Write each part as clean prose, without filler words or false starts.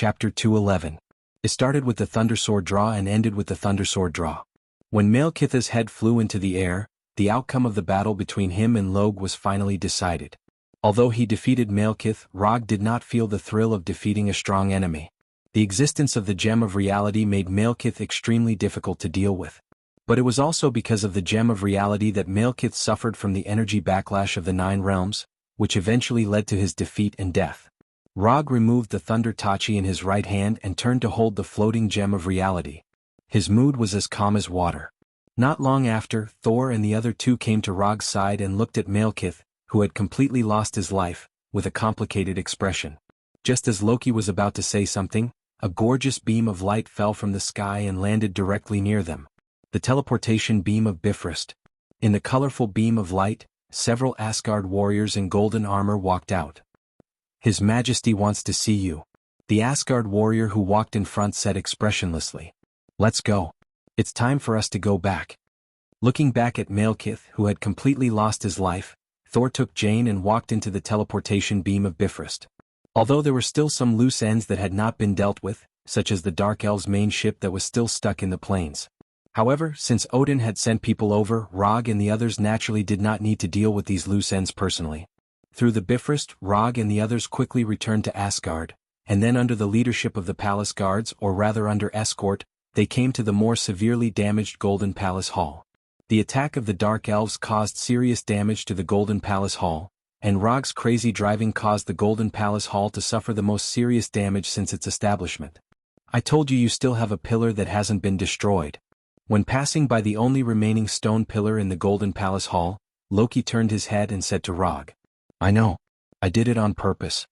Chapter 211. It started with the Thundersword draw and ended with the Thundersword draw. When Malekith's head flew into the air, the outcome of the battle between him and Logue was finally decided. Although he defeated Malekith, Rog did not feel the thrill of defeating a strong enemy. The existence of the Gem of Reality made Malekith extremely difficult to deal with. But it was also because of the Gem of Reality that Malekith suffered from the energy backlash of the Nine Realms, which eventually led to his defeat and death. Rog removed the Thunder Tachi in his right hand and turned to hold the floating Gem of Reality. His mood was as calm as water. Not long after, Thor and the other two came to Rog's side and looked at Malekith, who had completely lost his life, with a complicated expression. Just as Loki was about to say something, a gorgeous beam of light fell from the sky and landed directly near them. The teleportation beam of Bifrost. In the colorful beam of light, several Asgard warriors in golden armor walked out. "His Majesty wants to see you," the Asgard warrior who walked in front said expressionlessly. "Let's go. It's time for us to go back." Looking back at Malekith, who had completely lost his life, Thor took Jane and walked into the teleportation beam of Bifrost. Although there were still some loose ends that had not been dealt with, such as the Dark Elves' main ship that was still stuck in the plains. However, since Odin had sent people over, Rog and the others naturally did not need to deal with these loose ends personally. Through the Bifrost, Rog and the others quickly returned to Asgard, and then under the leadership of the Palace Guards, or rather under escort, they came to the more severely damaged Golden Palace Hall. The attack of the Dark Elves caused serious damage to the Golden Palace Hall, and Rog's crazy driving caused the Golden Palace Hall to suffer the most serious damage since its establishment. "I told you still have a pillar that hasn't been destroyed." When passing by the only remaining stone pillar in the Golden Palace Hall, Loki turned his head and said to Rog, "I know. I did it on purpose."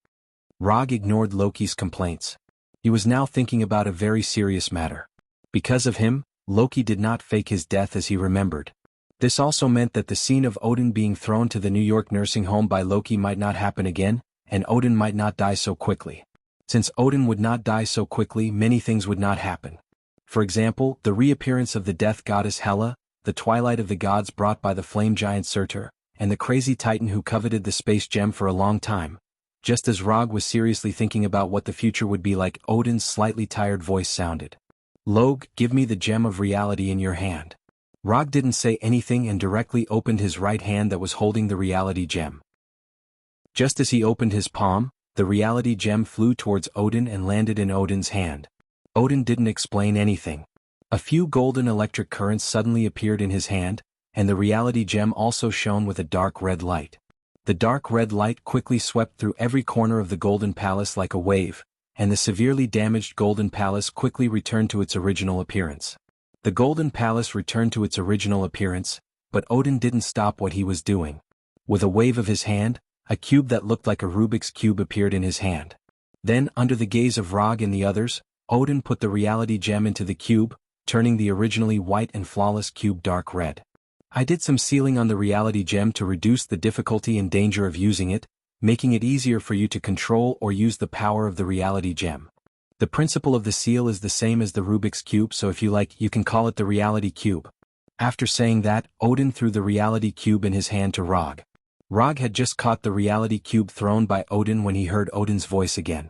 Rog ignored Loki's complaints. He was now thinking about a very serious matter. Because of him, Loki did not fake his death as he remembered. This also meant that the scene of Odin being thrown to the New York nursing home by Loki might not happen again, and Odin might not die so quickly. Since Odin would not die so quickly, many things would not happen. For example, the reappearance of the death goddess Hela, the twilight of the gods brought by the flame giant Surtur, and the crazy titan who coveted the space gem for a long time. Just as Rog was seriously thinking about what the future would be like, Odin's slightly tired voice sounded. "Logue, give me the Gem of Reality in your hand." Rog didn't say anything and directly opened his right hand that was holding the Reality Gem. Just as he opened his palm, the Reality Gem flew towards Odin and landed in Odin's hand. Odin didn't explain anything. A few golden electric currents suddenly appeared in his hand, and the Reality Gem also shone with a dark red light. The dark red light quickly swept through every corner of the Golden Palace like a wave, and the severely damaged Golden Palace quickly returned to its original appearance. The Golden Palace returned to its original appearance, but Odin didn't stop what he was doing. With a wave of his hand, a cube that looked like a Rubik's Cube appeared in his hand. Then, under the gaze of Rog and the others, Odin put the Reality Gem into the cube, turning the originally white and flawless cube dark red. "I did some sealing on the Reality Gem to reduce the difficulty and danger of using it, making it easier for you to control or use the power of the Reality Gem. The principle of the seal is the same as the Rubik's Cube, so if you like, you can call it the Reality Cube." After saying that, Odin threw the Reality Cube in his hand to Rog. Rog had just caught the Reality Cube thrown by Odin when he heard Odin's voice again.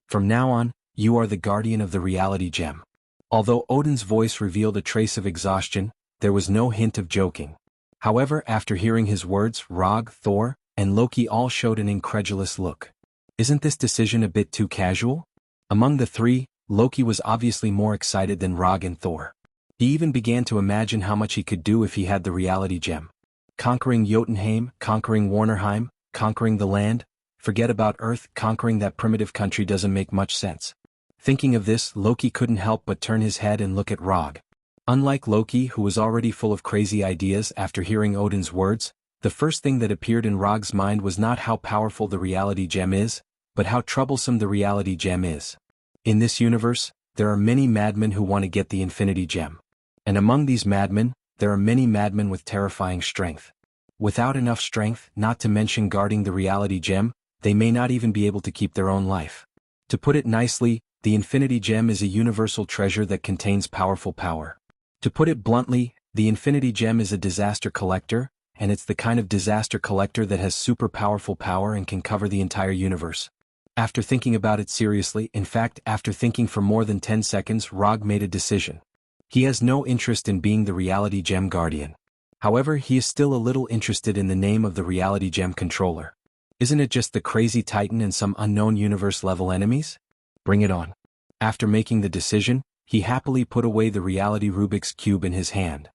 "From now on, you are the guardian of the Reality Gem." Although Odin's voice revealed a trace of exhaustion, there was no hint of joking. However, after hearing his words, Rog, Thor, and Loki all showed an incredulous look. Isn't this decision a bit too casual? Among the three, Loki was obviously more excited than Rog and Thor. He even began to imagine how much he could do if he had the Reality Gem. Conquering Jotunheim, conquering Warnerheim, conquering the land, forget about Earth, conquering that primitive country doesn't make much sense. Thinking of this, Loki couldn't help but turn his head and look at Rog. Unlike Loki, who was already full of crazy ideas after hearing Odin's words, the first thing that appeared in Rog's mind was not how powerful the Reality Gem is, but how troublesome the Reality Gem is. In this universe, there are many madmen who want to get the Infinity Gem. And among these madmen, there are many madmen with terrifying strength. Without enough strength, not to mention guarding the Reality Gem, they may not even be able to keep their own life. To put it nicely, the Infinity Gem is a universal treasure that contains powerful power. To put it bluntly, the Infinity Gem is a disaster collector, and it's the kind of disaster collector that has super powerful power and can cover the entire universe. After thinking about it seriously, in fact after thinking for more than 10 seconds, Rog made a decision. He has no interest in being the reality gem guardian. However, he is still a little interested in the name of the reality gem controller. Isn't it just the crazy Titan and some unknown universe-level enemies? Bring it on. After making the decision, he happily put away the reality Rubik's Cube in his hand.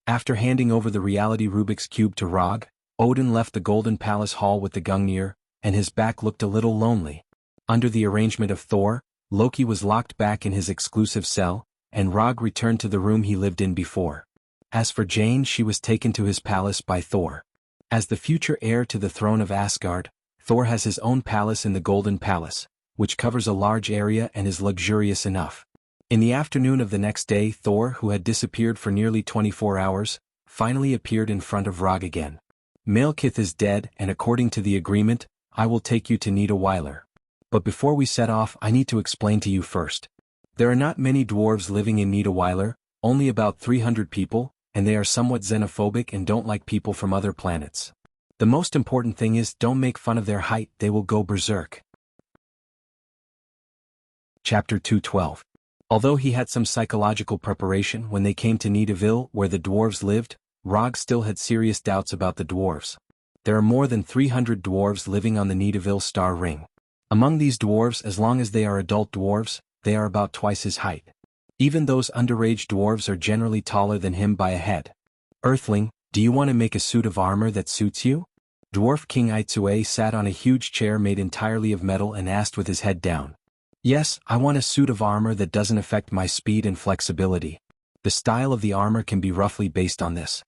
After handing over the reality Rubik's Cube to Rog, Odin left the Golden Palace Hall with the Gungnir, and his back looked a little lonely. Under the arrangement of Thor, Loki was locked back in his exclusive cell, and Rog returned to the room he lived in before. As for Jane, she was taken to his palace by Thor. As the future heir to the throne of Asgard, Thor has his own palace in the Golden Palace, which covers a large area and is luxurious enough. In the afternoon of the next day, Thor, who had disappeared for nearly 24 hours, finally appeared in front of Rog again. Malekith is dead, and according to the agreement, I will take you to Nidawyler. But before we set off, I need to explain to you first. There are not many dwarves living in Nidawyler, only about 300 people, and they are somewhat xenophobic and don't like people from other planets. The most important thing is, don't make fun of their height, they will go berserk. Chapter 212. Although he had some psychological preparation when they came to Nidavyl where the dwarves lived, Rog still had serious doubts about the dwarves. There are more than 300 dwarves living on the Nidavyl star ring. Among these dwarves, as long as they are adult dwarves, they are about twice his height. Even those underage dwarves are generally taller than him by a head. Earthling, do you want to make a suit of armor that suits you? Dwarf King Aitsue sat on a huge chair made entirely of metal and asked with his head down. Yes, I want a suit of armor that doesn't affect my speed and flexibility. The style of the armor can be roughly based on this.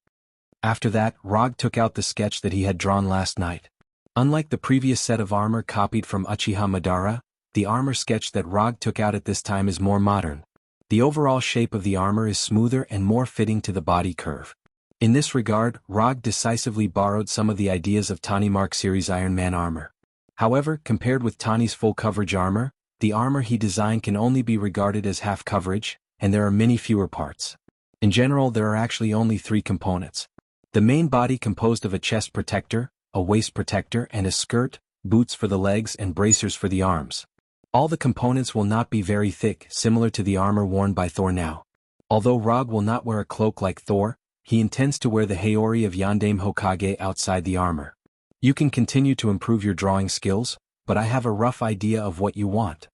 After that, Rog took out the sketch that he had drawn last night. Unlike the previous set of armor copied from Uchiha Madara, the armor sketch that Rog took out at this time is more modern. The overall shape of the armor is smoother and more fitting to the body curve. In this regard, Rog decisively borrowed some of the ideas of Tani Mark series Iron Man armor. However, compared with Tani's full coverage armor, the armor he designed can only be regarded as half coverage, and there are many fewer parts. In general, there are actually only 3 components. The main body composed of a chest protector, a waist protector and a skirt, boots for the legs and bracers for the arms. All the components will not be very thick, similar to the armor worn by Thor now. Although Rog will not wear a cloak like Thor, he intends to wear the Haori of Yondaime Hokage outside the armor. You can continue to improve your drawing skills, but I have a rough idea of what you want.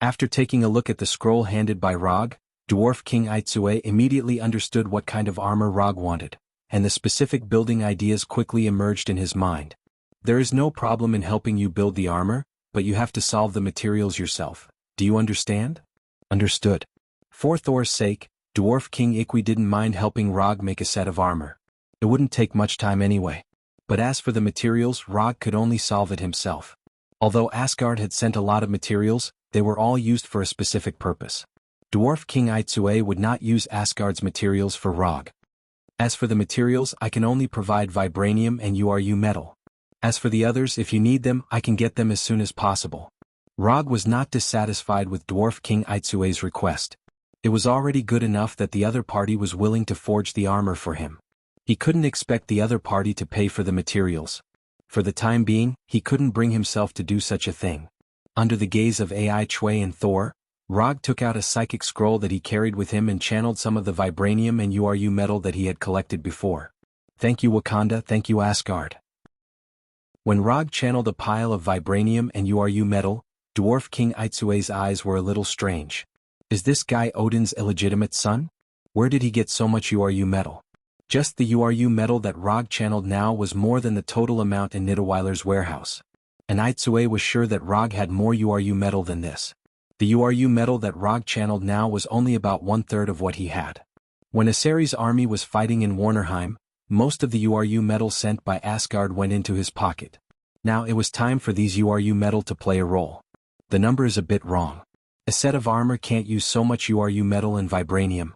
After taking a look at the scroll handed by Rog, Dwarf King Aitsue immediately understood what kind of armor Rog wanted, and the specific building ideas quickly emerged in his mind. There is no problem in helping you build the armor, but you have to solve the materials yourself. Do you understand? Understood. For Thor's sake, Dwarf King Ikki didn't mind helping Rog make a set of armor. It wouldn't take much time anyway. But as for the materials, Rog could only solve it himself. Although Asgard had sent a lot of materials, they were all used for a specific purpose. Dwarf King Aitsue would not use Asgard's materials for Rog. As for the materials, I can only provide vibranium and URU metal. As for the others, if you need them, I can get them as soon as possible. Rog was not dissatisfied with Dwarf King Aitsue's request. It was already good enough that the other party was willing to forge the armor for him. He couldn't expect the other party to pay for the materials. For the time being, he couldn't bring himself to do such a thing. Under the gaze of Ai Chue and Thor, Rog took out a psychic scroll that he carried with him and channeled some of the vibranium and URU metal that he had collected before. Thank you Wakanda, thank you Asgard. When Rog channeled a pile of vibranium and URU metal, Dwarf King Aitsue's eyes were a little strange. Is this guy Odin's illegitimate son? Where did he get so much URU metal? Just the URU metal that Rog channeled now was more than the total amount in Nidawyler's warehouse. And Aitsue was sure that Rog had more URU metal than this. The URU metal that Rog channeled now was only about 1/3 of what he had. When Asari's army was fighting in Warnerheim, most of the URU metal sent by Asgard went into his pocket. Now it was time for these URU metal to play a role. The number is a bit wrong. A set of armor can't use so much URU metal and vibranium.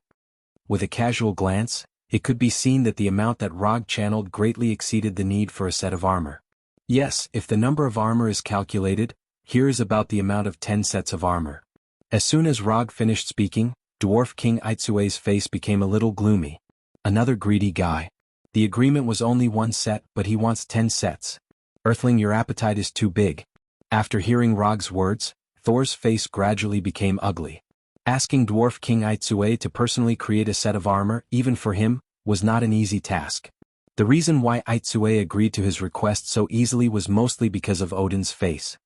With a casual glance, it could be seen that the amount that Rog channeled greatly exceeded the need for a set of armor. Yes, if the number of armor is calculated, here is about the amount of 10 sets of armor. As soon as Rog finished speaking, Dwarf King Aitsue's face became a little gloomy. Another greedy guy. The agreement was only 1 set, but he wants 10 sets. Earthling, your appetite is too big. After hearing Rog's words, Thor's face gradually became ugly. Asking Dwarf King Aitsue to personally create a set of armor, even for him, was not an easy task. The reason why Aitsue agreed to his request so easily was mostly because of Odin's face.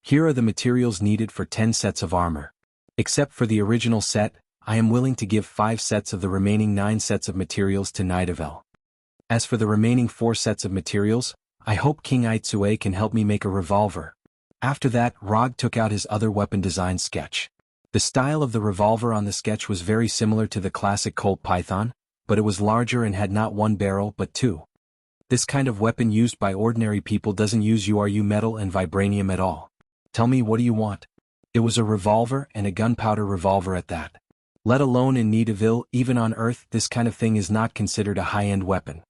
Here are the materials needed for 10 sets of armor. Except for the original set, I am willing to give 5 sets of the remaining 9 sets of materials to Nidavel. As for the remaining 4 sets of materials, I hope King Aitsue can help me make a revolver. After that, Rog took out his other weapon design sketch. The style of the revolver on the sketch was very similar to the classic Colt Python, but it was larger and had not 1 barrel but 2. This kind of weapon used by ordinary people doesn't use URU metal and vibranium at all. Tell me, what do you want? It was a revolver, and a gunpowder revolver at that. Let alone in Nidavel, even on Earth, this kind of thing is not considered a high-end weapon.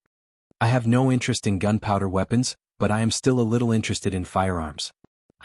I have no interest in gunpowder weapons, but I am still a little interested in firearms.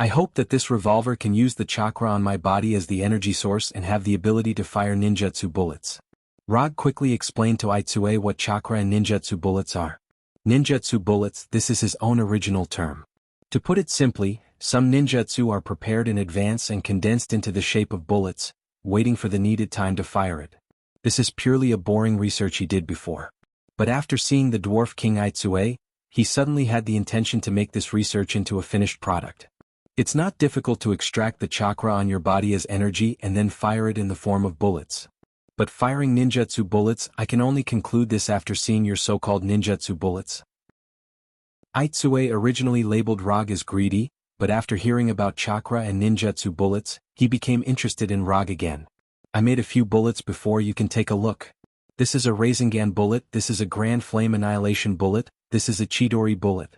I hope that this revolver can use the chakra on my body as the energy source and have the ability to fire ninjutsu bullets. Rog quickly explained to Aitsue what chakra and ninjutsu bullets are. Ninjutsu bullets, this is his own original term. To put it simply, some ninjutsu are prepared in advance and condensed into the shape of bullets, waiting for the needed time to fire it. This is purely a boring research he did before. But after seeing the Dwarf King Aitsue, he suddenly had the intention to make this research into a finished product. It's not difficult to extract the chakra on your body as energy and then fire it in the form of bullets. But firing ninjutsu bullets, I can only conclude this after seeing your so-called ninjutsu bullets. Aitsue originally labeled Rog as greedy, but after hearing about chakra and ninjutsu bullets, he became interested in Rog again. I made a few bullets before, you can take a look. This is a Rasengan bullet, this is a Grand Flame Annihilation bullet, this is a Chidori bullet.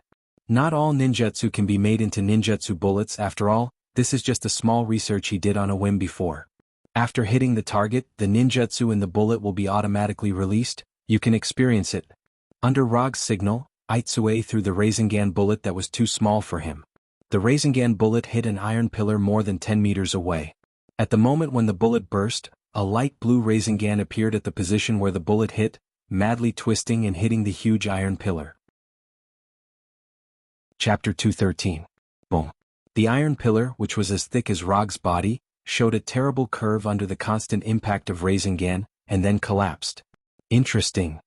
Not all ninjutsu can be made into ninjutsu bullets, after all, this is just a small research he did on a whim before. After hitting the target, the ninjutsu in the bullet will be automatically released, you can experience it. Under Rog's signal, Aitsue threw the Rasengan bullet that was too small for him. The Rasengan bullet hit an iron pillar more than 10 meters away. At the moment when the bullet burst, a light blue Rasengan appeared at the position where the bullet hit, madly twisting and hitting the huge iron pillar. Chapter 213. Boom. The iron pillar, which was as thick as Rog's body, showed a terrible curve under the constant impact of Rasengan, and then collapsed. Interesting.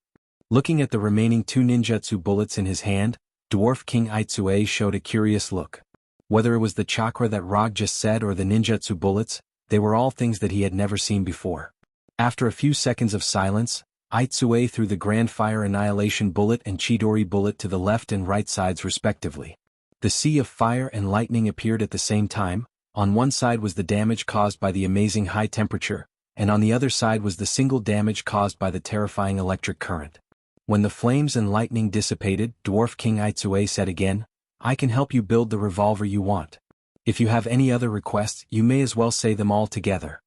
Looking at the remaining 2 ninjutsu bullets in his hand, Dwarf King Aitsue showed a curious look. Whether it was the chakra that Rog just said or the ninjutsu bullets, they were all things that he had never seen before. After a few seconds of silence, Aitsue threw the Grand Fire Annihilation bullet and Chidori bullet to the left and right sides respectively. The sea of fire and lightning appeared at the same time. On one side was the damage caused by the amazing high temperature, and on the other side was the single damage caused by the terrifying electric current. When the flames and lightning dissipated, Dwarf King Aitsue said again, I can help you build the revolver you want. If you have any other requests, you may as well say them all together.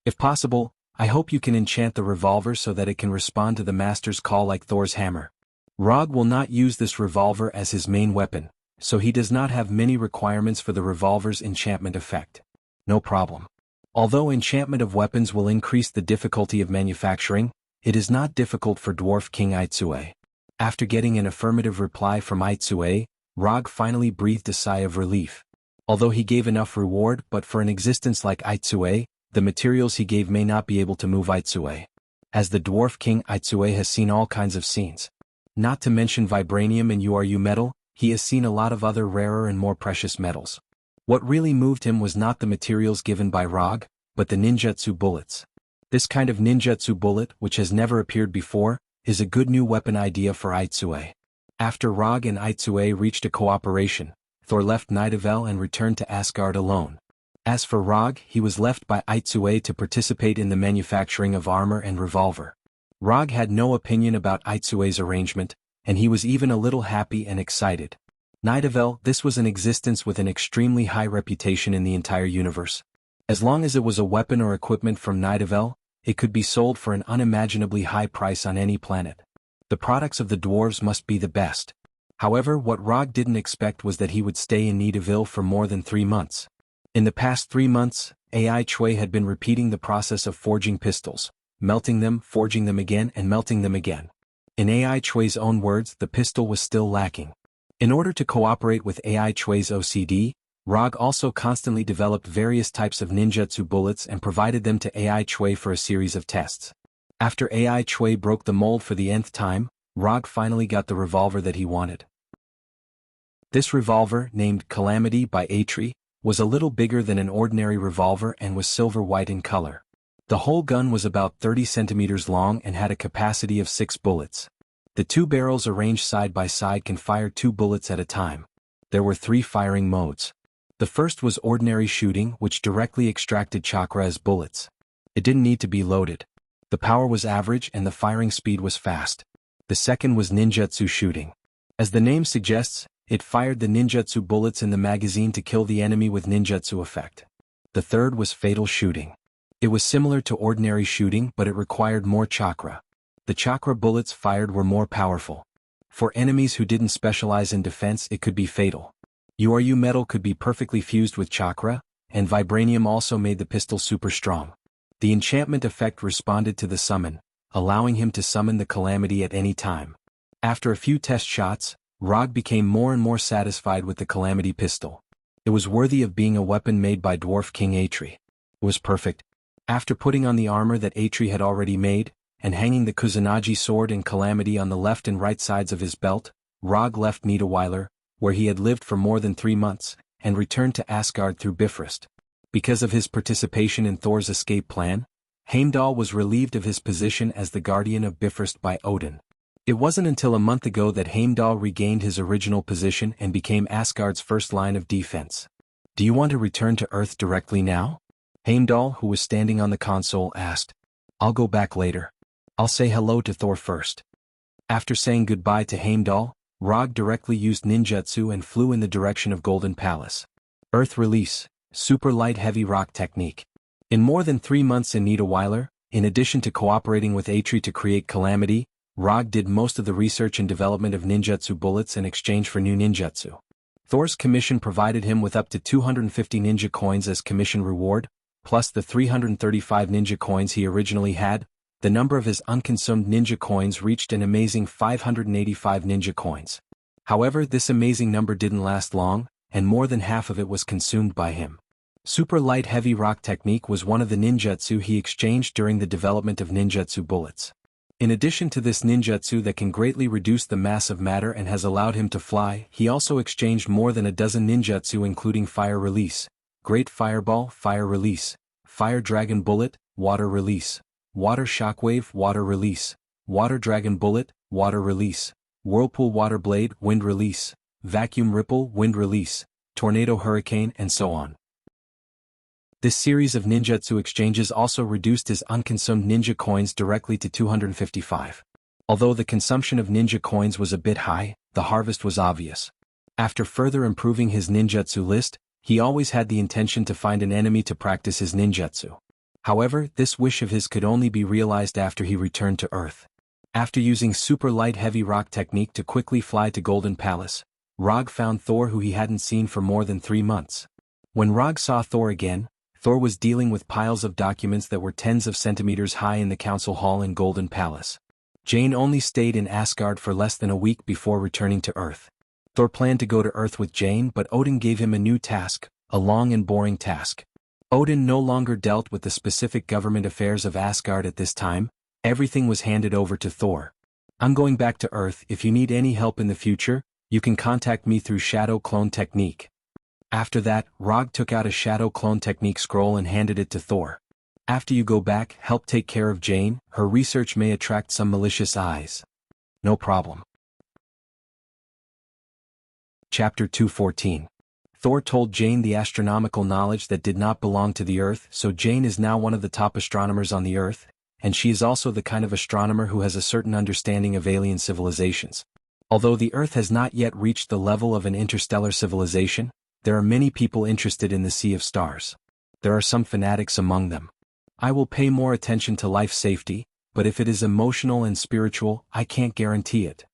If possible, I hope you can enchant the revolver so that it can respond to the master's call like Thor's hammer. Rog will not use this revolver as his main weapon, so he does not have many requirements for the revolver's enchantment effect. No problem. Although enchantment of weapons will increase the difficulty of manufacturing, it is not difficult for Dwarf King Aitsue. After getting an affirmative reply from Aitsue, Rog finally breathed a sigh of relief. Although he gave enough reward, but for an existence like Aitsue, the materials he gave may not be able to move Aitsue. As the Dwarf King Aitsue has seen all kinds of scenes. Not to mention vibranium and URU metal, he has seen a lot of other rarer and more precious metals. What really moved him was not the materials given by Rog, but the ninjutsu bullets. This kind of ninjutsu bullet, which has never appeared before, is a good new weapon idea for Aitsue. After Rog and Aitsue reached a cooperation, Thor left Nidavel and returned to Asgard alone. As for Rog, he was left by Aitsue to participate in the manufacturing of armor and revolver. Rog had no opinion about Aitsue's arrangement, and he was even a little happy and excited. Nidavel, this was an existence with an extremely high reputation in the entire universe. As long as it was a weapon or equipment from Nidavel, it could be sold for an unimaginably high price on any planet. The products of the dwarves must be the best. However, what Rog didn't expect was that he would stay in Nidavel for more than 3 months. In the past 3 months, Aitsue had been repeating the process of forging pistols, melting them, forging them again, and melting them again. In Aitsue's own words, the pistol was still lacking. In order to cooperate with Aitsue's OCD, Rog also constantly developed various types of ninjutsu bullets and provided them to AI Chui for a series of tests. After AI Chui broke the mold for the nth time, Rog finally got the revolver that he wanted. This revolver, named Calamity by Deity, was a little bigger than an ordinary revolver and was silver-white in color. The whole gun was about 30 centimeters long and had a capacity of 6 bullets. The 2 barrels arranged side by side can fire 2 bullets at a time. There were 3 firing modes. The first was ordinary shooting, which directly extracted chakra as bullets. It didn't need to be loaded. The power was average and the firing speed was fast. The second was ninjutsu shooting. As the name suggests, it fired the ninjutsu bullets in the magazine to kill the enemy with ninjutsu effect. The third was fatal shooting. It was similar to ordinary shooting, but it required more chakra. The chakra bullets fired were more powerful. For enemies who didn't specialize in defense, it could be fatal. URU metal could be perfectly fused with chakra, and vibranium also made the pistol super strong. The enchantment effect responded to the summon, allowing him to summon the Calamity at any time. After a few test shots, Rog became more and more satisfied with the Calamity pistol. It was worthy of being a weapon made by Dwarf King Deity. It was perfect. After putting on the armor that Deity had already made, and hanging the Kusanagi sword and Calamity on the left and right sides of his belt, Rog left Niederweiler, where he had lived for more than 3 months, and returned to Asgard through Bifrost. Because of his participation in Thor's escape plan, Heimdall was relieved of his position as the guardian of Bifrost by Odin. It wasn't until a month ago that Heimdall regained his original position and became Asgard's first line of defense. "Do you want to return to Earth directly now?" Heimdall, who was standing on the console, asked. "I'll go back later. I'll say hello to Thor first." After saying goodbye to Heimdall, Rog directly used ninjutsu and flew in the direction of Golden Palace. Earth release, super light heavy rock technique. In more than 3 months in Niederweiler, in addition to cooperating with Deity to create Calamity, Rog did most of the research and development of ninjutsu bullets in exchange for new ninjutsu. Thor's commission provided him with up to 250 ninja coins as commission reward, plus the 335 ninja coins he originally had. The number of his unconsumed ninja coins reached an amazing 585 ninja coins. However, this amazing number didn't last long, and more than half of it was consumed by him. Super light heavy rock technique was one of the ninjutsu he exchanged during the development of ninjutsu bullets. In addition to this ninjutsu that can greatly reduce the mass of matter and has allowed him to fly, he also exchanged more than a dozen ninjutsu including Fire Release, Great Fireball, Fire Release, Fire Dragon Bullet, Water Release, Water Shockwave, Water Release, Water Dragon Bullet, Water Release, Whirlpool Water Blade, Wind Release, Vacuum Ripple, Wind Release, Tornado Hurricane, and so on. This series of ninjutsu exchanges also reduced his unconsumed ninja coins directly to 255. Although the consumption of ninja coins was a bit high, the harvest was obvious. After further improving his ninjutsu list, he always had the intention to find an enemy to practice his ninjutsu. However, this wish of his could only be realized after he returned to Earth. After using super light heavy rock technique to quickly fly to Golden Palace, Rog found Thor, who he hadn't seen for more than 3 months. When Rog saw Thor again, Thor was dealing with piles of documents that were tens of centimeters high in the council hall in Golden Palace. Jane only stayed in Asgard for less than a week before returning to Earth. Thor planned to go to Earth with Jane, but Odin gave him a new task, a long and boring task. Odin no longer dealt with the specific government affairs of Asgard at this time. Everything was handed over to Thor. "I'm going back to Earth. If you need any help in the future, you can contact me through Shadow Clone Technique." After that, Rog took out a Shadow Clone Technique scroll and handed it to Thor. "After you go back, help take care of Jane. Her research may attract some malicious eyes." "No problem." Chapter 214. Thor told Jane the astronomical knowledge that did not belong to the Earth, so Jane is now one of the top astronomers on the Earth, and she is also the kind of astronomer who has a certain understanding of alien civilizations. Although the Earth has not yet reached the level of an interstellar civilization, there are many people interested in the Sea of Stars. There are some fanatics among them. I will pay more attention to life safety, but if it is emotional and spiritual, I can't guarantee it.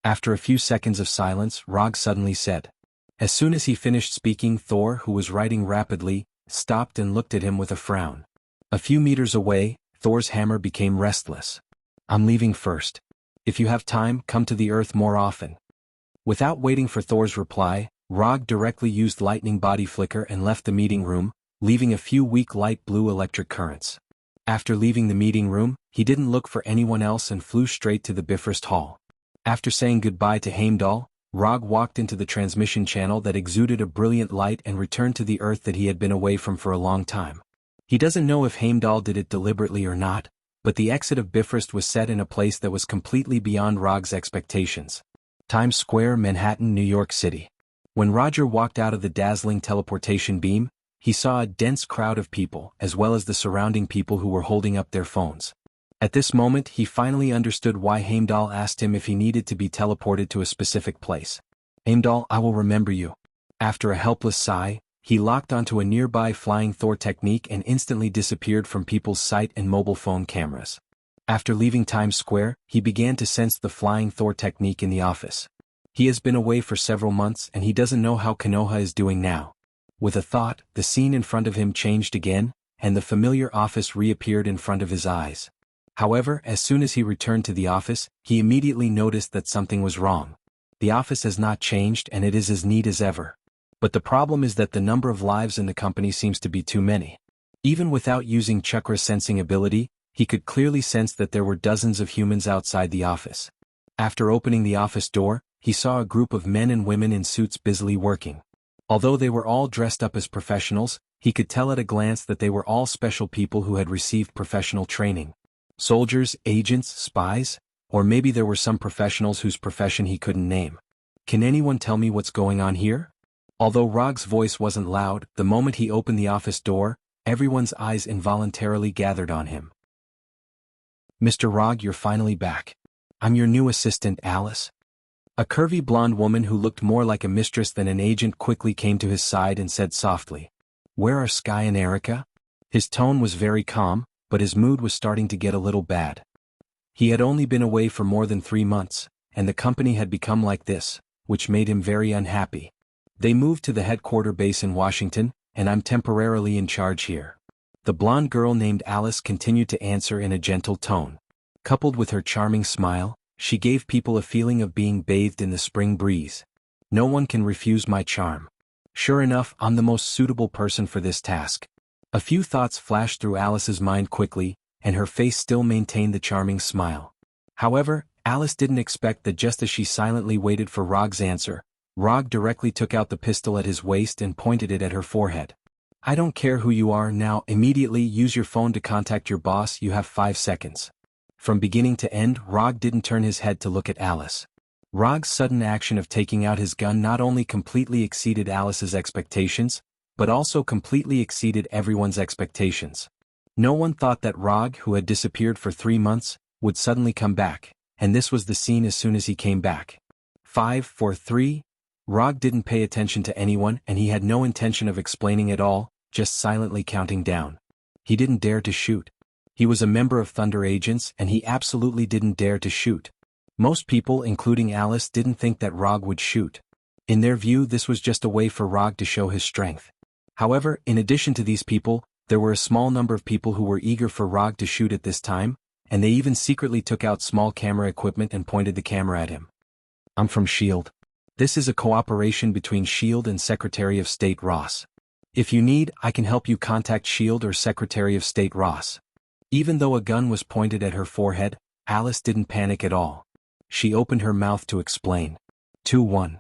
After a few seconds of silence, Rog suddenly said. As soon as he finished speaking, Thor, who was writing rapidly, stopped and looked at him with a frown. A few meters away, Thor's hammer became restless. "I'm leaving first. If you have time, come to the Earth more often." Without waiting for Thor's reply, Rog directly used lightning body flicker and left the meeting room, leaving a few weak light blue electric currents. After leaving the meeting room, he didn't look for anyone else and flew straight to the Bifrost Hall. After saying goodbye to Heimdall, Rog walked into the transmission channel that exuded a brilliant light and returned to the Earth that he had been away from for a long time. He doesn't know if Heimdall did it deliberately or not, but the exit of Bifrost was set in a place that was completely beyond Rog's expectations. Times Square, Manhattan, New York City. When Roger walked out of the dazzling teleportation beam, he saw a dense crowd of people as well as the surrounding people who were holding up their phones. At this moment he finally understood why Heimdall asked him if he needed to be teleported to a specific place. Heimdall, I will remember you. After a helpless sigh, he locked onto a nearby flying Thor technique and instantly disappeared from people's sight and mobile phone cameras. After leaving Times Square, he began to sense the flying Thor technique in the office. He has been away for several months and he doesn't know how Konoha is doing now. With a thought, the scene in front of him changed again, and the familiar office reappeared in front of his eyes. However, as soon as he returned to the office, he immediately noticed that something was wrong. The office has not changed and it is as neat as ever. But the problem is that the number of lives in the company seems to be too many. Even without using Chakra's sensing ability, he could clearly sense that there were dozens of humans outside the office. After opening the office door, he saw a group of men and women in suits busily working. Although they were all dressed up as professionals, he could tell at a glance that they were all special people who had received professional training. Soldiers, agents, spies, or maybe there were some professionals whose profession he couldn't name. Can anyone tell me what's going on here? Although Rog's voice wasn't loud, the moment he opened the office door, everyone's eyes involuntarily gathered on him. Mr. Rog, you're finally back. I'm your new assistant, Alice. A curvy blonde woman who looked more like a mistress than an agent quickly came to his side and said softly, "Where are Sky and Erica?" His tone was very calm, but his mood was starting to get a little bad. He had only been away for more than 3 months, and the company had become like this, which made him very unhappy. They moved to the headquarter base in Washington, and I'm temporarily in charge here. The blonde girl named Alice continued to answer in a gentle tone. Coupled with her charming smile, she gave people a feeling of being bathed in the spring breeze. No one can refuse my charm. Sure enough, I'm the most suitable person for this task. A few thoughts flashed through Alice's mind quickly, and her face still maintained the charming smile. However, Alice didn't expect that just as she silently waited for Rog's answer, Rog directly took out the pistol at his waist and pointed it at her forehead. I don't care who you are now, immediately use your phone to contact your boss, you have 5 seconds. From beginning to end, Rog didn't turn his head to look at Alice. Rog's sudden action of taking out his gun not only completely exceeded Alice's expectations, but also completely exceeded everyone's expectations. No one thought that Rog, who had disappeared for 3 months, would suddenly come back, and this was the scene as soon as he came back. 5, 4, 3. Rog didn't pay attention to anyone and he had no intention of explaining at all, just silently counting down. He didn't dare to shoot. He was a member of Thunder Agents and he absolutely didn't dare to shoot. Most people, including Alice, didn't think that Rog would shoot. In their view, this was just a way for Rog to show his strength. However, in addition to these people, there were a small number of people who were eager for Rog to shoot at this time, and they even secretly took out small camera equipment and pointed the camera at him. I'm from S.H.I.E.L.D. This is a cooperation between S.H.I.E.L.D. and Secretary of State Ross. If you need, I can help you contact S.H.I.E.L.D. or Secretary of State Ross. Even though a gun was pointed at her forehead, Alice didn't panic at all. She opened her mouth to explain. 2-1.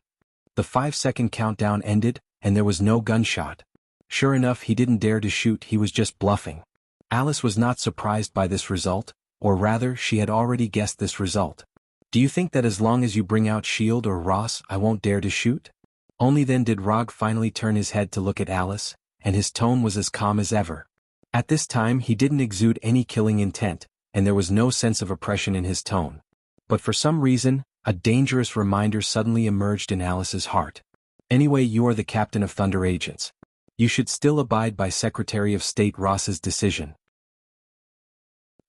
The 5-second countdown ended, and there was no gunshot. Sure enough, he didn't dare to shoot, he was just bluffing. Alice was not surprised by this result, or rather, she had already guessed this result. Do you think that as long as you bring out S.H.I.E.L.D. or Ross, I won't dare to shoot? Only then did Rog finally turn his head to look at Alice, and his tone was as calm as ever. At this time he didn't exude any killing intent, and there was no sense of oppression in his tone. But for some reason, a dangerous reminder suddenly emerged in Alice's heart. Anyway, you are the captain of Thunder Agents. You should still abide by Secretary of State Ross's decision.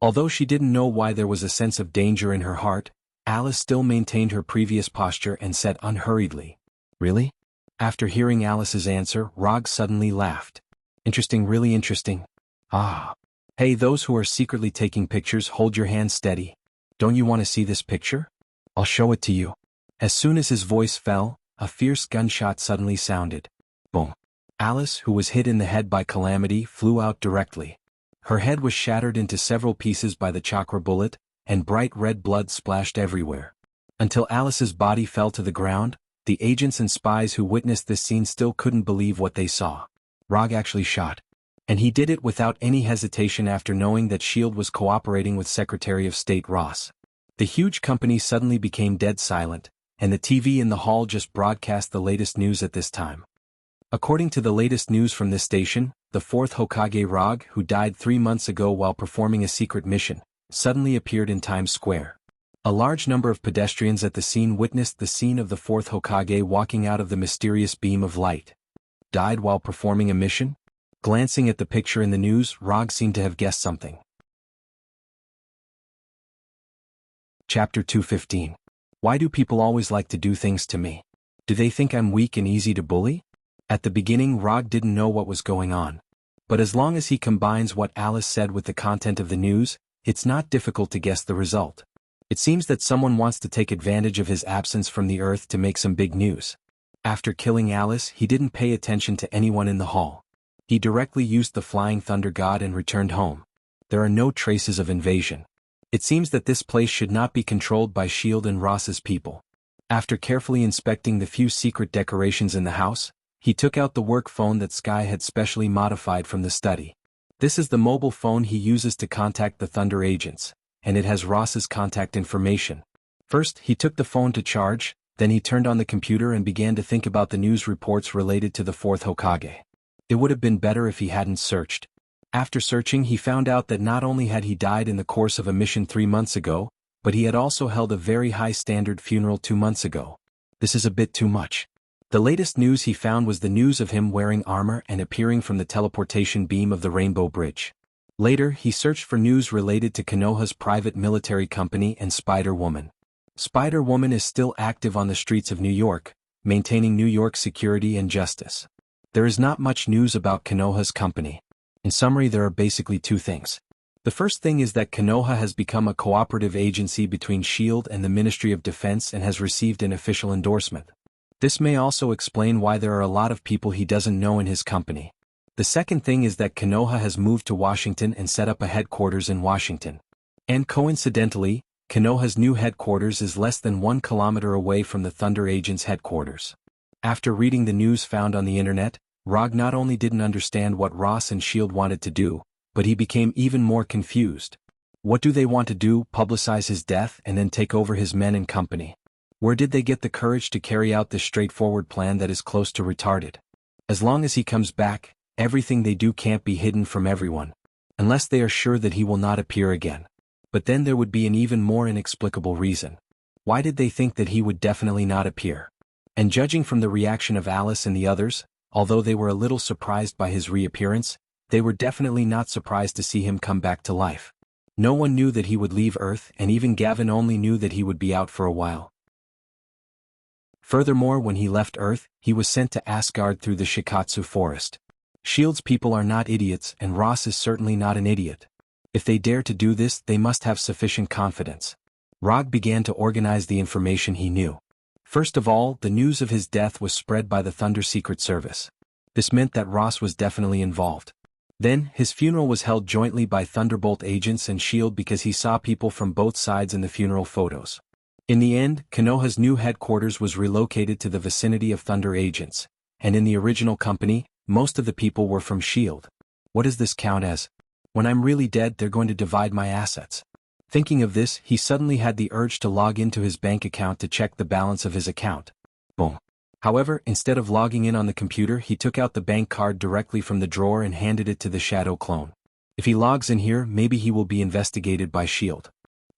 Although she didn't know why there was a sense of danger in her heart, Alice still maintained her previous posture and said unhurriedly, "Really?" After hearing Alice's answer, Rog suddenly laughed. "Interesting, really interesting. Ah. Hey, those who are secretly taking pictures, hold your hands steady. Don't you want to see this picture? I'll show it to you." As soon as his voice fell, a fierce gunshot suddenly sounded. Boom. Alice, who was hit in the head by Calamity, flew out directly. Her head was shattered into several pieces by the chakra bullet, and bright red blood splashed everywhere. Until Alice's body fell to the ground, the agents and spies who witnessed this scene still couldn't believe what they saw. Rog actually shot. And he did it without any hesitation after knowing that S.H.I.E.L.D. was cooperating with Secretary of State Ross. The huge company suddenly became dead silent, and the TV in the hall just broadcast the latest news at this time. According to the latest news from this station, the fourth Hokage Rog, who died 3 months ago while performing a secret mission, suddenly appeared in Times Square. A large number of pedestrians at the scene witnessed the scene of the fourth Hokage walking out of the mysterious beam of light. Died while performing a mission? Glancing at the picture in the news, Rog seemed to have guessed something. Chapter 215. Why do people always like to do things to me? Do they think I'm weak and easy to bully? At the beginning, Rog didn't know what was going on. But as long as he combines what Alice said with the content of the news, it's not difficult to guess the result. It seems that someone wants to take advantage of his absence from the earth to make some big news. After killing Alice, he didn't pay attention to anyone in the hall. He directly used the Flying Thunder God and returned home. There are no traces of invasion. It seems that this place should not be controlled by S.H.I.E.L.D. and Ross's people. After carefully inspecting the few secret decorations in the house, he took out the work phone that Sky had specially modified from the study. This is the mobile phone he uses to contact the Thunder agents, and it has Ross's contact information. First, he took the phone to charge, then he turned on the computer and began to think about the news reports related to the fourth Hokage. It would have been better if he hadn't searched. After searching, he found out that not only had he died in the course of a mission 3 months ago, but he had also held a very high-standard funeral 2 months ago. This is a bit too much. The latest news he found was the news of him wearing armor and appearing from the teleportation beam of the Rainbow Bridge. Later, he searched for news related to Konoha's private military company and Spider-Woman. Spider-Woman is still active on the streets of New York, maintaining New York security and justice. There is not much news about Konoha's company. In summary, there are basically 2 things. The first thing is that Konoha has become a cooperative agency between S.H.I.E.L.D. and the Ministry of Defense and has received an official endorsement. This may also explain why there are a lot of people he doesn't know in his company. The second thing is that Konoha has moved to Washington and set up a headquarters in Washington. And coincidentally, Konoha's new headquarters is less than 1 kilometer away from the Thunder Agent's headquarters. After reading the news found on the internet, Rog not only didn't understand what Ross and S.H.I.E.L.D. wanted to do, but he became even more confused. What do they want to do, publicize his death and then take over his men and company? Where did they get the courage to carry out this straightforward plan that is close to retarded? As long as he comes back, everything they do can't be hidden from everyone. Unless they are sure that he will not appear again. But then there would be an even more inexplicable reason. Why did they think that he would definitely not appear? And judging from the reaction of Alice and the others, although they were a little surprised by his reappearance, they were definitely not surprised to see him come back to life. No one knew that he would leave Earth, and even Gavin only knew that he would be out for a while. Furthermore, when he left Earth, he was sent to Asgard through the Shikatsu forest. S.H.I.E.L.D.'s people are not idiots, and Ross is certainly not an idiot. If they dare to do this, they must have sufficient confidence. Rog began to organize the information he knew. First of all, the news of his death was spread by the Thunder Secret Service. This meant that Ross was definitely involved. Then, his funeral was held jointly by Thunderbolt agents and S.H.I.E.L.D. because he saw people from both sides in the funeral photos. In the end, Konoha's new headquarters was relocated to the vicinity of Thunder agents, and in the original company, most of the people were from S.H.I.E.L.D. What does this count as? When I'm really dead, they're going to divide my assets. Thinking of this, he suddenly had the urge to log into his bank account to check the balance of his account. Boom. However, instead of logging in on the computer, he took out the bank card directly from the drawer and handed it to the shadow clone. If he logs in here, maybe he will be investigated by S.H.I.E.L.D.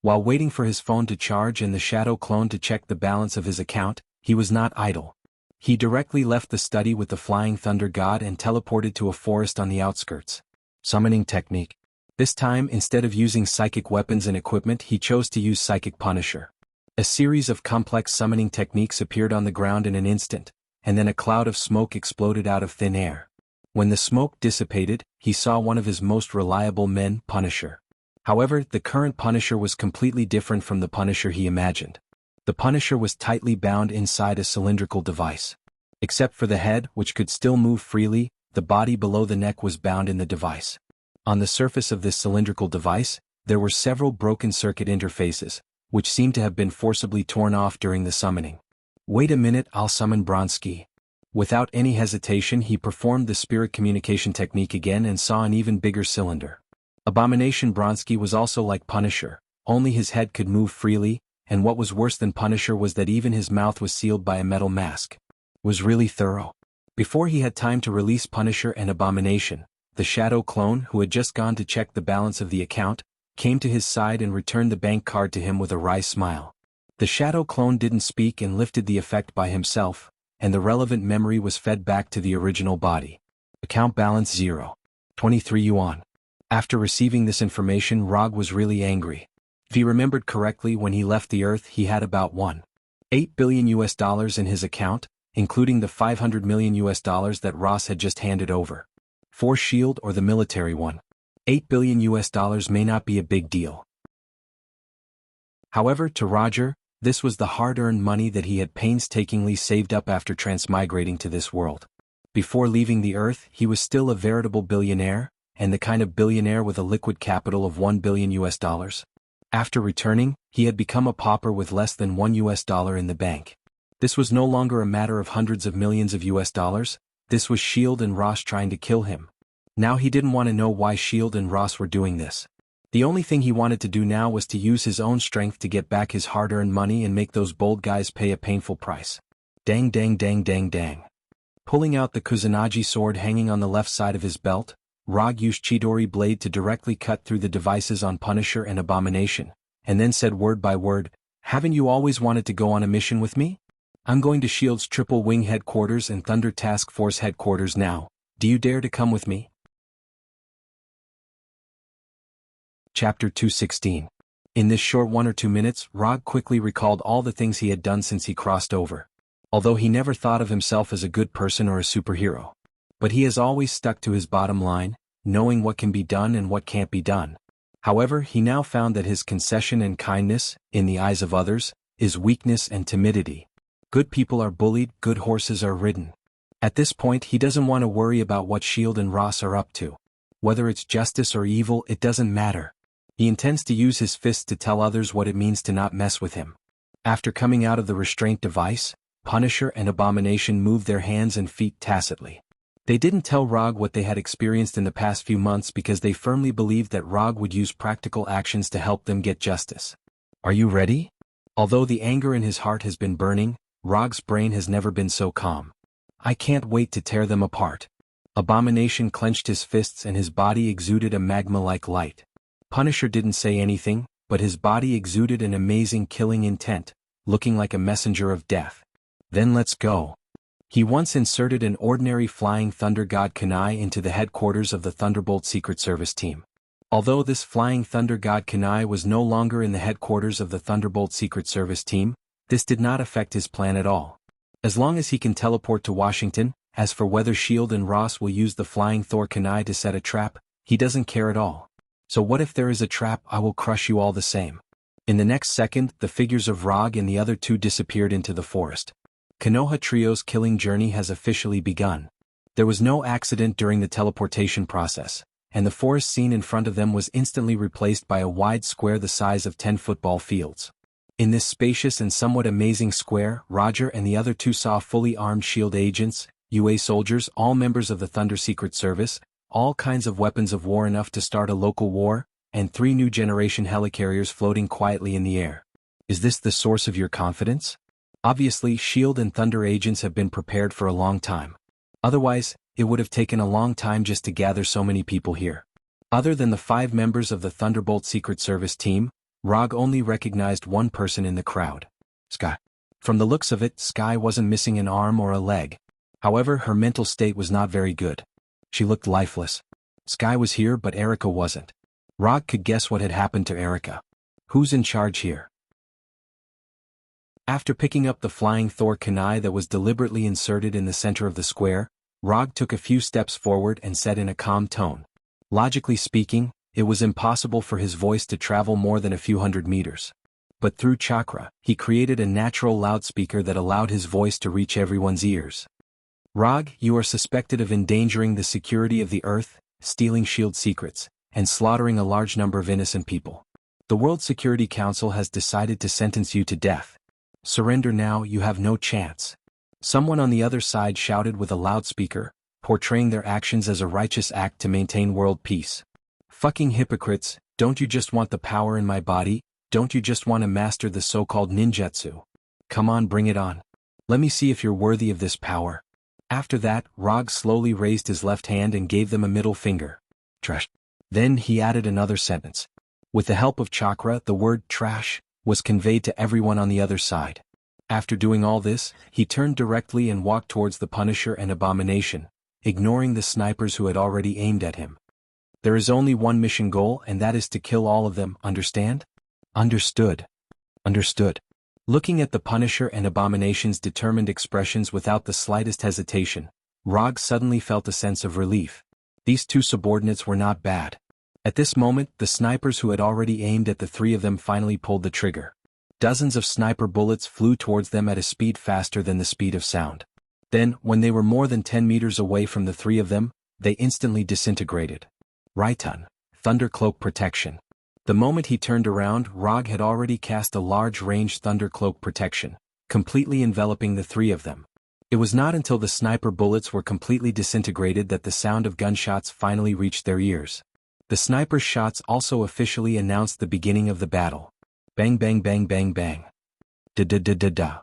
While waiting for his phone to charge and the shadow clone to check the balance of his account, he was not idle. He directly left the study with the Flying Thunder God and teleported to a forest on the outskirts. Summoning technique. This time, instead of using psychic weapons and equipment, he chose to use Psychic Punisher. A series of complex summoning techniques appeared on the ground in an instant, and then a cloud of smoke exploded out of thin air. When the smoke dissipated, he saw one of his most reliable men, Punisher. However, the current Punisher was completely different from the Punisher he imagined. The Punisher was tightly bound inside a cylindrical device. Except for the head, which could still move freely, the body below the neck was bound in the device. On the surface of this cylindrical device, there were several broken circuit interfaces, which seemed to have been forcibly torn off during the summoning. Wait a minute, I'll summon Bronsky. Without any hesitation, he performed the spirit communication technique again and saw an even bigger cylinder. Abomination Bronsky was also like Punisher, only his head could move freely, and what was worse than Punisher was that even his mouth was sealed by a metal mask. Was really thorough. Before he had time to release Punisher and Abomination, the Shadow clone, who had just gone to check the balance of the account, came to his side and returned the bank card to him with a wry smile. The Shadow clone didn't speak and lifted the effect by himself, and the relevant memory was fed back to the original body. Account balance 0. 23 yuan. After receiving this information, Rog was really angry. If he remembered correctly, when he left the Earth he had about $1.8 billion in his account, including the $500 million that Ross had just handed over. For S.H.I.E.L.D. or the military one, $8 billion may not be a big deal. However, to Roger, this was the hard-earned money that he had painstakingly saved up after transmigrating to this world. Before leaving the Earth, he was still a veritable billionaire, and the kind of billionaire with a liquid capital of $1 billion. After returning, he had become a pauper with less than $1 in the bank. This was no longer a matter of hundreds of millions of $. This was S.H.I.E.L.D. and Ross trying to kill him. Now he didn't want to know why S.H.I.E.L.D. and Ross were doing this. The only thing he wanted to do now was to use his own strength to get back his hard-earned money and make those bold guys pay a painful price. Dang dang dang dang dang. Pulling out the Kusanagi sword hanging on the left side of his belt, Rog used Chidori blade to directly cut through the devices on Punisher and Abomination, and then said word by word, "Haven't you always wanted to go on a mission with me? I'm going to S.H.I.E.L.D.'s Triple Wing Headquarters and Thunder Task Force Headquarters now. Do you dare to come with me?" Chapter 216. In this short 1 or 2 minutes, Rog quickly recalled all the things he had done since he crossed over. Although he never thought of himself as a good person or a superhero. But he has always stuck to his bottom line, knowing what can be done and what can't be done. However, he now found that his concession and kindness, in the eyes of others, is weakness and timidity. Good people are bullied, good horses are ridden. At this point he doesn't want to worry about what S.H.I.E.L.D. and Ross are up to. Whether it's justice or evil, it doesn't matter. He intends to use his fists to tell others what it means to not mess with him. After coming out of the restraint device, Punisher and Abomination moved their hands and feet tacitly. They didn't tell Rog what they had experienced in the past few months because they firmly believed that Rog would use practical actions to help them get justice. Are you ready? Although the anger in his heart has been burning, Rog's brain has never been so calm. I can't wait to tear them apart. Abomination clenched his fists and his body exuded a magma-like light. Punisher didn't say anything, but his body exuded an amazing killing intent, looking like a messenger of death. Then let's go. He once inserted an ordinary flying thunder god Kanai into the headquarters of the Thunderbolt Secret Service team. Although this flying thunder god Kanai was no longer in the headquarters of the Thunderbolt Secret Service team, this did not affect his plan at all. As long as he can teleport to Washington, as for whether S.H.I.E.L.D. and Ross will use the flying Thor Kanai to set a trap, he doesn't care at all. So what if there is a trap? I will crush you all the same. In the next second, the figures of Rog and the other two disappeared into the forest. Konoha Trio's killing journey has officially begun. There was no accident during the teleportation process, and the forest scene in front of them was instantly replaced by a wide square the size of 10 football fields. In this spacious and somewhat amazing square, Roger and the other two saw fully armed S.H.I.E.L.D. agents, UA soldiers, all members of the Thunder Secret Service, all kinds of weapons of war enough to start a local war, and 3 new generation helicarriers floating quietly in the air. Is this the source of your confidence? Obviously, S.H.I.E.L.D. and Thunder agents have been prepared for a long time. Otherwise, it would have taken a long time just to gather so many people here. Other than the 5 members of the Thunderbolt Secret Service team, Rog only recognized one person in the crowd. Sky. From the looks of it, Sky wasn't missing an arm or a leg. However, her mental state was not very good. She looked lifeless. Sky was here, but Erica wasn't. Rog could guess what had happened to Erica. Who's in charge here? After picking up the flying Thor Kanai that was deliberately inserted in the center of the square, Rog took a few steps forward and said in a calm tone. Logically speaking, it was impossible for his voice to travel more than a few hundred meters. but through chakra, he created a natural loudspeaker that allowed his voice to reach everyone's ears. Rog, you are suspected of endangering the security of the Earth, stealing SHIELD secrets, and slaughtering a large number of innocent people. The World Security Council has decided to sentence you to death. Surrender now, you have no chance. Someone on the other side shouted with a loudspeaker, portraying their actions as a righteous act to maintain world peace. Fucking hypocrites, don't you just want the power in my body? Don't you just want to master the so-called ninjutsu? Come on, bring it on. Let me see if you're worthy of this power. After that, Rog slowly raised his left hand and gave them a middle finger. Trash. Then he added another sentence. With the help of chakra, the word trash was conveyed to everyone on the other side. After doing all this, he turned directly and walked towards the Punisher and Abomination, ignoring the snipers who had already aimed at him. There is only one mission goal, and that is to kill all of them, understand? Understood. Understood. Looking at the Punisher and Abomination's determined expressions without the slightest hesitation, Rog suddenly felt a sense of relief. These two subordinates were not bad. At this moment, the snipers who had already aimed at the three of them finally pulled the trigger. Dozens of sniper bullets flew towards them at a speed faster than the speed of sound. Then, when they were more than 10 meters away from the three of them, they instantly disintegrated. Raitan, Thundercloak Protection. The moment he turned around, Rog had already cast a large-range Thundercloak Protection, completely enveloping the three of them. It was not until the sniper bullets were completely disintegrated that the sound of gunshots finally reached their ears. The sniper's shots also officially announced the beginning of the battle. Bang bang bang bang bang. Da-da-da-da-da.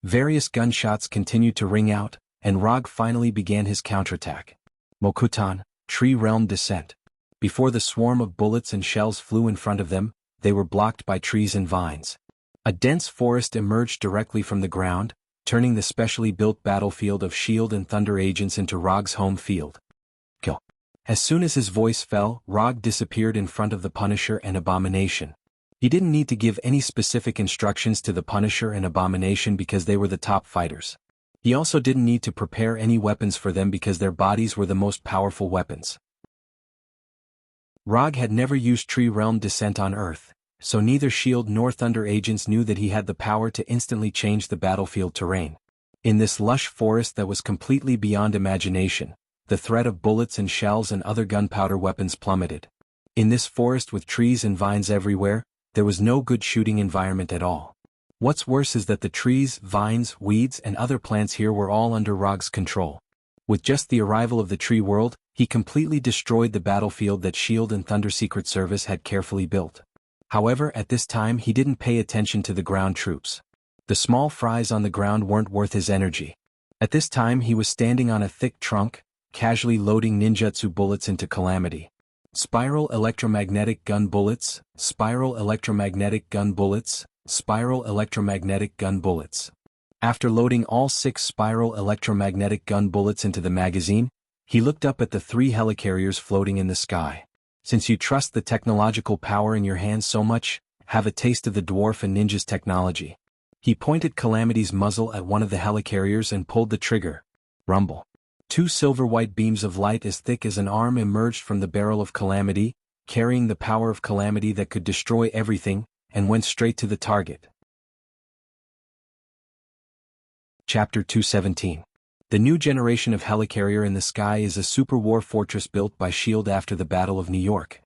Various gunshots continued to ring out, and Rog finally began his counterattack. Mokutan, Tree Realm Descent. Before the swarm of bullets and shells flew in front of them, they were blocked by trees and vines. A dense forest emerged directly from the ground, turning the specially built battlefield of SHIELD and Thunder agents into Rog's home field. Kill. As soon as his voice fell, Rog disappeared in front of the Punisher and Abomination. He didn't need to give any specific instructions to the Punisher and Abomination because they were the top fighters. He also didn't need to prepare any weapons for them because their bodies were the most powerful weapons. Rog had never used Tree Realm Descent on Earth, so neither SHIELD nor Thunder agents knew that he had the power to instantly change the battlefield terrain. In this lush forest that was completely beyond imagination, the threat of bullets and shells and other gunpowder weapons plummeted. In this forest with trees and vines everywhere, there was no good shooting environment at all. What's worse is that the trees, vines, weeds and other plants here were all under Rog's control. With just the arrival of the tree world, he completely destroyed the battlefield that SHIELD and Thunder Secret Service had carefully built. However, at this time he didn't pay attention to the ground troops. The small fries on the ground weren't worth his energy. At this time he was standing on a thick trunk, casually loading ninjutsu bullets into Calamity. Spiral electromagnetic gun bullets, spiral electromagnetic gun bullets, spiral electromagnetic gun bullets. After loading all 6 spiral electromagnetic gun bullets into the magazine, he looked up at the 3 helicarriers floating in the sky. Since you trust the technological power in your hands so much, have a taste of the dwarf and ninja's technology. He pointed Calamity's muzzle at one of the helicarriers and pulled the trigger. Rumble. 2 silver-white beams of light as thick as an arm emerged from the barrel of Calamity, carrying the power of Calamity that could destroy everything, and went straight to the target. Chapter 217. The new generation of helicarrier in the sky is a super war fortress built by SHIELD after the Battle of New York.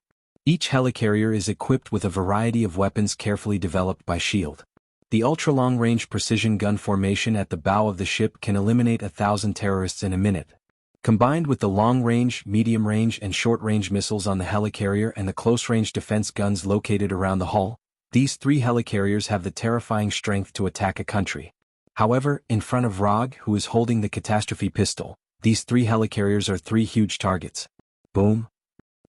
Each helicarrier is equipped with a variety of weapons carefully developed by SHIELD. The ultra-long-range precision gun formation at the bow of the ship can eliminate 1,000 terrorists in a minute. Combined with the long-range, medium-range and short-range missiles on the helicarrier and the close-range defense guns located around the hull, these 3 helicarriers have the terrifying strength to attack a country. However, in front of Rog, who is holding the catastrophe pistol, these 3 helicarriers are 3 huge targets. Boom.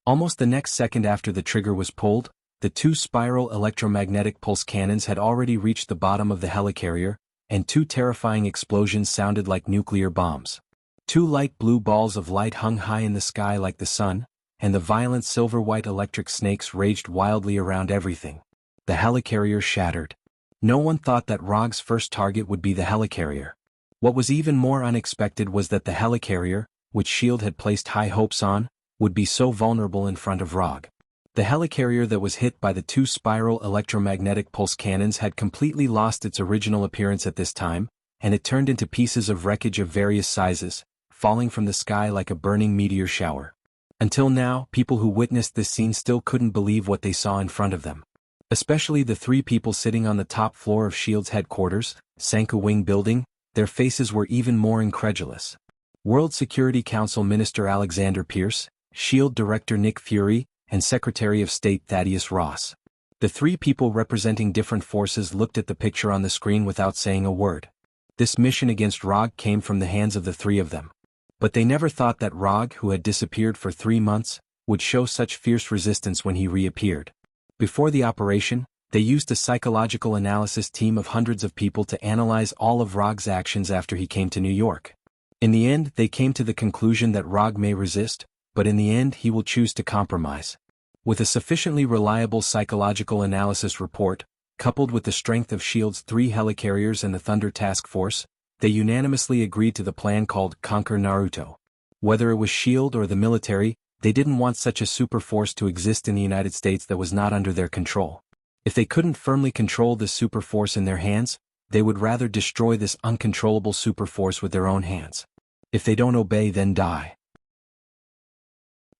Almost the next second after the trigger was pulled, the 2 spiral electromagnetic pulse cannons had already reached the bottom of the helicarrier, and 2 terrifying explosions sounded like nuclear bombs. 2 light blue balls of light hung high in the sky like the sun, and the violent silver-white electric snakes raged wildly around everything. The helicarrier shattered. No one thought that Rog's first target would be the helicarrier. What was even more unexpected was that the helicarrier, which SHIELD had placed high hopes on, would be so vulnerable in front of Rog. The helicarrier that was hit by the two spiral electromagnetic pulse cannons had completely lost its original appearance at this time, and it turned into pieces of wreckage of various sizes, falling from the sky like a burning meteor shower. Until now, people who witnessed this scene still couldn't believe what they saw in front of them. Especially the three people sitting on the top floor of S.H.I.E.L.D.'s headquarters, Sanka Wing building, their faces were even more incredulous. World Security Council Minister Alexander Pierce, S.H.I.E.L.D. Director Nick Fury, and Secretary of State Thaddeus Ross. The three people representing different forces looked at the picture on the screen without saying a word. This mission against ROG came from the hands of the three of them. But they never thought that ROG, who had disappeared for 3 months, would show such fierce resistance when he reappeared. Before the operation, they used a psychological analysis team of hundreds of people to analyze all of ROG's actions after he came to New York. In the end, they came to the conclusion that ROG may resist, but in the end he will choose to compromise. With a sufficiently reliable psychological analysis report, coupled with the strength of S.H.I.E.L.D.'s 3 helicarriers and the Thunder Task Force, they unanimously agreed to the plan called Conquer Naruto. Whether it was S.H.I.E.L.D. or the military, they didn't want such a super force to exist in the United States that was not under their control. If they couldn't firmly control this super force in their hands, they would rather destroy this uncontrollable super force with their own hands. If they don't obey, then die.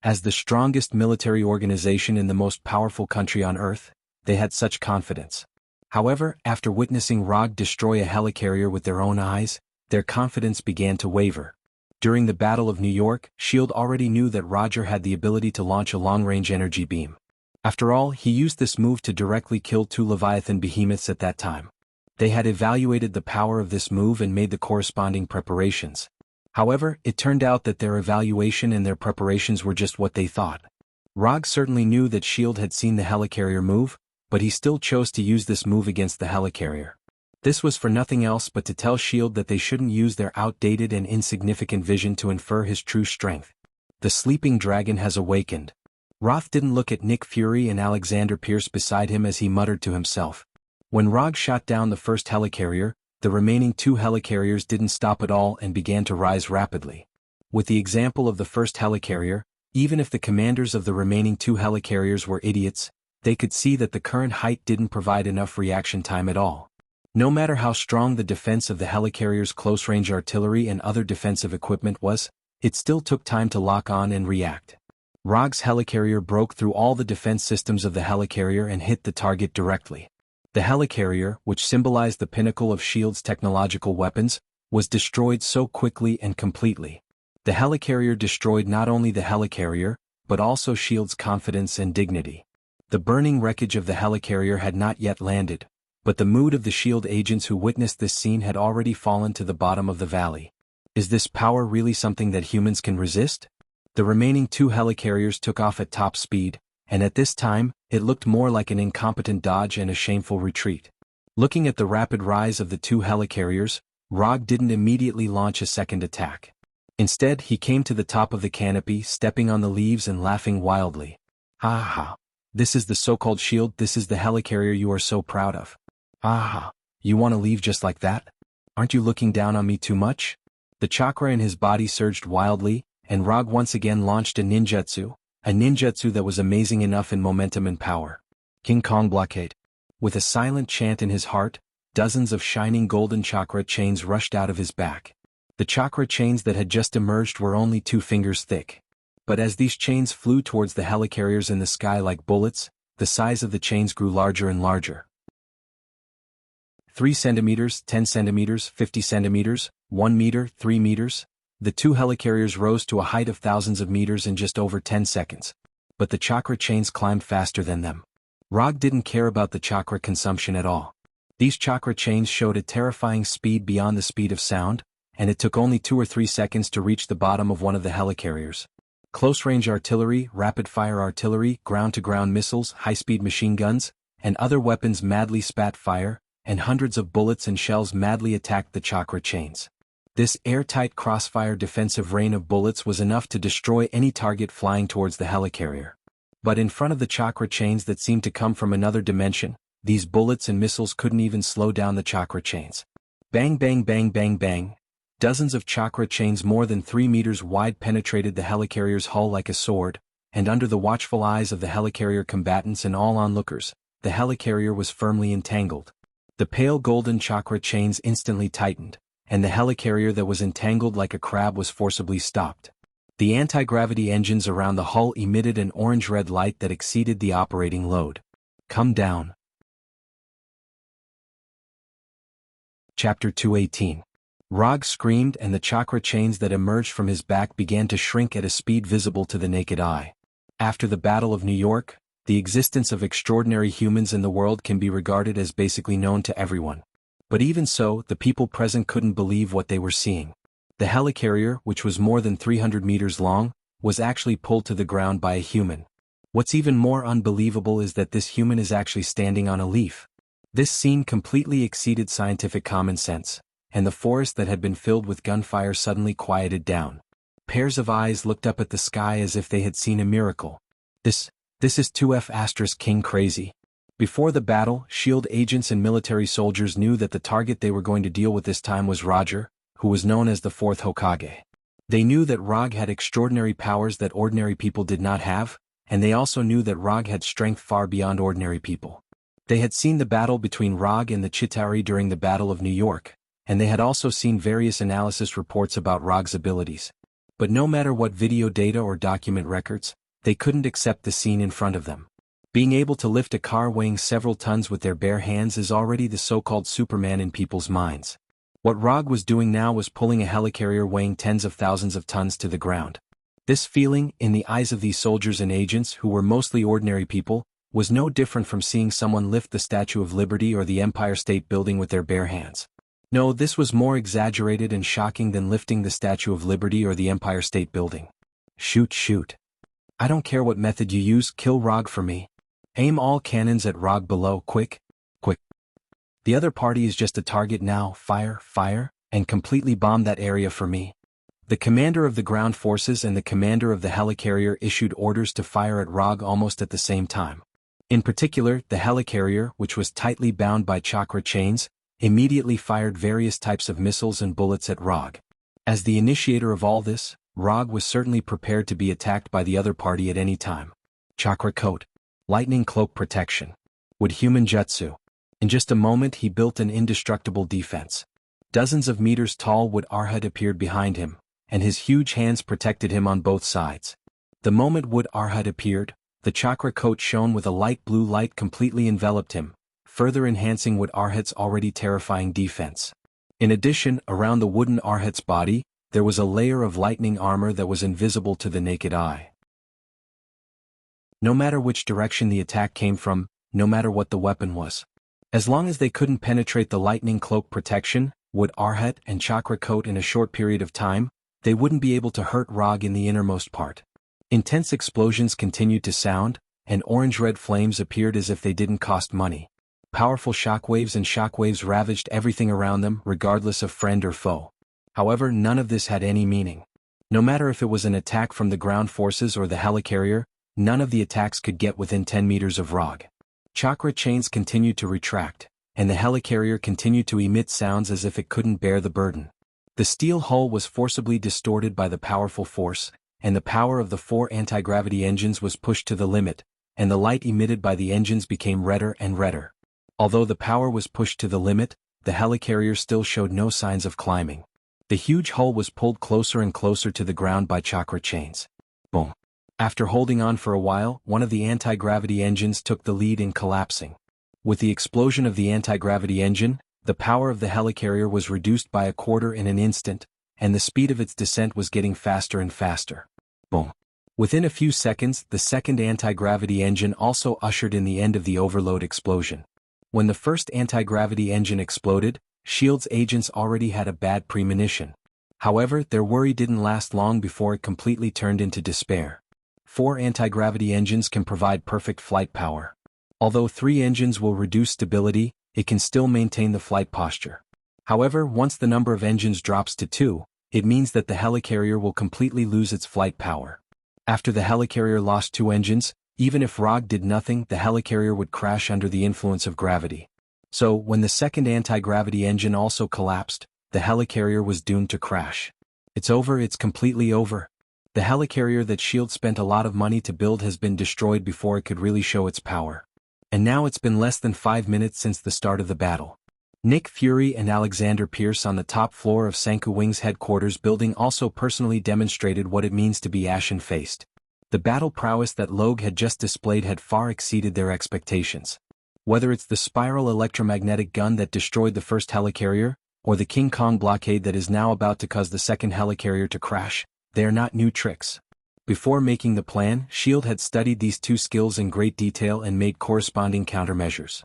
As the strongest military organization in the most powerful country on Earth, they had such confidence. However, after witnessing ROG destroy a helicarrier with their own eyes, their confidence began to waver. During the Battle of New York, S.H.I.E.L.D. already knew that Roger had the ability to launch a long-range energy beam. After all, he used this move to directly kill 2 Leviathan behemoths at that time. They had evaluated the power of this move and made the corresponding preparations. However, it turned out that their evaluation and their preparations were just what they thought. ROG certainly knew that S.H.I.E.L.D. had seen the helicarrier move, but he still chose to use this move against the helicarrier. This was for nothing else but to tell S.H.I.E.L.D. that they shouldn't use their outdated and insignificant vision to infer his true strength. The sleeping dragon has awakened. Roth didn't look at Nick Fury and Alexander Pierce beside him as he muttered to himself. When ROG shot down the first helicarrier, the remaining 2 helicarriers didn't stop at all and began to rise rapidly. With the example of the first helicarrier, even if the commanders of the remaining 2 helicarriers were idiots, they could see that the current height didn't provide enough reaction time at all. No matter how strong the defense of the helicarrier's close-range artillery and other defensive equipment was, it still took time to lock on and react. ROG's helicarrier broke through all the defense systems of the helicarrier and hit the target directly. The helicarrier, which symbolized the pinnacle of S.H.I.E.L.D.'s technological weapons, was destroyed so quickly and completely. The helicarrier destroyed not only the helicarrier, but also S.H.I.E.L.D.'s confidence and dignity. The burning wreckage of the helicarrier had not yet landed, but the mood of the S.H.I.E.L.D. agents who witnessed this scene had already fallen to the bottom of the valley. Is this power really something that humans can resist? The remaining 2 helicarriers took off at top speed, and at this time, it looked more like an incompetent dodge and a shameful retreat. Looking at the rapid rise of the 2 helicarriers, ROG didn't immediately launch a second attack. Instead, he came to the top of the canopy, stepping on the leaves and laughing wildly. Ha ha. This is the so-called S.H.I.E.L.D., this is the helicarrier you are so proud of. Ha ha. You want to leave just like that? Aren't you looking down on me too much? The chakra in his body surged wildly, and ROG once again launched a ninjutsu that was amazing enough in momentum and power. King Kong blockade. With a silent chant in his heart, dozens of shining golden chakra chains rushed out of his back. The chakra chains that had just emerged were only 2 fingers thick. But as these chains flew towards the helicarriers in the sky like bullets, the size of the chains grew larger and larger. 3 centimeters, 10 centimeters, 50 centimeters, 1 meter, 3 meters. The 2 helicarriers rose to a height of thousands of meters in just over 10 seconds. But the chakra chains climbed faster than them. ROG didn't care about the chakra consumption at all. These chakra chains showed a terrifying speed beyond the speed of sound, and it took only 2 or 3 seconds to reach the bottom of one of the helicarriers. Close-range artillery, rapid-fire artillery, ground-to-ground missiles, high-speed machine guns, and other weapons madly spat fire, and hundreds of bullets and shells madly attacked the chakra chains. This airtight crossfire defensive rain of bullets was enough to destroy any target flying towards the helicarrier. But in front of the chakra chains that seemed to come from another dimension, these bullets and missiles couldn't even slow down the chakra chains. Bang bang bang bang bang. Dozens of chakra chains more than 3 meters wide penetrated the helicarrier's hull like a sword, and under the watchful eyes of the helicarrier combatants and all onlookers, the helicarrier was firmly entangled. The pale golden chakra chains instantly tightened, and the helicarrier that was entangled like a crab was forcibly stopped. The anti-gravity engines around the hull emitted an orange-red light that exceeded the operating load. Come down. Chapter 218. Rog screamed and the chakra chains that emerged from his back began to shrink at a speed visible to the naked eye. After the Battle of New York, the existence of extraordinary humans in the world can be regarded as basically known to everyone. But even so, the people present couldn't believe what they were seeing. The helicarrier, which was more than 300 meters long, was actually pulled to the ground by a human. What's even more unbelievable is that this human is actually standing on a leaf. This scene completely exceeded scientific common sense, and the forest that had been filled with gunfire suddenly quieted down. Pairs of eyes looked up at the sky as if they had seen a miracle. This is 2F** King crazy. Before the battle, SHIELD agents and military soldiers knew that the target they were going to deal with this time was Roger, who was known as the Fourth Hokage. They knew that Rog had extraordinary powers that ordinary people did not have, and they also knew that Rog had strength far beyond ordinary people. They had seen the battle between Rog and the Chitauri during the Battle of New York, and they had also seen various analysis reports about Rog's abilities. But no matter what video data or document records, they couldn't accept the scene in front of them. Being able to lift a car weighing several tons with their bare hands is already the so-called Superman in people's minds. What Rog was doing now was pulling a helicarrier weighing tens of thousands of tons to the ground. This feeling, in the eyes of these soldiers and agents who were mostly ordinary people, was no different from seeing someone lift the Statue of Liberty or the Empire State Building with their bare hands. No, this was more exaggerated and shocking than lifting the Statue of Liberty or the Empire State Building. Shoot. I don't care what method you use, kill Rog for me. Aim all cannons at Rog below, quick. The other party is just a target now, fire, and completely bomb that area for me. The commander of the ground forces and the commander of the helicarrier issued orders to fire at Rog almost at the same time. In particular, the helicarrier, which was tightly bound by chakra chains, immediately fired various types of missiles and bullets at Rog. As the initiator of all this, Rog was certainly prepared to be attacked by the other party at any time. Chakra coat. Lightning cloak protection. Wood human jutsu. In just a moment he built an indestructible defense. Dozens of meters tall Wood Arhat appeared behind him, and his huge hands protected him on both sides. The moment Wood Arhat appeared, the chakra coat shone with a light blue light completely enveloped him, further enhancing Wood Arhat's already terrifying defense. In addition, around the wooden Arhat's body, there was a layer of lightning armor that was invisible to the naked eye. No matter which direction the attack came from, no matter what the weapon was. As long as they couldn't penetrate the lightning cloak protection, Wood Arhat and chakra coat in a short period of time, they wouldn't be able to hurt Rog in the innermost part. Intense explosions continued to sound, and orange-red flames appeared as if they didn't cost money. Powerful shockwaves ravaged everything around them, regardless of friend or foe. However, none of this had any meaning. No matter if it was an attack from the ground forces or the helicarrier, none of the attacks could get within 10 meters of Rog. Chakra chains continued to retract, and the helicarrier continued to emit sounds as if it couldn't bear the burden. The steel hull was forcibly distorted by the powerful force, and the power of the 4 anti-gravity engines was pushed to the limit, and the light emitted by the engines became redder and redder. Although the power was pushed to the limit, the helicarrier still showed no signs of climbing. The huge hull was pulled closer and closer to the ground by chakra chains. Boom. After holding on for a while, one of the anti-gravity engines took the lead in collapsing. With the explosion of the anti-gravity engine, the power of the helicarrier was reduced by a quarter in an instant, and the speed of its descent was getting faster and faster. Boom. Within a few seconds, the second anti-gravity engine also ushered in the end of the overload explosion. When the first anti-gravity engine exploded, SHIELD's agents already had a bad premonition. However, their worry didn't last long before it completely turned into despair. 4 anti-gravity engines can provide perfect flight power. Although 3 engines will reduce stability, it can still maintain the flight posture. However, once the number of engines drops to 2, it means that the helicarrier will completely lose its flight power. After the helicarrier lost 2 engines, even if Rog did nothing, the helicarrier would crash under the influence of gravity. So, when the second anti-gravity engine also collapsed, the helicarrier was doomed to crash. It's over, it's completely over. The helicarrier that S.H.I.E.L.D. spent a lot of money to build has been destroyed before it could really show its power. And now it's been less than 5 minutes since the start of the battle. Nick Fury and Alexander Pierce on the top floor of Sanku Wing's headquarters building also personally demonstrated what it means to be ashen-faced. The battle prowess that Logue had just displayed had far exceeded their expectations. Whether it's the spiral electromagnetic gun that destroyed the first helicarrier, or the King Kong blockade that is now about to cause the second helicarrier to crash, they are not new tricks. Before making the plan, S.H.I.E.L.D. had studied these two skills in great detail and made corresponding countermeasures.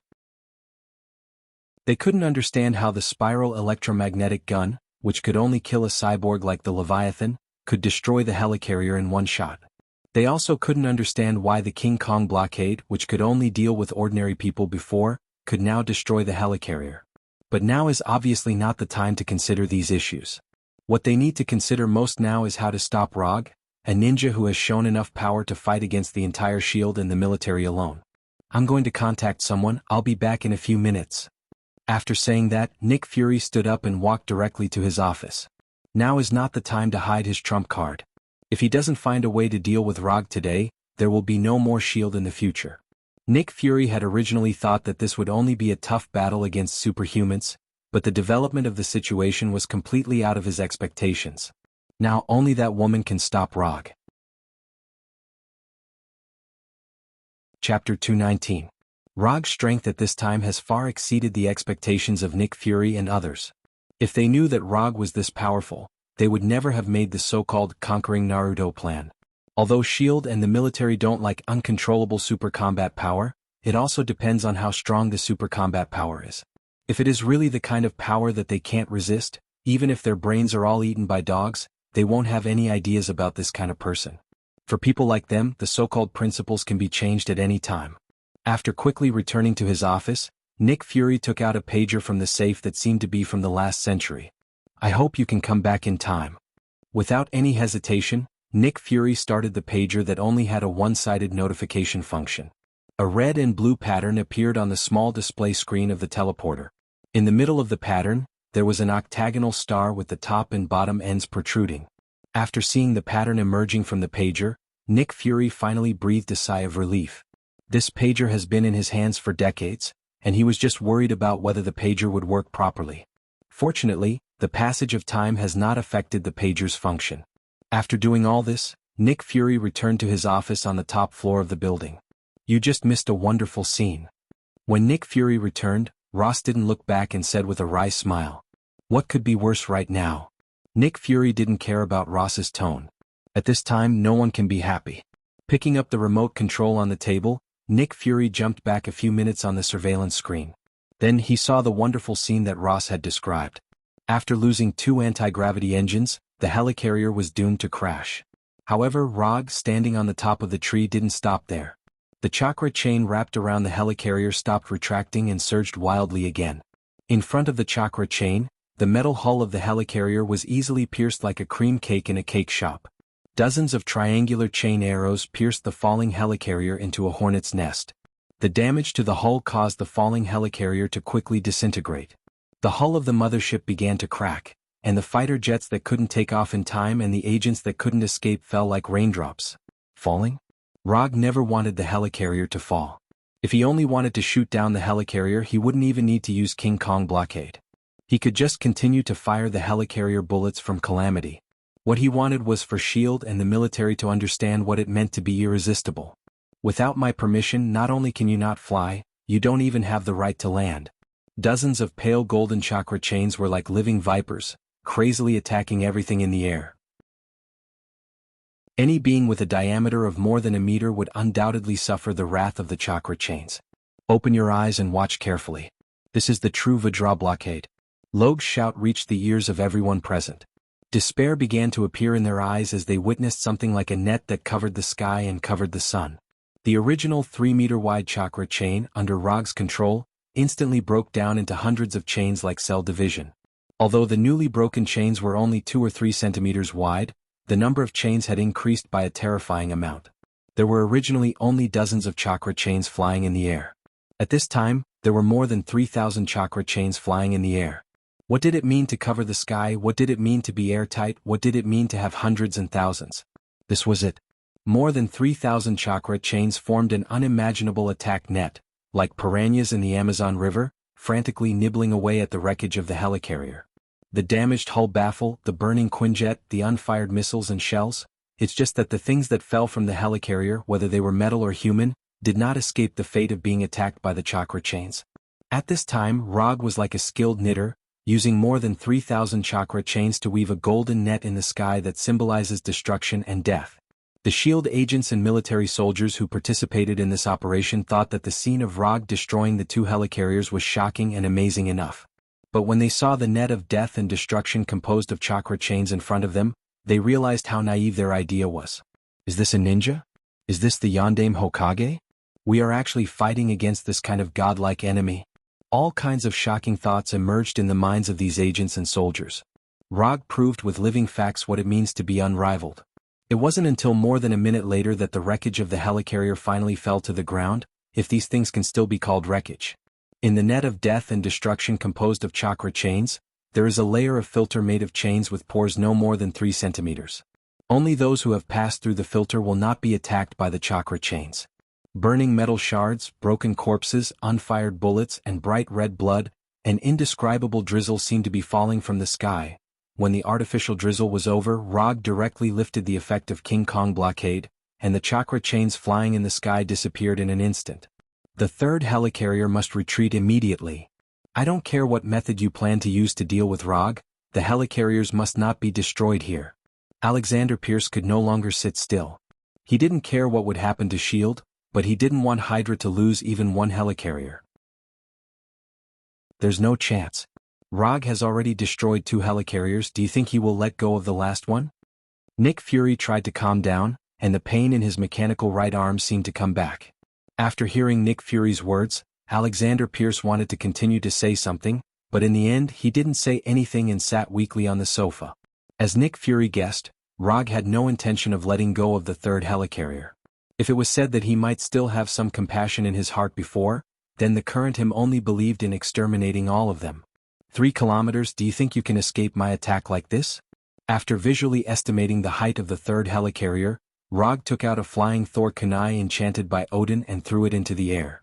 They couldn't understand how the spiral electromagnetic gun, which could only kill a cyborg like the Leviathan, could destroy the helicarrier in one shot. They also couldn't understand why the King Kong blockade, which could only deal with ordinary people before, could now destroy the helicarrier. But now is obviously not the time to consider these issues. What they need to consider most now is how to stop Rogue, a ninja who has shown enough power to fight against the entire S.H.I.E.L.D. and the military alone. I'm going to contact someone, I'll be back in a few minutes. After saying that, Nick Fury stood up and walked directly to his office. Now is not the time to hide his trump card. If he doesn't find a way to deal with Rogue today, there will be no more S.H.I.E.L.D. in the future. Nick Fury had originally thought that this would only be a tough battle against superhumans, but the development of the situation was completely out of his expectations. Now only that woman can stop Rogue. Chapter 219. Rogue's strength at this time has far exceeded the expectations of Nick Fury and others. If they knew that Rogue was this powerful, they would never have made the so-called conquering Naruto plan. Although S.H.I.E.L.D. and the military don't like uncontrollable super combat power, it also depends on how strong the super combat power is. If it is really the kind of power that they can't resist, even if their brains are all eaten by dogs, they won't have any ideas about this kind of person. For people like them, the so-called principles can be changed at any time. After quickly returning to his office, Nick Fury took out a pager from the safe that seemed to be from the last century. I hope you can come back in time. Without any hesitation, Nick Fury started the pager that only had a one-sided notification function. A red and blue pattern appeared on the small display screen of the teleporter. In the middle of the pattern, there was an octagonal star with the top and bottom ends protruding. After seeing the pattern emerging from the pager, Nick Fury finally breathed a sigh of relief. This pager has been in his hands for decades, and he was just worried about whether the pager would work properly. Fortunately, the passage of time has not affected the pager's function. After doing all this, Nick Fury returned to his office on the top floor of the building. You just missed a wonderful scene. When Nick Fury returned, Ross didn't look back and said with a wry smile, "What could be worse right now?" Nick Fury didn't care about Ross's tone. At this time, no one can be happy. Picking up the remote control on the table, Nick Fury jumped back a few minutes on the surveillance screen. Then he saw the wonderful scene that Ross had described. After losing 2 anti-gravity engines, the helicarrier was doomed to crash. However, Rogue, standing on the top of the tree, didn't stop there. The chakra chain wrapped around the helicarrier stopped retracting and surged wildly again. In front of the chakra chain, the metal hull of the helicarrier was easily pierced like a cream cake in a cake shop. Dozens of triangular chain arrows pierced the falling helicarrier into a hornet's nest. The damage to the hull caused the falling helicarrier to quickly disintegrate. The hull of the mothership began to crack, and the fighter jets that couldn't take off in time and the agents that couldn't escape fell like raindrops. Falling? Rogue never wanted the helicarrier to fall. If he only wanted to shoot down the helicarrier, he wouldn't even need to use King Kong blockade. He could just continue to fire the helicarrier bullets from Calamity. What he wanted was for S.H.I.E.L.D. and the military to understand what it meant to be irresistible. Without my permission, not only can you not fly, you don't even have the right to land. Dozens of pale golden chakra chains were like living vipers, crazily attacking everything in the air. Any being with a diameter of more than a meter would undoubtedly suffer the wrath of the chakra chains. Open your eyes and watch carefully. This is the true Vajra blockade. Logue's shout reached the ears of everyone present. Despair began to appear in their eyes as they witnessed something like a net that covered the sky and covered the sun. The original 3-meter-wide chakra chain, under Rogue's control, instantly broke down into hundreds of chains like cell division. Although the newly broken chains were only 2 or 3 centimeters wide, the number of chains had increased by a terrifying amount. There were originally only dozens of chakra chains flying in the air. At this time, there were more than 3,000 chakra chains flying in the air. What did it mean to cover the sky? What did it mean to be airtight? What did it mean to have hundreds and thousands? This was it. More than 3,000 chakra chains formed an unimaginable attack net, like piranhas in the Amazon River, frantically nibbling away at the wreckage of the helicarrier. The damaged hull baffle, the burning Quinjet, the unfired missiles and shells. It's just that the things that fell from the helicarrier, whether they were metal or human, did not escape the fate of being attacked by the chakra chains. At this time, Rog was like a skilled knitter, using more than 3,000 chakra chains to weave a golden net in the sky that symbolizes destruction and death. The SHIELD agents and military soldiers who participated in this operation thought that the scene of Rog destroying the two helicarriers was shocking and amazing enough. But when they saw the net of death and destruction composed of chakra chains in front of them, they realized how naive their idea was. Is this a ninja? Is this the Yondaime Hokage? We are actually fighting against this kind of godlike enemy. All kinds of shocking thoughts emerged in the minds of these agents and soldiers. Rog proved with living facts what it means to be unrivaled. It wasn't until more than a minute later that the wreckage of the helicarrier finally fell to the ground, if these things can still be called wreckage. In the net of death and destruction composed of chakra chains, there is a layer of filter made of chains with pores no more than 3 centimeters. Only those who have passed through the filter will not be attacked by the chakra chains. Burning metal shards, broken corpses, unfired bullets, and bright red blood, an indescribable drizzle seemed to be falling from the sky. When the artificial drizzle was over, Rog directly lifted the effect of King Kong blockade, and the chakra chains flying in the sky disappeared in an instant. The third helicarrier must retreat immediately. I don't care what method you plan to use to deal with Rog, the helicarriers must not be destroyed here. Alexander Pierce could no longer sit still. He didn't care what would happen to SHIELD, but he didn't want Hydra to lose even one helicarrier. There's no chance. Rog has already destroyed 2 helicarriers. Do you think he will let go of the last one? Nick Fury tried to calm down, and the pain in his mechanical right arm seemed to come back. After hearing Nick Fury's words, Alexander Pierce wanted to continue to say something, but in the end he didn't say anything and sat weakly on the sofa. As Nick Fury guessed, Rog had no intention of letting go of the third helicarrier. If it was said that he might still have some compassion in his heart before, then the current him only believed in exterminating all of them. 3 kilometers, do you think you can escape my attack like this? After visually estimating the height of the third helicarrier, Rog took out a flying Thor kunai enchanted by Odin and threw it into the air.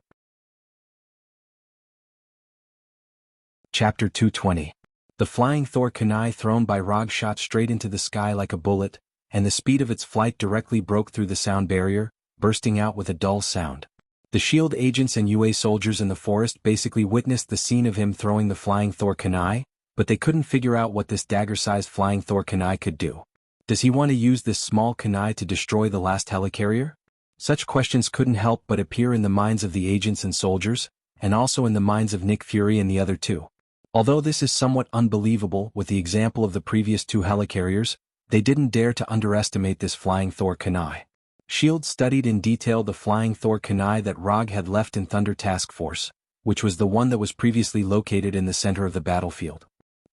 Chapter 220. The flying Thor kunai thrown by Rog shot straight into the sky like a bullet, and the speed of its flight directly broke through the sound barrier, bursting out with a dull sound. The SHIELD agents and UA soldiers in the forest basically witnessed the scene of him throwing the flying Thor kunai, but they couldn't figure out what this dagger-sized flying Thor kunai could do. Does he want to use this small kunai to destroy the last helicarrier? Such questions couldn't help but appear in the minds of the agents and soldiers, and also in the minds of Nick Fury and the other 2. Although this is somewhat unbelievable with the example of the previous 2 helicarriers, they didn't dare to underestimate this flying Thor kunai. SHIELD studied in detail the flying Thor kunai that Rog had left in Thunder Task Force, which was the one that was previously located in the center of the battlefield.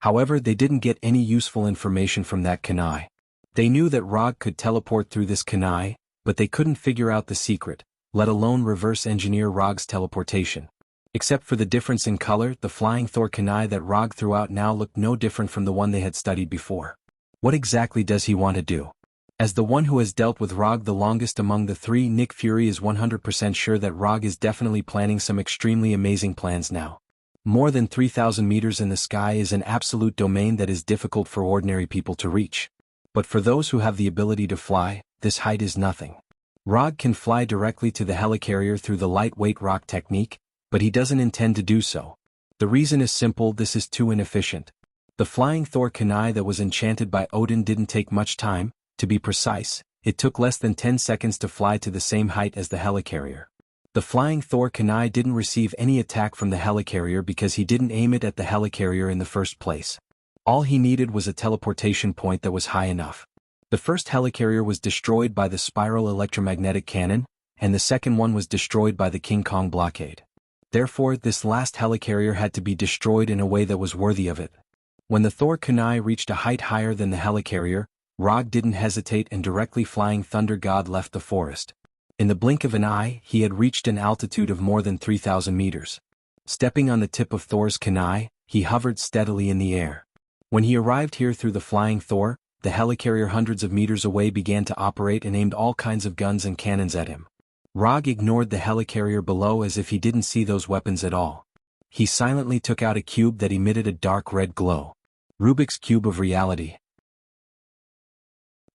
However, they didn't get any useful information from that kunai. They knew that Rog could teleport through this kunai, but they couldn't figure out the secret, let alone reverse engineer Rog's teleportation. Except for the difference in color, the flying Thor kunai that Rog threw out now looked no different from the one they had studied before. What exactly does he want to do? As the one who has dealt with Rog the longest among the 3, Nick Fury is 100% sure that Rog is definitely planning some extremely amazing plans now. More than 3,000 meters in the sky is an absolute domain that is difficult for ordinary people to reach. But for those who have the ability to fly, this height is nothing. Rog can fly directly to the helicarrier through the lightweight rock technique, but he doesn't intend to do so. The reason is simple: this is too inefficient. The flying Thor kunai that was enchanted by Odin didn't take much time. To be precise, it took less than 10 seconds to fly to the same height as the helicarrier. The flying Thor kunai didn't receive any attack from the helicarrier because he didn't aim it at the helicarrier in the first place. All he needed was a teleportation point that was high enough. The first helicarrier was destroyed by the spiral electromagnetic cannon, and the second one was destroyed by the King Kong blockade. Therefore, this last helicarrier had to be destroyed in a way that was worthy of it. When the Thor kunai reached a height higher than the helicarrier, Rog didn't hesitate and directly flying Thunder God left the forest. In the blink of an eye, he had reached an altitude of more than 3,000 meters. Stepping on the tip of Thor's kunai, he hovered steadily in the air. When he arrived here through the flying Thor, the helicarrier hundreds of meters away began to operate and aimed all kinds of guns and cannons at him. Rog ignored the helicarrier below as if he didn't see those weapons at all. He silently took out a cube that emitted a dark red glow. Rubik's Cube of Reality.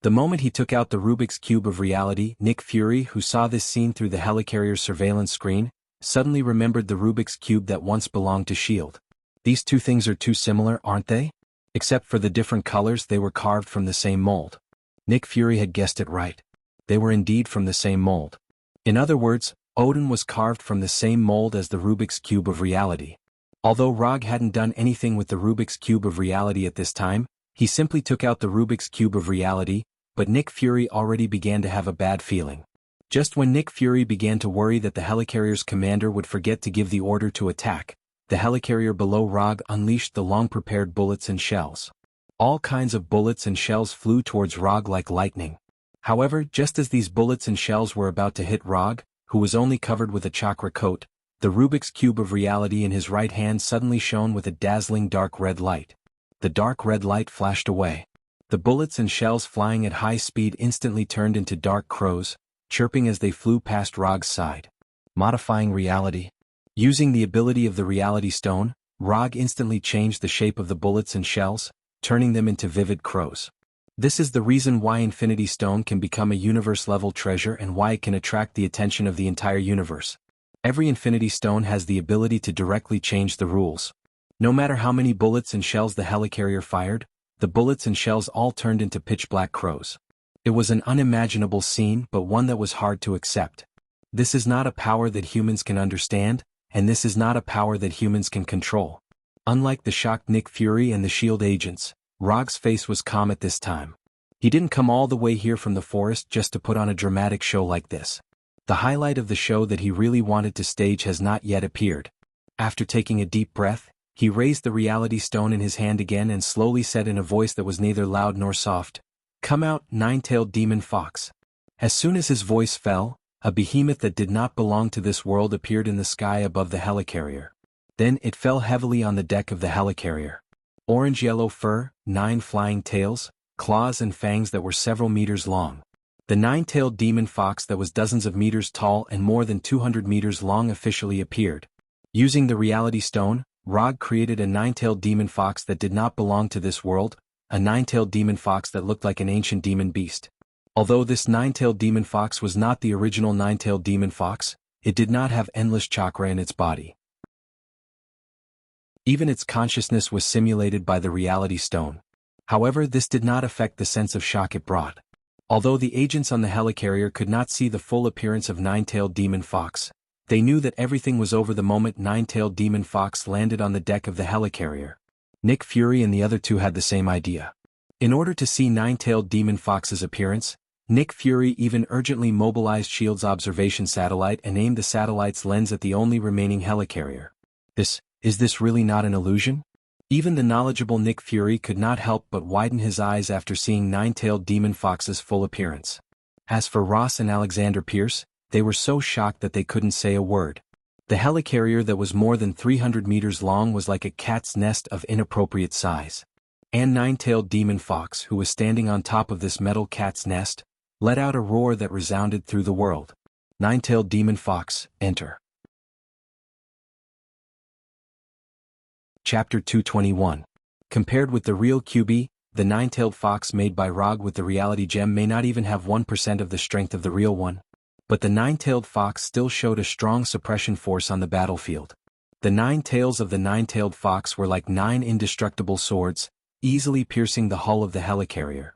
The moment he took out the Rubik's Cube of Reality, Nick Fury, who saw this scene through the helicarrier's surveillance screen, suddenly remembered the Rubik's Cube that once belonged to S.H.I.E.L.D. These two things are too similar, aren't they? Except for the different colors, they were carved from the same mold. Nick Fury had guessed it right. They were indeed from the same mold. In other words, Odin was carved from the same mold as the Rubik's Cube of Reality. Although Rog hadn't done anything with the Rubik's Cube of Reality at this time, he simply took out the Rubik's Cube of Reality, but Nick Fury already began to have a bad feeling. Just when Nick Fury began to worry that the helicarrier's commander would forget to give the order to attack, the helicarrier below Rog unleashed the long-prepared bullets and shells. All kinds of bullets and shells flew towards Rog like lightning. However, just as these bullets and shells were about to hit Rog, who was only covered with a chakra coat, the Rubik's Cube of Reality in his right hand suddenly shone with a dazzling dark red light. The dark red light flashed away. The bullets and shells flying at high speed instantly turned into dark crows, chirping as they flew past Rog's side. Modifying reality. Using the ability of the Reality Stone, Rog instantly changed the shape of the bullets and shells, turning them into vivid crows. This is the reason why Infinity Stone can become a universe-level treasure and why it can attract the attention of the entire universe. Every Infinity Stone has the ability to directly change the rules. No matter how many bullets and shells the helicarrier fired, the bullets and shells all turned into pitch-black crows. It was an unimaginable scene, but one that was hard to accept. This is not a power that humans can understand, and this is not a power that humans can control. Unlike the shocked Nick Fury and the S.H.I.E.L.D. agents, Rog's face was calm at this time. He didn't come all the way here from the forest just to put on a dramatic show like this. The highlight of the show that he really wanted to stage has not yet appeared. After taking a deep breath, he raised the Reality Stone in his hand again and slowly said in a voice that was neither loud nor soft, "Come out, nine-tailed demon fox." As soon as his voice fell, a behemoth that did not belong to this world appeared in the sky above the helicarrier. Then it fell heavily on the deck of the helicarrier. Orange-yellow fur, 9 flying tails, claws and fangs that were several meters long. The nine-tailed demon fox that was dozens of meters tall and more than 200 meters long officially appeared. Using the Reality Stone, Rog created a nine-tailed demon fox that did not belong to this world, a nine-tailed demon fox that looked like an ancient demon beast. Although this nine-tailed demon fox was not the original nine-tailed demon fox, it did not have endless chakra in its body. Even its consciousness was simulated by the Reality Stone. However, this did not affect the sense of shock it brought. Although the agents on the helicarrier could not see the full appearance of nine-tailed demon fox, they knew that everything was over the moment nine-tailed demon fox landed on the deck of the helicarrier. Nick Fury and the other two had the same idea. In order to see nine-tailed demon fox's appearance, Nick Fury even urgently mobilized S.H.I.E.L.D.'s observation satellite and aimed the satellite's lens at the only remaining helicarrier. Is this really not an illusion? Even the knowledgeable Nick Fury could not help but widen his eyes after seeing nine-tailed demon fox's full appearance. As for Ross and Alexander Pierce, they were so shocked that they couldn't say a word. The helicarrier that was more than 300 meters long was like a cat's nest of inappropriate size. And nine-tailed demon fox, who was standing on top of this metal cat's nest, let out a roar that resounded through the world. Nine-tailed demon fox, enter. Chapter 221. Compared with the real QB, the nine-tailed fox made by Rog with the reality gem may not even have 1% of the strength of the real one. But the nine-tailed fox still showed a strong suppression force on the battlefield. The 9 tails of the nine-tailed fox were like 9 indestructible swords, easily piercing the hull of the helicarrier.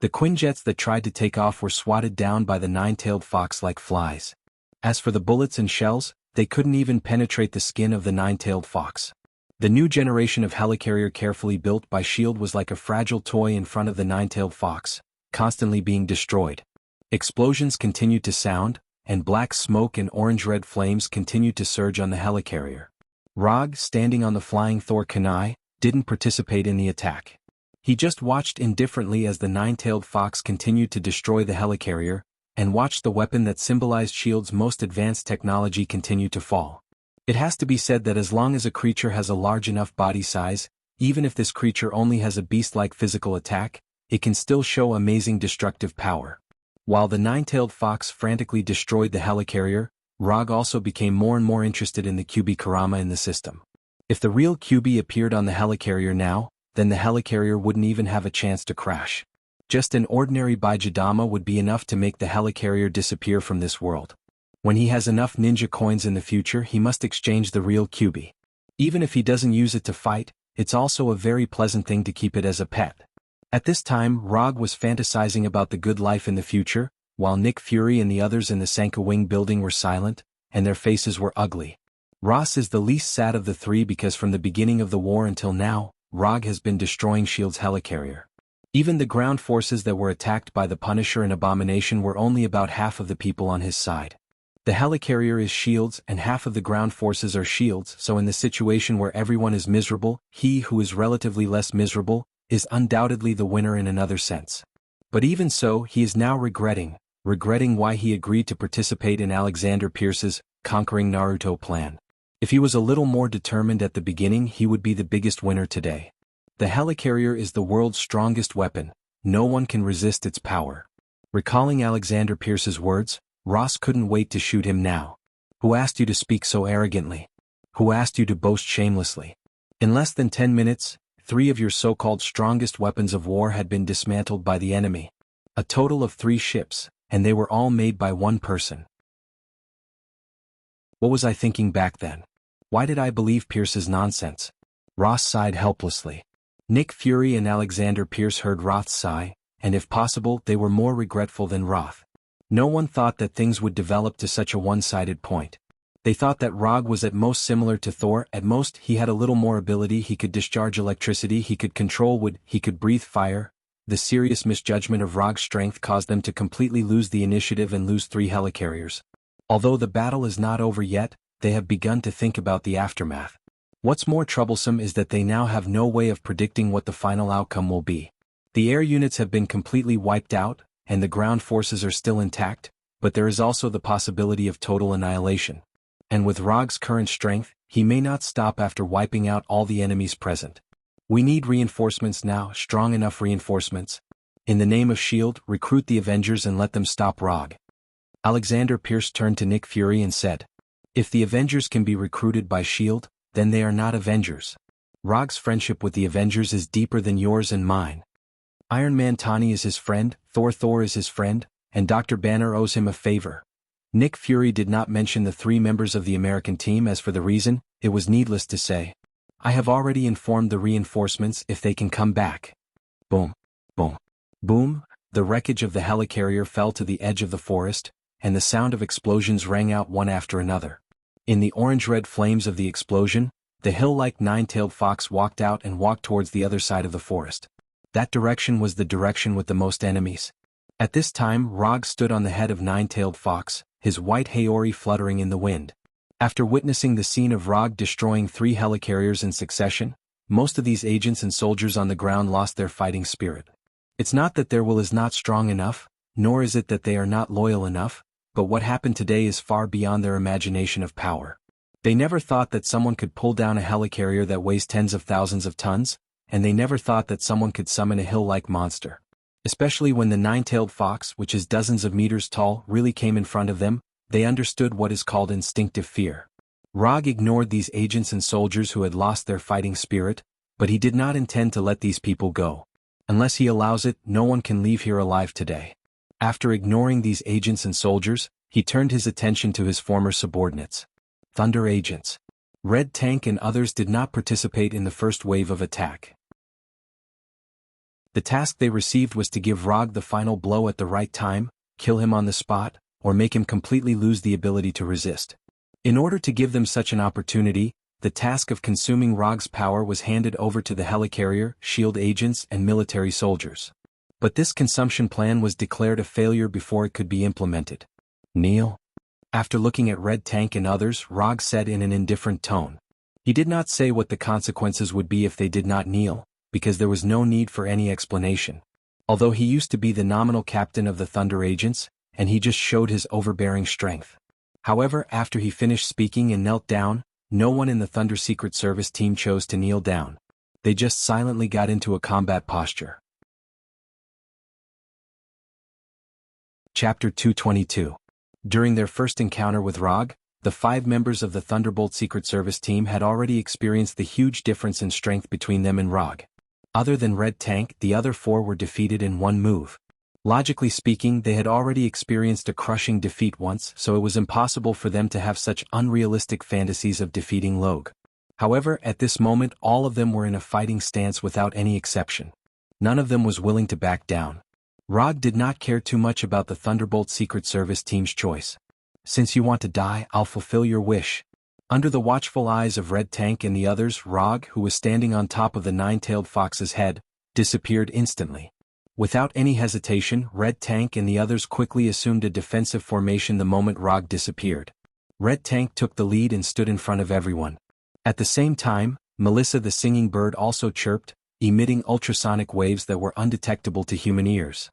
The Quinjets that tried to take off were swatted down by the nine-tailed fox like flies. As for the bullets and shells, they couldn't even penetrate the skin of the nine-tailed fox. The new generation of helicarrier carefully built by S.H.I.E.L.D. was like a fragile toy in front of the nine-tailed fox, constantly being destroyed. Explosions continued to sound, and black smoke and orange-red flames continued to surge on the helicarrier. Rog, standing on the flying Thor Kunai, didn't participate in the attack. He just watched indifferently as the nine-tailed fox continued to destroy the helicarrier, and watched the weapon that symbolized S.H.I.E.L.D.'s most advanced technology continue to fall. It has to be said that as long as a creature has a large enough body size, even if this creature only has a beast-like physical attack, it can still show amazing destructive power. While the nine-tailed fox frantically destroyed the helicarrier, Rog also became more and more interested in the QB Kurama in the system. If the real QB appeared on the helicarrier now, then the helicarrier wouldn't even have a chance to crash. Just an ordinary Baijidama would be enough to make the helicarrier disappear from this world. When he has enough ninja coins in the future, he must exchange the real QB. Even if he doesn't use it to fight, it's also a very pleasant thing to keep it as a pet. At this time, Rog was fantasizing about the good life in the future, while Nick Fury and the others in the Sanka Wing building were silent, and their faces were ugly. Ross is the least sad of the three because from the beginning of the war until now, Rog has been destroying S.H.I.E.L.D.'s helicarrier. Even the ground forces that were attacked by the Punisher and Abomination were only about half of the people on his side. The helicarrier is S.H.I.E.L.D.'s and half of the ground forces are S.H.I.E.L.D.'s, so in the situation where everyone is miserable, he who is relatively less miserable, is undoubtedly the winner in another sense. But even so, he is now regretting why he agreed to participate in Alexander Pierce's conquering Naruto plan. If he was a little more determined at the beginning, he would be the biggest winner today. The helicarrier is the world's strongest weapon, no one can resist its power. Recalling Alexander Pierce's words, Ross couldn't wait to shoot him now. Who asked you to speak so arrogantly? Who asked you to boast shamelessly? In less than 10 minutes, 3 of your so-called strongest weapons of war had been dismantled by the enemy. A total of 3 ships, and they were all made by one person. What was I thinking back then? Why did I believe Pierce's nonsense? Ross sighed helplessly. Nick Fury and Alexander Pierce heard Roth's sigh, and if possible they were more regretful than Roth. No one thought that things would develop to such a one-sided point. They thought that Rog was at most similar to Thor, at most he had a little more ability, he could discharge electricity, he could control wood, he could breathe fire. The serious misjudgment of Rog's strength caused them to completely lose the initiative and lose 3 helicarriers. Although the battle is not over yet, they have begun to think about the aftermath. What's more troublesome is that they now have no way of predicting what the final outcome will be. The air units have been completely wiped out, and the ground forces are still intact, but there is also the possibility of total annihilation. And with Rog's current strength, he may not stop after wiping out all the enemies present. We need reinforcements now, strong enough reinforcements. In the name of S.H.I.E.L.D., recruit the Avengers and let them stop Rog. Alexander Pierce turned to Nick Fury and said, "If the Avengers can be recruited by S.H.I.E.L.D., then they are not Avengers. Rog's friendship with the Avengers is deeper than yours and mine. Iron Man Tony is his friend, Thor is his friend, and Dr. Banner owes him a favor." Nick Fury did not mention the 3 members of the American team as for the reason, it was needless to say. "I have already informed the reinforcements if they can come back." Boom. Boom. Boom, the wreckage of the helicarrier fell to the edge of the forest, and the sound of explosions rang out one after another. In the orange-red flames of the explosion, the hill-like nine-tailed fox walked out and walked towards the other side of the forest. That direction was the direction with the most enemies. At this time, Rog stood on the head of nine-tailed fox, his white haori fluttering in the wind. After witnessing the scene of Rog destroying 3 helicarriers in succession, most of these agents and soldiers on the ground lost their fighting spirit. It's not that their will is not strong enough, nor is it that they are not loyal enough, but what happened today is far beyond their imagination of power. They never thought that someone could pull down a helicarrier that weighs tens of thousands of tons, and they never thought that someone could summon a hill-like monster. Especially when the nine-tailed fox, which is dozens of meters tall, really came in front of them, they understood what is called instinctive fear. Rog ignored these agents and soldiers who had lost their fighting spirit, but he did not intend to let these people go. Unless he allows it, no one can leave here alive today. After ignoring these agents and soldiers, he turned his attention to his former subordinates. Thunder agents. Red Tank and others did not participate in the first wave of attack. The task they received was to give Rog the final blow at the right time, kill him on the spot, or make him completely lose the ability to resist. In order to give them such an opportunity, the task of consuming Rog's power was handed over to the helicarrier, S.H.I.E.L.D. agents and military soldiers. But this consumption plan was declared a failure before it could be implemented. "Kneel?" After looking at Red Tank and others, Rog said in an indifferent tone. He did not say what the consequences would be if they did not kneel, because there was no need for any explanation. Although he used to be the nominal captain of the Thunder agents, and he just showed his overbearing strength. However, after he finished speaking and knelt down, no one in the Thunder Secret Service team chose to kneel down. They just silently got into a combat posture. Chapter 222. During their first encounter with Rog, the 5 members of the Thunderbolt Secret Service team had already experienced the huge difference in strength between them and Rog. Other than Red Tank, the other 4 were defeated in one move. Logically speaking, they had already experienced a crushing defeat once, so it was impossible for them to have such unrealistic fantasies of defeating Log. However, at this moment all of them were in a fighting stance without any exception. None of them was willing to back down. Rog did not care too much about the Thunderbolt Secret Service team's choice. "Since you want to die, I'll fulfill your wish." Under the watchful eyes of Red Tank and the others, Rog, who was standing on top of the 9-tailed fox's head, disappeared instantly. Without any hesitation, Red Tank and the others quickly assumed a defensive formation the moment Rog disappeared. Red Tank took the lead and stood in front of everyone. At the same time, Melissa the singing bird also chirped, emitting ultrasonic waves that were undetectable to human ears.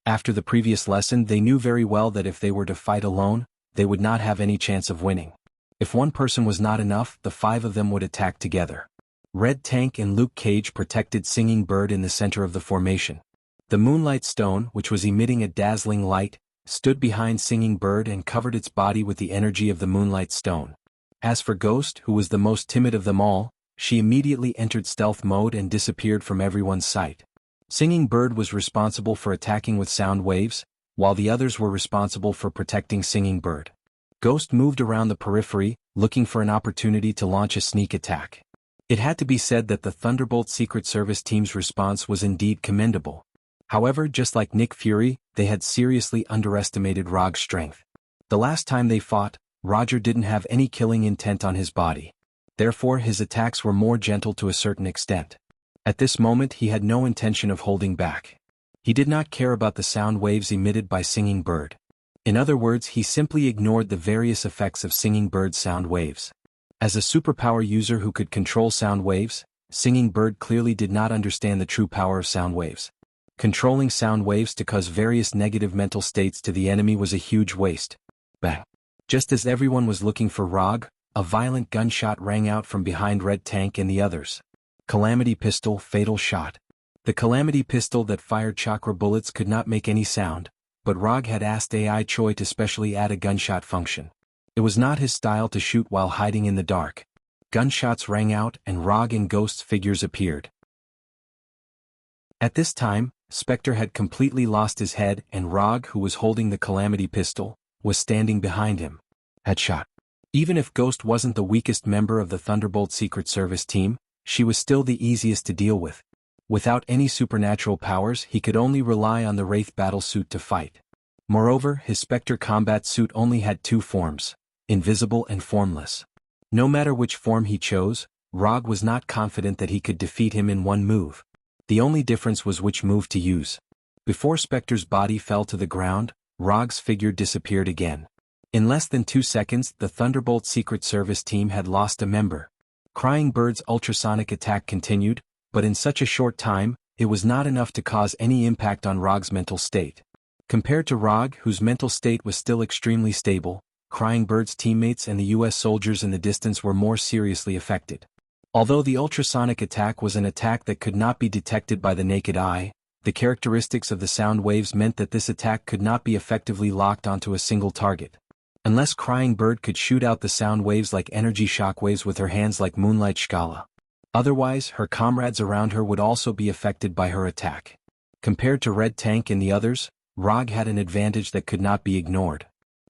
After the previous lesson, they knew very well that if they were to fight alone, they would not have any chance of winning. If one person was not enough, the 5 of them would attack together. Red Tank and Luke Cage protected Singing Bird in the center of the formation. The Moonlight Stone, which was emitting a dazzling light, stood behind Singing Bird and covered its body with the energy of the Moonlight Stone. As for Ghost, who was the most timid of them all, she immediately entered stealth mode and disappeared from everyone's sight. Singing Bird was responsible for attacking with sound waves, while the others were responsible for protecting Singing Bird. Ghost moved around the periphery, looking for an opportunity to launch a sneak attack. It had to be said that the Thunderbolt Secret Service team's response was indeed commendable. However, just like Nick Fury, they had seriously underestimated Rog's strength. The last time they fought, Roger didn't have any killing intent on his body. Therefore, his attacks were more gentle to a certain extent. At this moment he had no intention of holding back. He did not care about the sound waves emitted by Singing Bird. In other words, he simply ignored the various effects of Singing Bird's sound waves. As a superpower user who could control sound waves, Singing Bird clearly did not understand the true power of sound waves. Controlling sound waves to cause various negative mental states to the enemy was a huge waste. Bang! Just as everyone was looking for Rog, a violent gunshot rang out from behind Red Tank and the others. Calamity Pistol, fatal shot. The Calamity Pistol that fired chakra bullets could not make any sound, but Rog had asked AI Choi to specially add a gunshot function. It was not his style to shoot while hiding in the dark. Gunshots rang out and Rog and Ghost's figures appeared. At this time, Spectre had completely lost his head and Rog, who was holding the Calamity Pistol, was standing behind him. Headshot. Even if Ghost wasn't the weakest member of the Thunderbolt Secret Service team, she was still the easiest to deal with. Without any supernatural powers, he could only rely on the Wraith battle suit to fight. Moreover, his Spectre combat suit only had 2 forms, invisible and formless. No matter which form he chose, Rog was not confident that he could defeat him in one move. The only difference was which move to use. Before Spectre's body fell to the ground, Rog's figure disappeared again. In less than 2 seconds, the Thunderbolt Secret Service team had lost a member. Crying Bird's ultrasonic attack continued, but in such a short time, it was not enough to cause any impact on Rog's mental state. Compared to Rog, whose mental state was still extremely stable, Crying Bird's teammates and the US soldiers in the distance were more seriously affected. Although the ultrasonic attack was an attack that could not be detected by the naked eye, the characteristics of the sound waves meant that this attack could not be effectively locked onto a single target. Unless Crying Bird could shoot out the sound waves like energy shockwaves with her hands like Moonlight Scala. Otherwise, her comrades around her would also be affected by her attack. Compared to Red Tank and the others, Rog had an advantage that could not be ignored.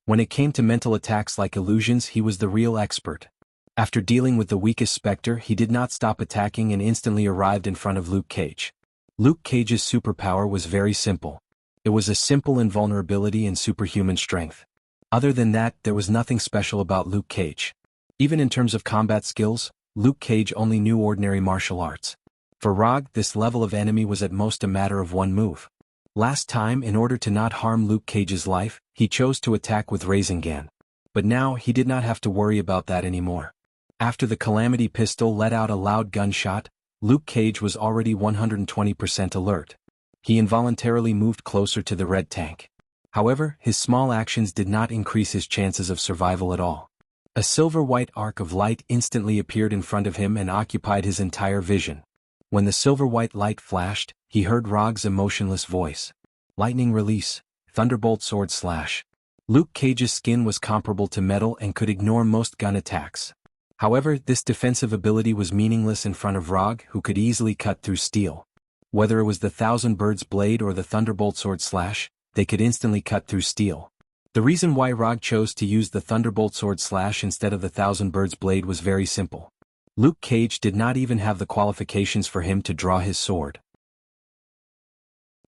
When it came to mental attacks like illusions, he was the real expert. After dealing with the weakest Spectre, he did not stop attacking and instantly arrived in front of Luke Cage. Luke Cage's superpower was very simple. It was a simple invulnerability and superhuman strength. Other than that, there was nothing special about Luke Cage. Even in terms of combat skills, Luke Cage only knew ordinary martial arts. For Rog, this level of enemy was at most a matter of one move. Last time, in order to not harm Luke Cage's life, he chose to attack with Rasengan. But now, he did not have to worry about that anymore. After the Calamity Pistol let out a loud gunshot, Luke Cage was already 120% alert. He involuntarily moved closer to the Red Tank. However, his small actions did not increase his chances of survival at all. A silver-white arc of light instantly appeared in front of him and occupied his entire vision. When the silver-white light flashed, he heard Rog's emotionless voice. "Lightning release. Thunderbolt Sword Slash. Luke Cage's skin was comparable to metal and could ignore most gun attacks. However, this defensive ability was meaningless in front of Rog, who could easily cut through steel. Whether it was the Thousand Birds Blade or the Thunderbolt Sword Slash, they could instantly cut through steel. The reason why Rog chose to use the Thunderbolt Sword Slash instead of the Thousand Birds Blade was very simple. Luke Cage did not even have the qualifications for him to draw his sword.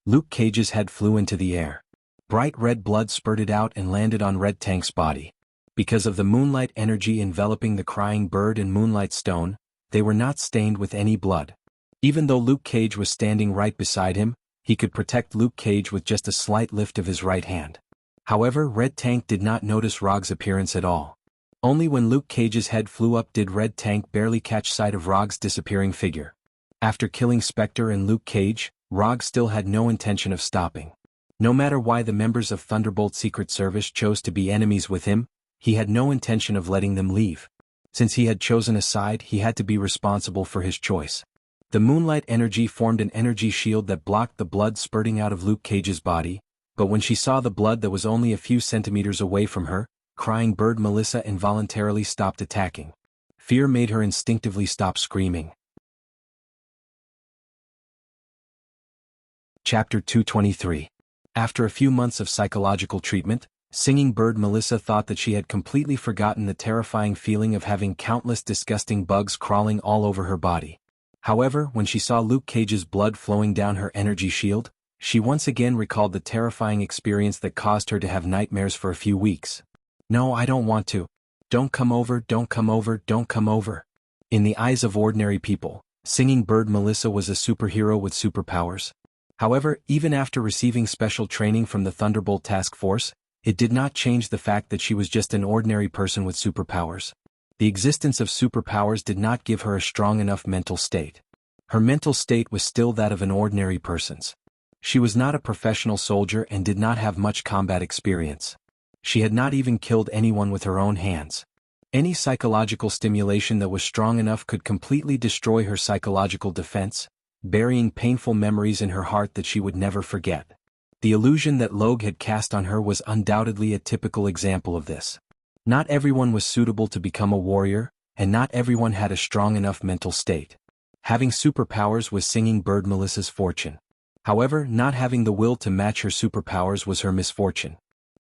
Luke Cage's head flew into the air. Bright red blood spurted out and landed on Red Tank's body. Because of the moonlight energy enveloping the crying bird and moonlight stone, they were not stained with any blood. Even though Luke Cage was standing right beside him, he could protect Luke Cage with just a slight lift of his right hand. However, Red Tank did not notice Rog's appearance at all. Only when Luke Cage's head flew up did Red Tank barely catch sight of Rog's disappearing figure. After killing Spectre and Luke Cage, Rog still had no intention of stopping. No matter why the members of Thunderbolt's Secret Service chose to be enemies with him, he had no intention of letting them leave. Since he had chosen a side, he had to be responsible for his choice. The moonlight energy formed an energy shield that blocked the blood spurting out of Luke Cage's body, but when she saw the blood that was only a few centimeters away from her, crying bird Melissa involuntarily stopped attacking. Fear made her instinctively stop screaming. Chapter 223. After a few months of psychological treatment, Singing Bird Melissa thought that she had completely forgotten the terrifying feeling of having countless disgusting bugs crawling all over her body. However, when she saw Luke Cage's blood flowing down her energy shield, she once again recalled the terrifying experience that caused her to have nightmares for a few weeks. "No, I don't want to. Don't come over, don't come over, don't come over." In the eyes of ordinary people, Singing Bird Melissa was a superhero with superpowers. However, even after receiving special training from the Thunderbolt Task Force, it did not change the fact that she was just an ordinary person with superpowers. The existence of superpowers did not give her a strong enough mental state. Her mental state was still that of an ordinary person's. She was not a professional soldier and did not have much combat experience. She had not even killed anyone with her own hands. Any psychological stimulation that was strong enough could completely destroy her psychological defense, burying painful memories in her heart that she would never forget. The illusion that Logue had cast on her was undoubtedly a typical example of this. Not everyone was suitable to become a warrior, and not everyone had a strong enough mental state. Having superpowers was Singing Bird Melissa's fortune. However, not having the will to match her superpowers was her misfortune.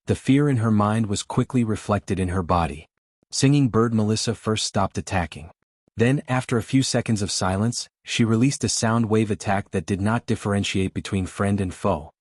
The fear in her mind was quickly reflected in her body. Singing Bird Melissa first stopped attacking. Then, after a few seconds of silence, she released a sound wave attack that did not differentiate between friend and foe.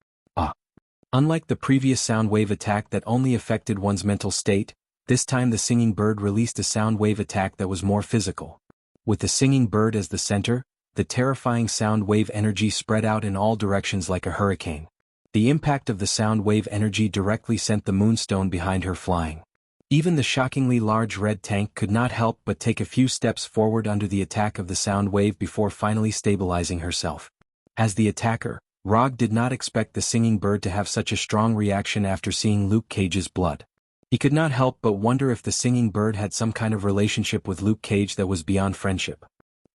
Unlike the previous sound wave attack that only affected one's mental state, this time the singing bird released a sound wave attack that was more physical. With the singing bird as the center, the terrifying sound wave energy spread out in all directions like a hurricane. The impact of the sound wave energy directly sent the moonstone behind her flying. Even the shockingly large red tank could not help but take a few steps forward under the attack of the sound wave before finally stabilizing herself. As the attacker, Rog did not expect the singing bird to have such a strong reaction after seeing Luke Cage's blood. He could not help but wonder if the singing bird had some kind of relationship with Luke Cage that was beyond friendship.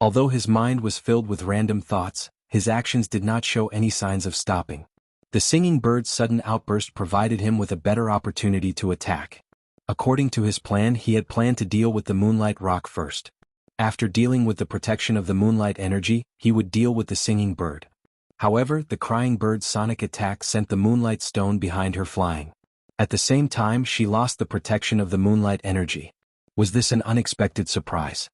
Although his mind was filled with random thoughts, his actions did not show any signs of stopping. The singing bird's sudden outburst provided him with a better opportunity to attack. According to his plan, he had planned to deal with the Moonlight Rock first. After dealing with the protection of the moonlight energy, he would deal with the singing bird. However, the crying bird's sonic attack sent the moonlight stone behind her flying. At the same time, she lost the protection of the moonlight energy. Was this an unexpected surprise?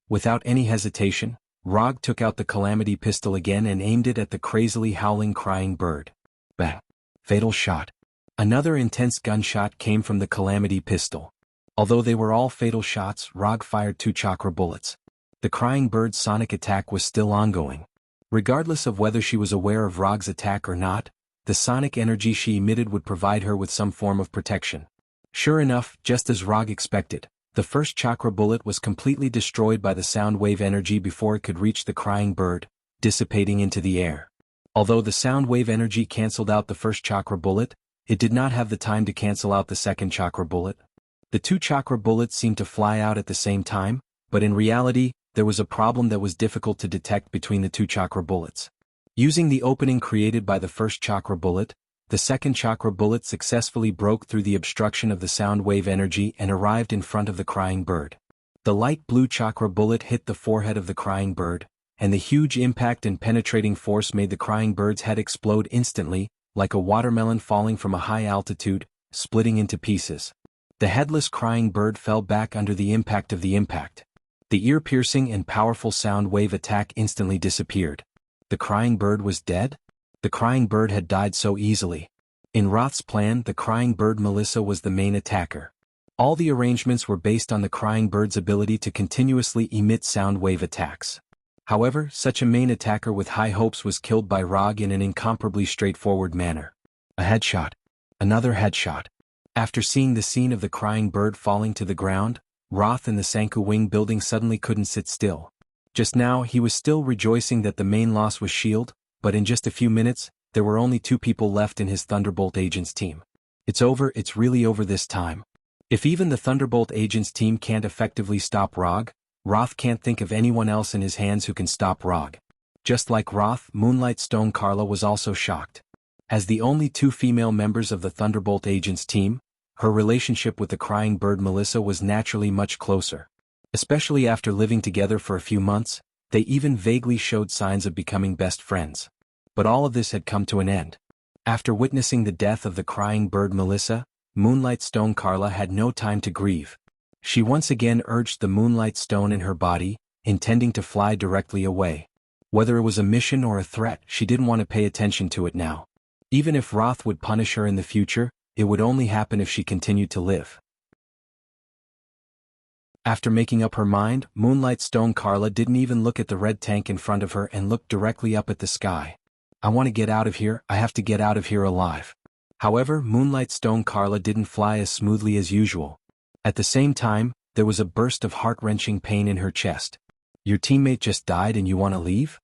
Without any hesitation, Rog took out the Calamity pistol again and aimed it at the crazily howling crying bird. Bang! Fatal shot. Another intense gunshot came from the Calamity pistol. Although they were all fatal shots, Rog fired 2 chakra bullets. The crying bird's sonic attack was still ongoing. Regardless of whether she was aware of Rog's attack or not, the sonic energy she emitted would provide her with some form of protection. Sure enough, just as Rog expected, the first chakra bullet was completely destroyed by the sound wave energy before it could reach the crying bird, dissipating into the air. Although the sound wave energy cancelled out the first chakra bullet, it did not have the time to cancel out the second chakra bullet. The 2 chakra bullets seemed to fly out at the same time, but in reality, there was a problem that was difficult to detect between the 2 chakra bullets. Using the opening created by the first chakra bullet, the second chakra bullet successfully broke through the obstruction of the sound wave energy and arrived in front of the crying bird. The light blue chakra bullet hit the forehead of the crying bird, and the huge impact and penetrating force made the crying bird's head explode instantly, like a watermelon falling from a high altitude, splitting into pieces. The headless crying bird fell back under the impact of the impact. The ear-piercing and powerful sound wave attack instantly disappeared. The crying bird was dead? The crying bird had died so easily. In Roth's plan, the crying bird Melissa was the main attacker. All the arrangements were based on the crying bird's ability to continuously emit sound wave attacks. However, such a main attacker with high hopes was killed by Rog in an incomparably straightforward manner. A headshot. Another headshot. After seeing the scene of the crying bird falling to the ground, Roth and the Sanku Wing building suddenly couldn't sit still. Just now he was still rejoicing that the main loss was S.H.I.E.L.D., but in just a few minutes, there were only 2 people left in his Thunderbolt Agents team. It's over, it's really over this time. If even the Thunderbolt Agents team can't effectively stop Rog, Roth can't think of anyone else in his hands who can stop Rog. Just like Roth, Moonlight Stone Carla was also shocked. As the only 2 female members of the Thunderbolt Agents team, her relationship with the crying bird Melissa was naturally much closer. Especially after living together for a few months, they even vaguely showed signs of becoming best friends. But all of this had come to an end. After witnessing the death of the crying bird Melissa, Moonlight Stone Carla had no time to grieve. She once again urged the Moonlight Stone in her body, intending to fly directly away. Whether it was a mission or a threat, she didn't want to pay attention to it now. Even if Roth would punish her in the future, it would only happen if she continued to live. After making up her mind, Moonlight Stone Carla didn't even look at the red tank in front of her and looked directly up at the sky. I want to get out of here, I have to get out of here alive. However, Moonlight Stone Carla didn't fly as smoothly as usual. At the same time, there was a burst of heart-wrenching pain in her chest. Your teammate just died and you want to leave?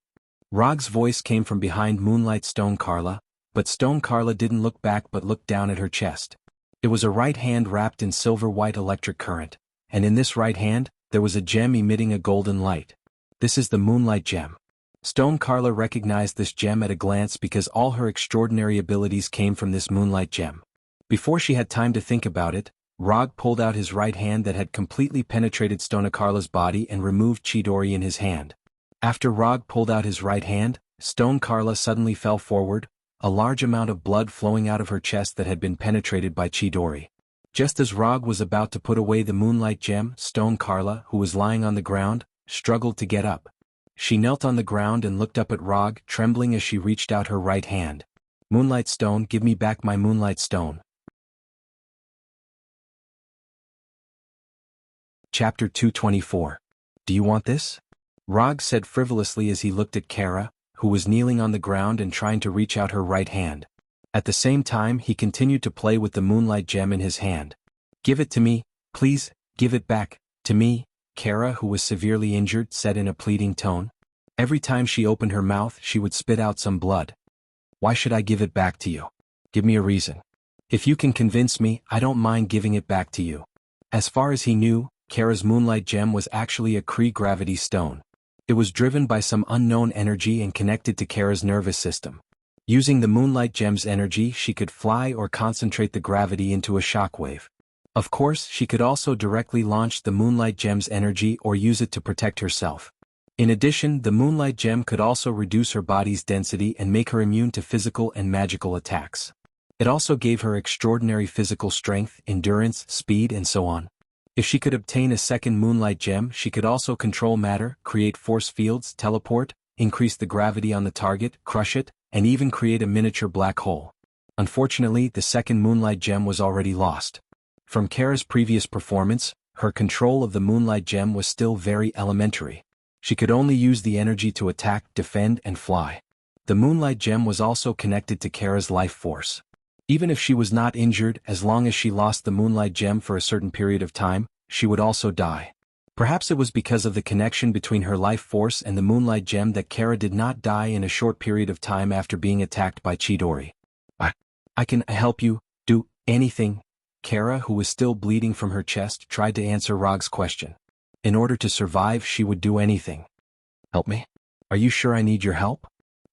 Rog's voice came from behind Moonlight Stone Carla, but Stone Carla didn't look back but looked down at her chest. It was a right hand wrapped in silver-white electric current, and in this right hand, there was a gem emitting a golden light. This is the Moonlight Gem. Stone Carla recognized this gem at a glance because all her extraordinary abilities came from this Moonlight Gem. Before she had time to think about it, Rog pulled out his right hand that had completely penetrated Stone Carla's body and removed Chidori in his hand. After Rog pulled out his right hand, Stone Carla suddenly fell forward, a large amount of blood flowing out of her chest that had been penetrated by Chidori. Just as Rog was about to put away the Moonlight Gem, Stone Carla, who was lying on the ground, struggled to get up. She knelt on the ground and looked up at Rog, trembling as she reached out her right hand. Moonlight Stone, give me back my Moonlight Stone. Chapter 224. Do you want this? Rog said frivolously as he looked at Kara, who was kneeling on the ground and trying to reach out her right hand. At the same time, he continued to play with the Moonlight Gem in his hand. Give it to me, please, give it back, to me, Kara, who was severely injured, said in a pleading tone. Every time she opened her mouth, she would spit out some blood. Why should I give it back to you? Give me a reason. If you can convince me, I don't mind giving it back to you. As far as he knew, Kara's Moonlight Gem was actually a Kree gravity stone. It was driven by some unknown energy and connected to Kara's nervous system. Using the Moonlight Gem's energy, she could fly or concentrate the gravity into a shockwave. Of course, she could also directly launch the Moonlight Gem's energy or use it to protect herself. In addition, the Moonlight Gem could also reduce her body's density and make her immune to physical and magical attacks. It also gave her extraordinary physical strength, endurance, speed, and so on. If she could obtain a second Moonlight Gem, she could also control matter, create force fields, teleport, increase the gravity on the target, crush it, and even create a miniature black hole. Unfortunately, the second Moonlight Gem was already lost. From Kara's previous performance, her control of the Moonlight Gem was still very elementary. She could only use the energy to attack, defend, and fly. The Moonlight Gem was also connected to Kara's life force. Even if she was not injured, as long as she lost the Moonlight Gem for a certain period of time, she would also die. Perhaps it was because of the connection between her life force and the Moonlight Gem that Kara did not die in a short period of time after being attacked by Chidori. I can help you, do anything. Kara, who was still bleeding from her chest, tried to answer Rog's question. In order to survive, she would do anything. Help me? Are you sure I need your help?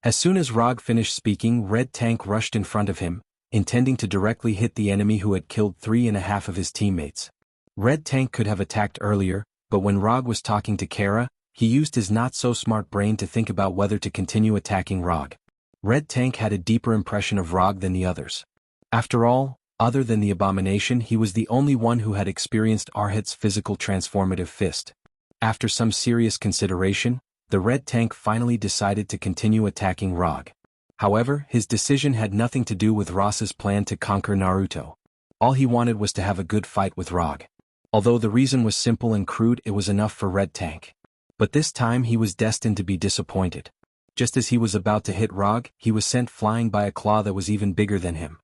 As soon as Rog finished speaking, Red Tank rushed in front of him, intending to directly hit the enemy who had killed 3.5 of his teammates. Red Tank could have attacked earlier, but when Rog was talking to Kara, he used his not-so-smart brain to think about whether to continue attacking Rog. Red Tank had a deeper impression of Rog than the others. After all, other than the abomination, he was the only one who had experienced Arhat's physical transformative fist. After some serious consideration, the Red Tank finally decided to continue attacking Rog. However, his decision had nothing to do with Ross's plan to conquer Naruto. All he wanted was to have a good fight with Rog. Although the reason was simple and crude, it was enough for Red Tank. But this time he was destined to be disappointed. Just as he was about to hit Rog, he was sent flying by a claw that was even bigger than him.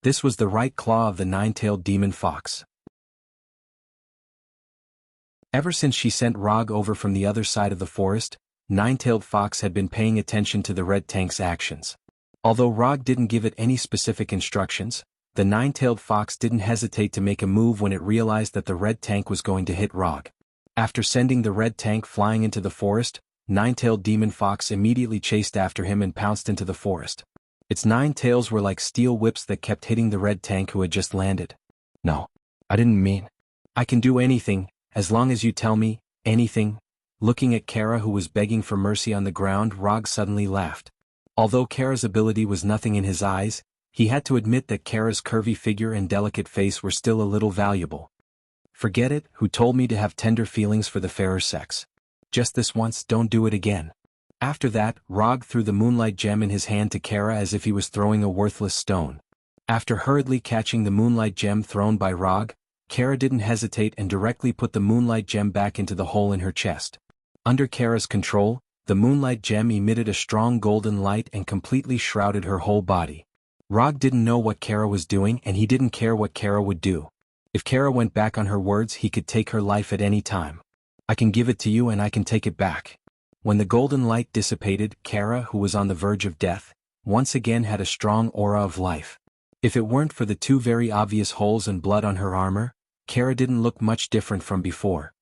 This was the right claw of the nine-tailed demon fox. Ever since she sent Rog over from the other side of the forest, Nine-Tailed Fox had been paying attention to the Red Tank's actions. Although Rog didn't give it any specific instructions, the Nine-Tailed Fox didn't hesitate to make a move when it realized that the Red Tank was going to hit Rog. After sending the Red Tank flying into the forest, Nine-Tailed Demon Fox immediately chased after him and pounced into the forest. Its 9 tails were like steel whips that kept hitting the Red Tank who had just landed. "No, I didn't mean. I can do anything, as long as you tell me, anything." Looking at Kara, who was begging for mercy on the ground, Rog suddenly laughed. Although Kara's ability was nothing in his eyes, he had to admit that Kara's curvy figure and delicate face were still a little valuable. "Forget it, who told me to have tender feelings for the fairer sex? Just this once, don't do it again." After that, Rog threw the moonlight gem in his hand to Kara as if he was throwing a worthless stone. After hurriedly catching the moonlight gem thrown by Rog, Kara didn't hesitate and directly put the moonlight gem back into the hole in her chest. Under Kara's control, the moonlight gem emitted a strong golden light and completely shrouded her whole body. Rog didn't know what Kara was doing, and he didn't care what Kara would do. If Kara went back on her words, he could take her life at any time. "I can give it to you and I can take it back." When the golden light dissipated, Kara, who was on the verge of death, once again had a strong aura of life. If it weren't for the 2 very obvious holes and blood on her armor, Kara didn't look much different from before.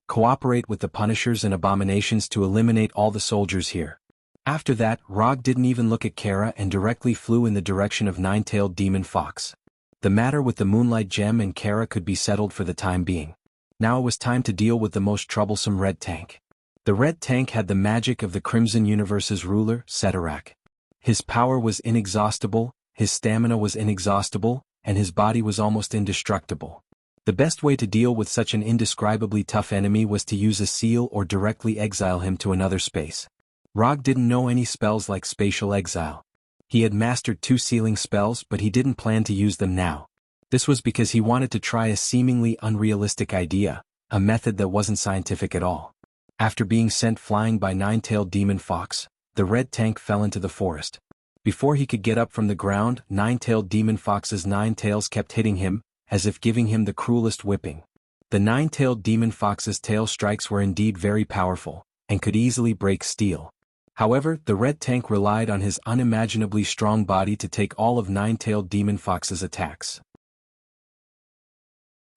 "Cooperate with the Punishers and Abominations to eliminate all the soldiers here." After that, Rog didn't even look at Kara and directly flew in the direction of Nine-Tailed Demon Fox. The matter with the Moonlight Gem and Kara could be settled for the time being. Now it was time to deal with the most troublesome Red Tank. The Red Tank had the magic of the Crimson Universe's ruler, Setarak. His power was inexhaustible, his stamina was inexhaustible, and his body was almost indestructible. The best way to deal with such an indescribably tough enemy was to use a seal or directly exile him to another space. Rog didn't know any spells like spatial exile. He had mastered 2 sealing spells, but he didn't plan to use them now. This was because he wanted to try a seemingly unrealistic idea, a method that wasn't scientific at all. After being sent flying by Nine-Tailed Demon Fox, the Red Tank fell into the forest. Before he could get up from the ground, Nine-Tailed Demon Fox's 9 tails kept hitting him, as if giving him the cruelest whipping. The Nine-Tailed Demon Fox's tail strikes were indeed very powerful, and could easily break steel. However, the Red Tank relied on his unimaginably strong body to take all of Nine-Tailed Demon Fox's attacks.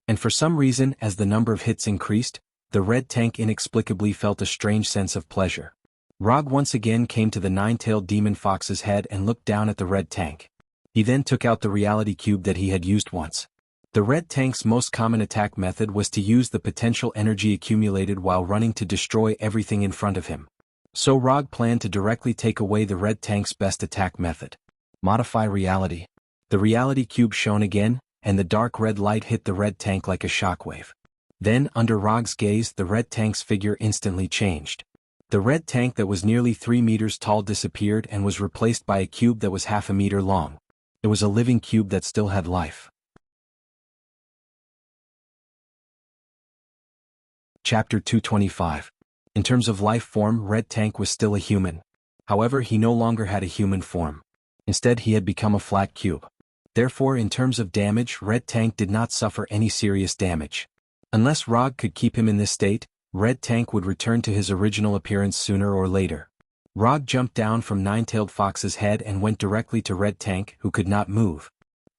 And for some reason, as the number of hits increased, the Red Tank inexplicably felt a strange sense of pleasure. Rog once again came to the Nine-Tailed Demon Fox's head and looked down at the Red Tank. He then took out the reality cube that he had used once. The Red Tank's most common attack method was to use the potential energy accumulated while running to destroy everything in front of him. So Rog planned to directly take away the Red Tank's best attack method. Modify reality. The reality cube shone again, and the dark red light hit the Red Tank like a shockwave. Then, under Rog's gaze, the Red Tank's figure instantly changed. The Red Tank that was nearly 3 meters tall disappeared and was replaced by a cube that was half a meter long. It was a living cube that still had life. Chapter 225. In terms of life form, Red Tank was still a human. However, he no longer had a human form. Instead, he had become a flat cube. Therefore, in terms of damage, Red Tank did not suffer any serious damage. Unless Rog could keep him in this state, Red Tank would return to his original appearance sooner or later. Rog jumped down from Nine-Tailed Fox's head and went directly to Red Tank, who could not move.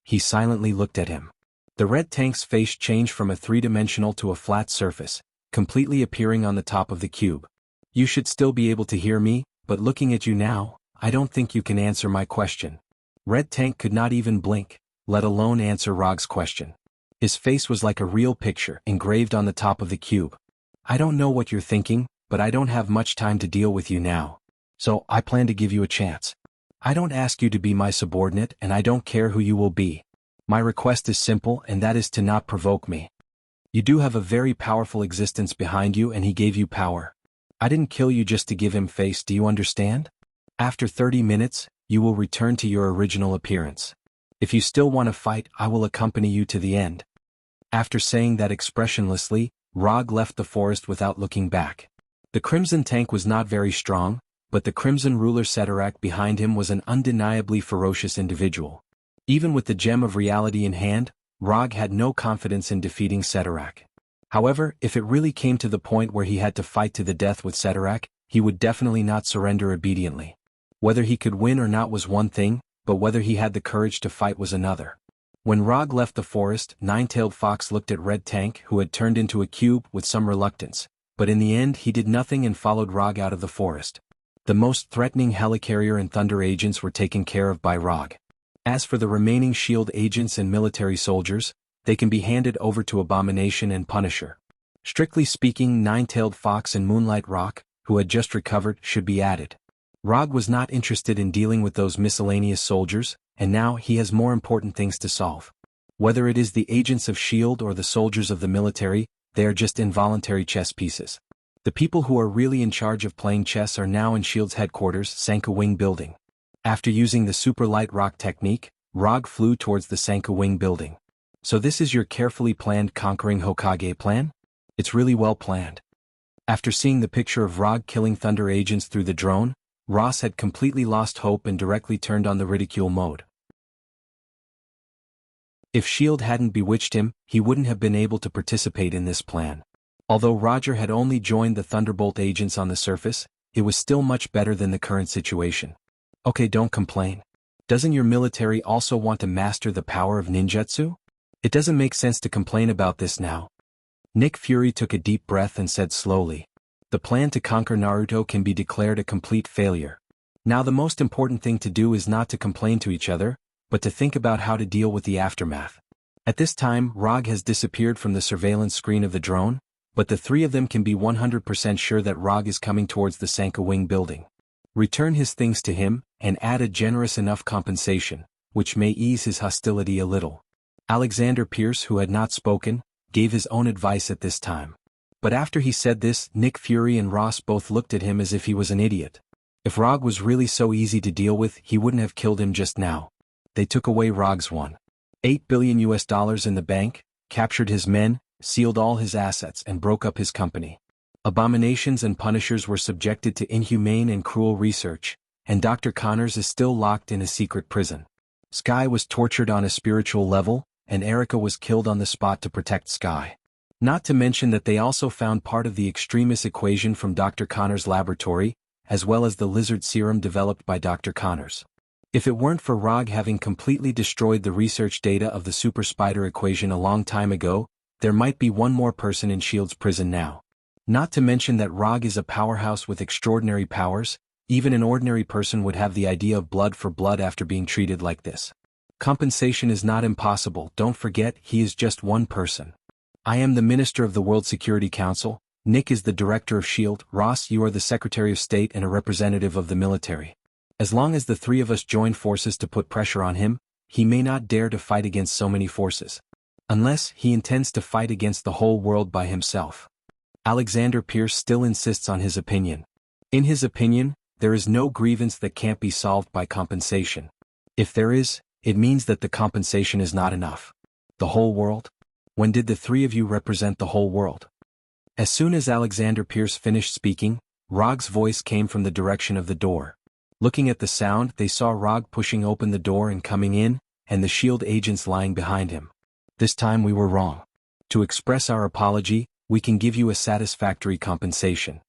He silently looked at him. The Red Tank's face changed from a 3-dimensional to a flat surface, completely appearing on the top of the cube. "You should still be able to hear me, but looking at you now, I don't think you can answer my question. Red Tank could not even blink, let alone answer Rog's question. His face was like a real picture engraved on the top of the cube. I don't know what you're thinking, but I don't have much time to deal with you now. So I plan to give you a chance. I don't ask you to be my subordinate and I don't care who you will be. My request is simple and that is to not provoke me. You do have a very powerful existence behind you and he gave you power. I didn't kill you just to give him face, do you understand? After 30 minutes, you will return to your original appearance. If you still want to fight, I will accompany you to the end. After saying that expressionlessly, Rog left the forest without looking back. The Crimson Tank was not very strong, but the Crimson ruler Setarak behind him was an undeniably ferocious individual. Even with the gem of reality in hand, Rog had no confidence in defeating Setarak. However, if it really came to the point where he had to fight to the death with Setarak, he would definitely not surrender obediently. Whether he could win or not was one thing, but whether he had the courage to fight was another. When Rog left the forest, Nine-Tailed Fox looked at Red Tank, who had turned into a cube, with some reluctance, but in the end he did nothing and followed Rog out of the forest. The most threatening Helicarrier and Thunder agents were taken care of by Rog. As for the remaining SHIELD agents and military soldiers, they can be handed over to Abomination and Punisher. Strictly speaking, Nine-Tailed Fox and Moonlight Rock, who had just recovered, should be added. Rog was not interested in dealing with those miscellaneous soldiers, and now he has more important things to solve. Whether it is the agents of SHIELD or the soldiers of the military, they are just involuntary chess pieces. The people who are really in charge of playing chess are now in SHIELD's headquarters, Sanka Wing Building. After using the Super Light Rock technique, Rog flew towards the Sanka Wing Building. So this is your carefully planned conquering Hokage plan? It's really well planned. After seeing the picture of Rog killing Thunder agents through the drone, Ross had completely lost hope and directly turned on the ridicule mode. If SHIELD hadn't bewitched him, he wouldn't have been able to participate in this plan. Although Roger had only joined the Thunderbolt agents on the surface, it was still much better than the current situation. Okay, don't complain. Doesn't your military also want to master the power of ninjutsu? It doesn't make sense to complain about this now. Nick Fury took a deep breath and said slowly, the plan to conquer Naruto can be declared a complete failure. Now the most important thing to do is not to complain to each other, but to think about how to deal with the aftermath. At this time, Rog has disappeared from the surveillance screen of the drone, but the three of them can be 100% sure that Rog is coming towards the Sanka Wing Building. Return his things to him, and add a generous enough compensation, which may ease his hostility a little. Alexander Pierce, who had not spoken, gave his own advice at this time. But after he said this, Nick Fury and Ross both looked at him as if he was an idiot. If Rog was really so easy to deal with, he wouldn't have killed him just now. They took away Rog's $1.8 billion in the bank, captured his men, sealed all his assets and broke up his company. Abominations and Punishers were subjected to inhumane and cruel research, and Dr. Connors is still locked in a secret prison. Sky was tortured on a spiritual level, and Erica was killed on the spot to protect Sky. Not to mention that they also found part of the extremis equation from Dr. Connors' laboratory, as well as the lizard serum developed by Dr. Connors. If it weren't for Rog having completely destroyed the research data of the super spider equation a long time ago, there might be one more person in SHIELD's prison now. Not to mention that Rog is a powerhouse with extraordinary powers. Even an ordinary person would have the idea of blood for blood after being treated like this. Compensation is not impossible, don't forget he is just one person. I am the Minister of the World Security Council, Nick is the Director of SHIELD, Ross you are the Secretary of State and a representative of the military. As long as the three of us join forces to put pressure on him, he may not dare to fight against so many forces. Unless he intends to fight against the whole world by himself. Alexander Pierce still insists on his opinion. In his opinion, there is no grievance that can't be solved by compensation. If there is, it means that the compensation is not enough. The whole world? When did the three of you represent the whole world? As soon as Alexander Pierce finished speaking, Rog's voice came from the direction of the door. Looking at the sound, they saw Rog pushing open the door and coming in, and the SHIELD agents lying behind him. This time we were wrong. To express our apology, we can give you a satisfactory compensation.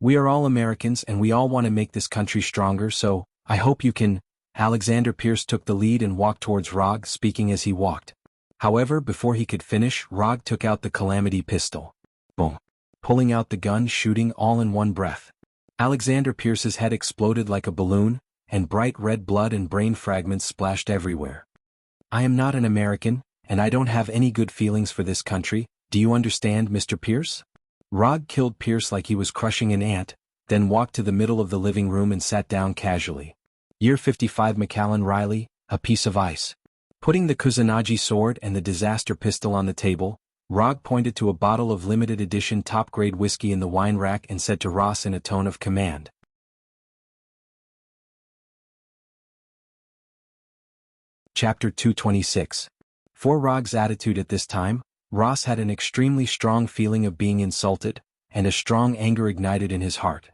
We are all Americans and we all want to make this country stronger, so I hope you can. Alexander Pierce took the lead and walked towards Rog, speaking as he walked. However, before he could finish, Rog took out the Calamity pistol. Boom. Pulling out the gun, shooting all in one breath. Alexander Pierce's head exploded like a balloon, and bright red blood and brain fragments splashed everywhere. I am not an American, and I don't have any good feelings for this country, do you understand, Mr. Pierce? Rog killed Pierce like he was crushing an ant, then walked to the middle of the living room and sat down casually. Year 55 Macallan Riley, a piece of ice. Putting the Kusanagi sword and the disaster pistol on the table, Rog pointed to a bottle of limited edition top-grade whiskey in the wine rack and said to Ross in a tone of command. Chapter 226. For Rog's attitude at this time, Ross had an extremely strong feeling of being insulted, and a strong anger ignited in his heart.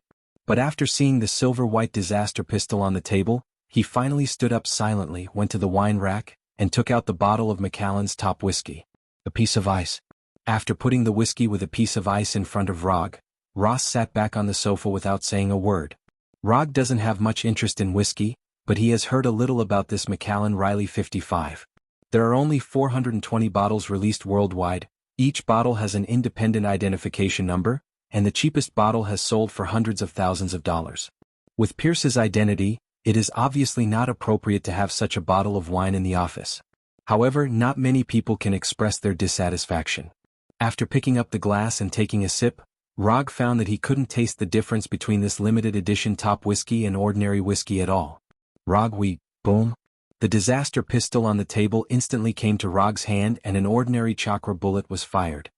But after seeing the silver-white disaster pistol on the table, he finally stood up silently, went to the wine rack, and took out the bottle of Macallan's top whiskey. A piece of ice. After putting the whiskey with a piece of ice in front of Rog, Ross sat back on the sofa without saying a word. Rog doesn't have much interest in whiskey, but he has heard a little about this Macallan Riley 55. There are only 420 bottles released worldwide, each bottle has an independent identification number, and the cheapest bottle has sold for hundreds of thousands of dollars. With Pierce's identity, it is obviously not appropriate to have such a bottle of wine in the office. However, not many people can express their dissatisfaction. After picking up the glass and taking a sip, Rog found that he couldn't taste the difference between this limited edition top whiskey and ordinary whiskey at all. Rog, boom. The disaster pistol on the table instantly came to Rog's hand and an ordinary chakra bullet was fired.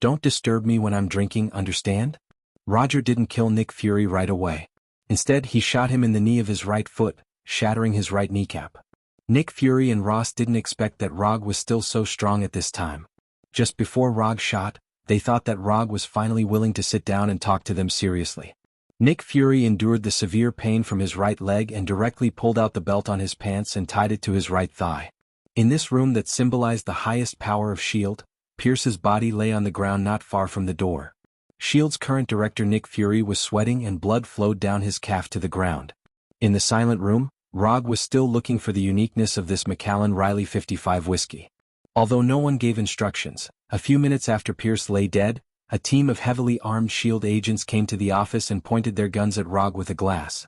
Don't disturb me when I'm drinking, understand? Roger didn't kill Nick Fury right away. Instead, he shot him in the knee of his right foot, shattering his right kneecap. Nick Fury and Ross didn't expect that Rog was still so strong at this time. Just before Rog shot, they thought that Rog was finally willing to sit down and talk to them seriously. Nick Fury endured the severe pain from his right leg and directly pulled out the belt on his pants and tied it to his right thigh. In this room that symbolized the highest power of S.H.I.E.L.D., Pierce's body lay on the ground not far from the door. S.H.I.E.L.D.'s current director Nick Fury was sweating and blood flowed down his calf to the ground. In the silent room, Rog was still looking for the uniqueness of this Macallan Riley 55 whiskey. Although no one gave instructions, a few minutes after Pierce lay dead, a team of heavily armed S.H.I.E.L.D. agents came to the office and pointed their guns at Rog with a glass.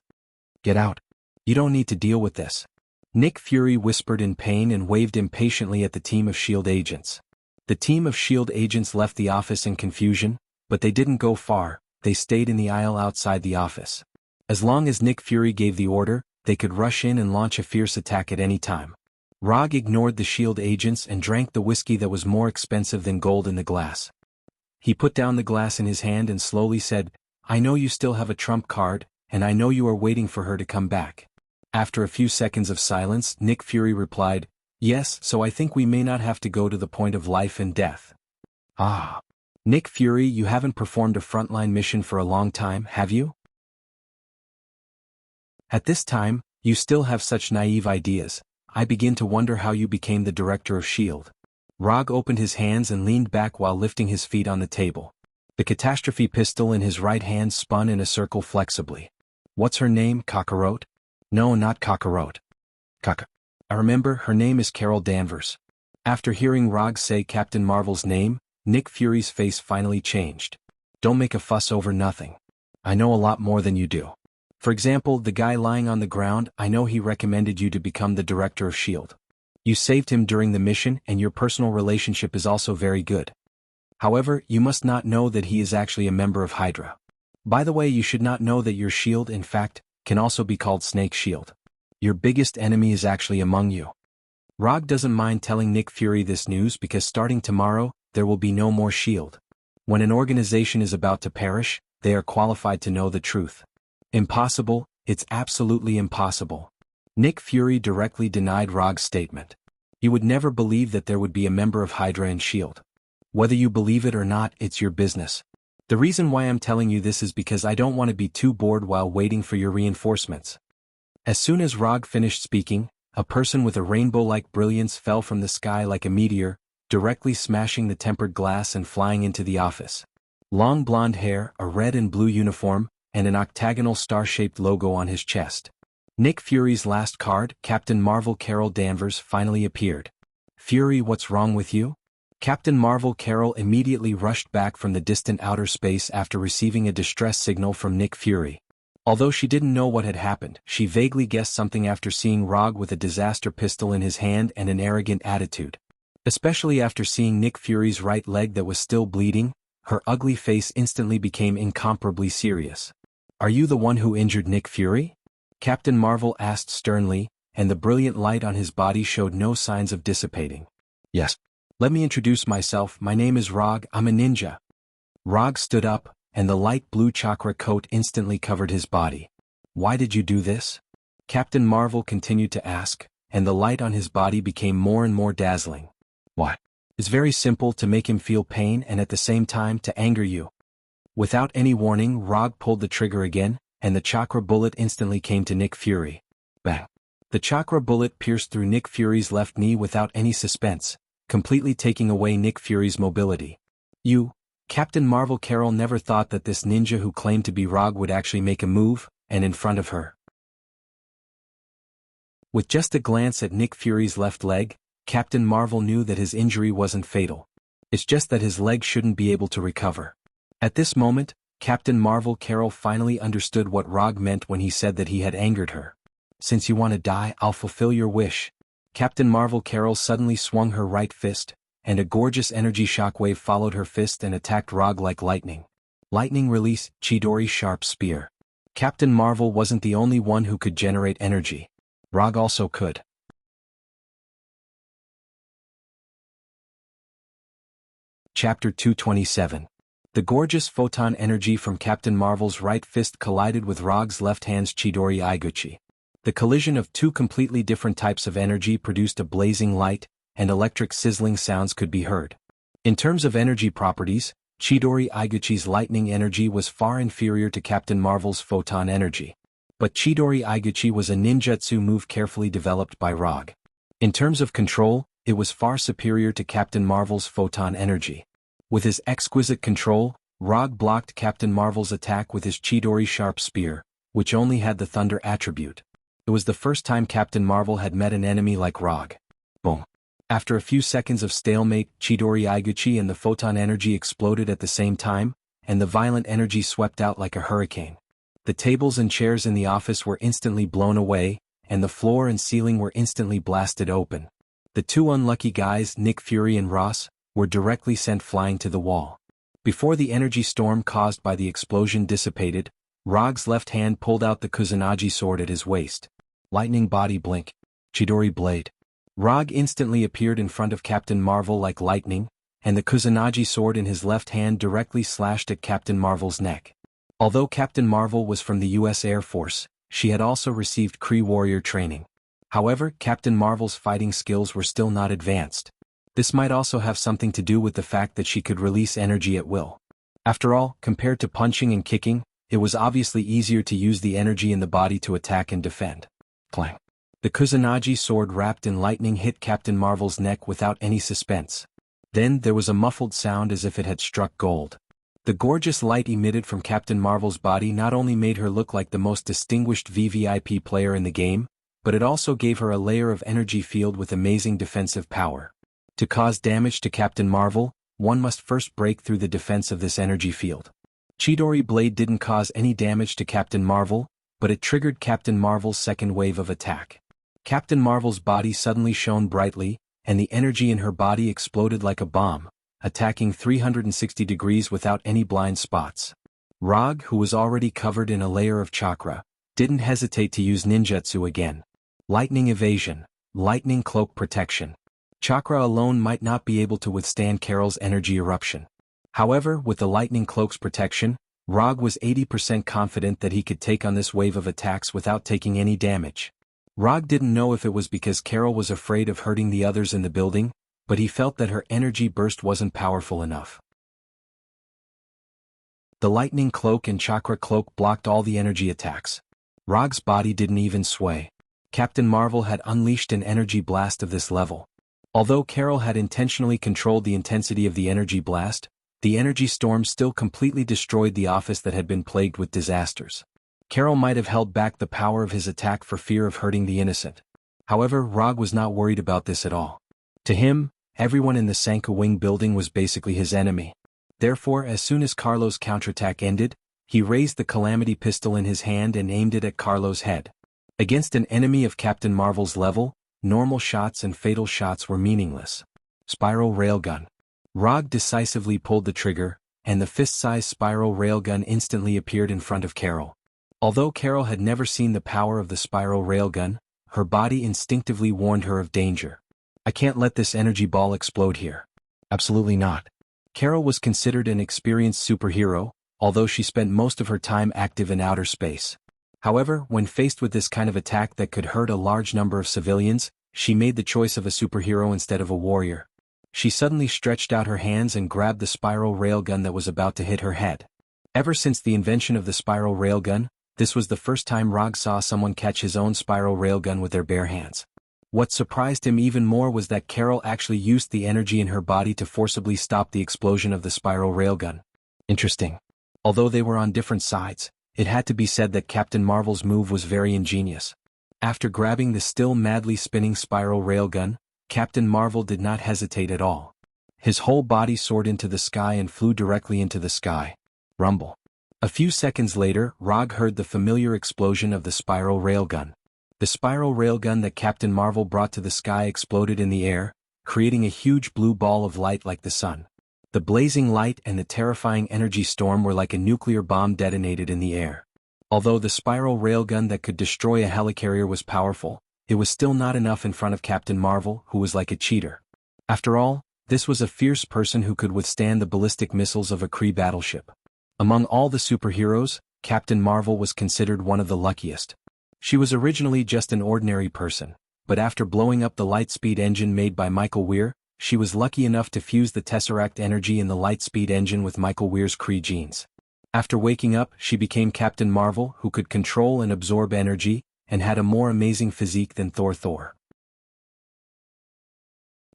Get out. You don't need to deal with this. Nick Fury whispered in pain and waved impatiently at the team of S.H.I.E.L.D. agents. The team of S.H.I.E.L.D. agents left the office in confusion, but they didn't go far, they stayed in the aisle outside the office. As long as Nick Fury gave the order, they could rush in and launch a fierce attack at any time. Rog ignored the S.H.I.E.L.D. agents and drank the whiskey that was more expensive than gold in the glass. He put down the glass in his hand and slowly said, I know you still have a trump card, and I know you are waiting for her to come back. After a few seconds of silence, Nick Fury replied, Yes, so I think we may not have to go to the point of life and death. Ah. Nick Fury, you haven't performed a frontline mission for a long time, have you? At this time, you still have such naive ideas. I begin to wonder how you became the director of S.H.I.E.L.D. Rog opened his hands and leaned back while lifting his feet on the table. The catastrophe pistol in his right hand spun in a circle flexibly. What's her name, Kakarot? No, not Kakarot. I remember, her name is Carol Danvers. After hearing Rog say Captain Marvel's name, Nick Fury's face finally changed. Don't make a fuss over nothing. I know a lot more than you do. For example, the guy lying on the ground, I know he recommended you to become the director of S.H.I.E.L.D. You saved him during the mission and your personal relationship is also very good. However, you must not know that he is actually a member of Hydra. By the way, you should not know that your S.H.I.E.L.D., in fact, can also be called Snake S.H.I.E.L.D. Your biggest enemy is actually among you. Rog doesn't mind telling Nick Fury this news because starting tomorrow, there will be no more S.H.I.E.L.D. When an organization is about to perish, they are qualified to know the truth. Impossible, it's absolutely impossible. Nick Fury directly denied Rog's statement. You would never believe that there would be a member of Hydra in S.H.I.E.L.D. Whether you believe it or not, it's your business. The reason why I'm telling you this is because I don't want to be too bored while waiting for your reinforcements. As soon as Rog finished speaking, a person with a rainbow-like brilliance fell from the sky like a meteor, directly smashing the tempered glass and flying into the office. Long blonde hair, a red and blue uniform, and an octagonal star-shaped logo on his chest. Nick Fury's last card, Captain Marvel Carol Danvers, finally appeared. Fury, what's wrong with you? Captain Marvel Carol immediately rushed back from the distant outer space after receiving a distress signal from Nick Fury. Although she didn't know what had happened, she vaguely guessed something after seeing Rog with a disaster pistol in his hand and an arrogant attitude. Especially after seeing Nick Fury's right leg that was still bleeding, her ugly face instantly became incomparably serious. "Are you the one who injured Nick Fury?" Captain Marvel asked sternly, and the brilliant light on his body showed no signs of dissipating. "Yes. Let me introduce myself, my name is Rog, I'm a ninja." Rog stood up, and the light blue chakra coat instantly covered his body. "Why did you do this?" Captain Marvel continued to ask, and the light on his body became more and more dazzling. "Why? It's very simple, to make him feel pain and at the same time to anger you." Without any warning, Rog pulled the trigger again, and the chakra bullet instantly came to Nick Fury. Bang! The chakra bullet pierced through Nick Fury's left knee without any suspense, completely taking away Nick Fury's mobility. Captain Marvel Carol never thought that this ninja who claimed to be Rog would actually make a move, and in front of her. With just a glance at Nick Fury's left leg, Captain Marvel knew that his injury wasn't fatal. It's just that his leg shouldn't be able to recover. At this moment, Captain Marvel Carol finally understood what Rog meant when he said that he had angered her. "Since you want to die, I'll fulfill your wish." Captain Marvel Carol suddenly swung her right fist, and a gorgeous energy shockwave followed her fist and attacked Rog like lightning. Lightning release, Chidori sharp spear. Captain Marvel wasn't the only one who could generate energy. Rog also could. Chapter 227. The gorgeous photon energy from Captain Marvel's right fist collided with Rog's left hand's Chidori Iguchi. The collision of two completely different types of energy produced a blazing light, and electric sizzling sounds could be heard. In terms of energy properties, Chidori Iguchi's lightning energy was far inferior to Captain Marvel's photon energy. But Chidori Iguchi was a ninjutsu move carefully developed by Rog. In terms of control, it was far superior to Captain Marvel's photon energy. With his exquisite control, Rog blocked Captain Marvel's attack with his Chidori sharp spear, which only had the thunder attribute. It was the first time Captain Marvel had met an enemy like Rog. Boom. After a few seconds of stalemate, Chidori Iguchi and the photon energy exploded at the same time, and the violent energy swept out like a hurricane. The tables and chairs in the office were instantly blown away, and the floor and ceiling were instantly blasted open. The two unlucky guys, Nick Fury and Ross, were directly sent flying to the wall. Before the energy storm caused by the explosion dissipated, Rog's left hand pulled out the Kusanagi sword at his waist. Lightning body blink. Chidori blade. Rog instantly appeared in front of Captain Marvel like lightning, and the Kusanagi sword in his left hand directly slashed at Captain Marvel's neck. Although Captain Marvel was from the U.S. Air Force, she had also received Kree warrior training. However, Captain Marvel's fighting skills were still not advanced. This might also have something to do with the fact that she could release energy at will. After all, compared to punching and kicking, it was obviously easier to use the energy in the body to attack and defend. Clang. The Kusanagi sword wrapped in lightning hit Captain Marvel's neck without any suspense. Then there was a muffled sound as if it had struck gold. The gorgeous light emitted from Captain Marvel's body not only made her look like the most distinguished VVIP player in the game, but it also gave her a layer of energy field with amazing defensive power. To cause damage to Captain Marvel, one must first break through the defense of this energy field. Chidori blade didn't cause any damage to Captain Marvel, but it triggered Captain Marvel's second wave of attack. Captain Marvel's body suddenly shone brightly, and the energy in her body exploded like a bomb, attacking 360 degrees without any blind spots. Rog, who was already covered in a layer of chakra, didn't hesitate to use ninjutsu again. Lightning evasion, lightning cloak protection. Chakra alone might not be able to withstand Carol's energy eruption. However, with the lightning cloak's protection, Rog was 80% confident that he could take on this wave of attacks without taking any damage. Rog didn't know if it was because Carol was afraid of hurting the others in the building, but he felt that her energy burst wasn't powerful enough. The lightning cloak and chakra cloak blocked all the energy attacks. Rog's body didn't even sway. Captain Marvel had unleashed an energy blast of this level. Although Carol had intentionally controlled the intensity of the energy blast, the energy storm still completely destroyed the office that had been plagued with disasters. Carol might have held back the power of his attack for fear of hurting the innocent. However, Rog was not worried about this at all. To him, everyone in the Sanka Wing building was basically his enemy. Therefore, as soon as Carlo's counterattack ended, He raised the Calamity pistol in his hand and aimed it at Carlo's head. Against an enemy of Captain Marvel's level, normal shots and fatal shots were meaningless. Spiral railgun. Rog decisively pulled the trigger, and the fist-sized spiral railgun instantly appeared in front of Carol. Although Carol had never seen the power of the spiral railgun, her body instinctively warned her of danger. I can't let this energy ball explode here. Absolutely not. Carol was considered an experienced superhero, although she spent most of her time active in outer space. However, when faced with this kind of attack that could hurt a large number of civilians, she made the choice of a superhero instead of a warrior. She suddenly stretched out her hands and grabbed the spiral railgun that was about to hit her head. Ever since the invention of the spiral railgun, this was the first time Rog saw someone catch his own spiral railgun with their bare hands. What surprised him even more was that Carol actually used the energy in her body to forcibly stop the explosion of the spiral railgun. Interesting. Although they were on different sides, it had to be said that Captain Marvel's move was very ingenious. After grabbing the still madly spinning spiral railgun, Captain Marvel did not hesitate at all. His whole body soared into the sky and flew directly into the sky. Rumble. A few seconds later, Rog heard the familiar explosion of the spiral railgun. The spiral railgun that Captain Marvel brought to the sky exploded in the air, creating a huge blue ball of light like the sun. The blazing light and the terrifying energy storm were like a nuclear bomb detonated in the air. Although the spiral railgun that could destroy a helicarrier was powerful, it was still not enough in front of Captain Marvel, who was like a cheater. After all, this was a fierce person who could withstand the ballistic missiles of a Kree battleship. Among all the superheroes, Captain Marvel was considered one of the luckiest. She was originally just an ordinary person, but after blowing up the Lightspeed engine made by Michael Weir, she was lucky enough to fuse the Tesseract energy in the Lightspeed engine with Michael Weir's Kree genes. After waking up, she became Captain Marvel, who could control and absorb energy, and had a more amazing physique than Thor.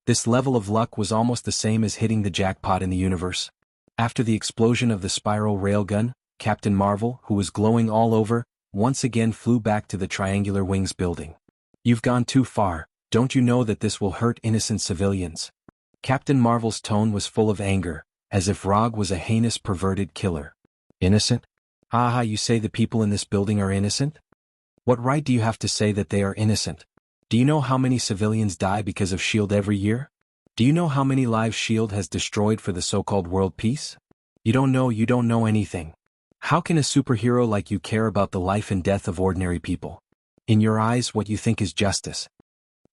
This level of luck was almost the same as hitting the jackpot in the universe. After the explosion of the spiral railgun, Captain Marvel, who was glowing all over, once again flew back to the Triangular Wings building. You've gone too far, don't you know that this will hurt innocent civilians? Captain Marvel's tone was full of anger, as if Rog was a heinous perverted killer. Innocent? Aha, you say the people in this building are innocent? What right do you have to say that they are innocent? Do you know how many civilians die because of S.H.I.E.L.D. every year? Do you know how many lives S.H.I.E.L.D. has destroyed for the so-called world peace? You don't know anything. How can a superhero like you care about the life and death of ordinary people? In your eyes, what you think is justice.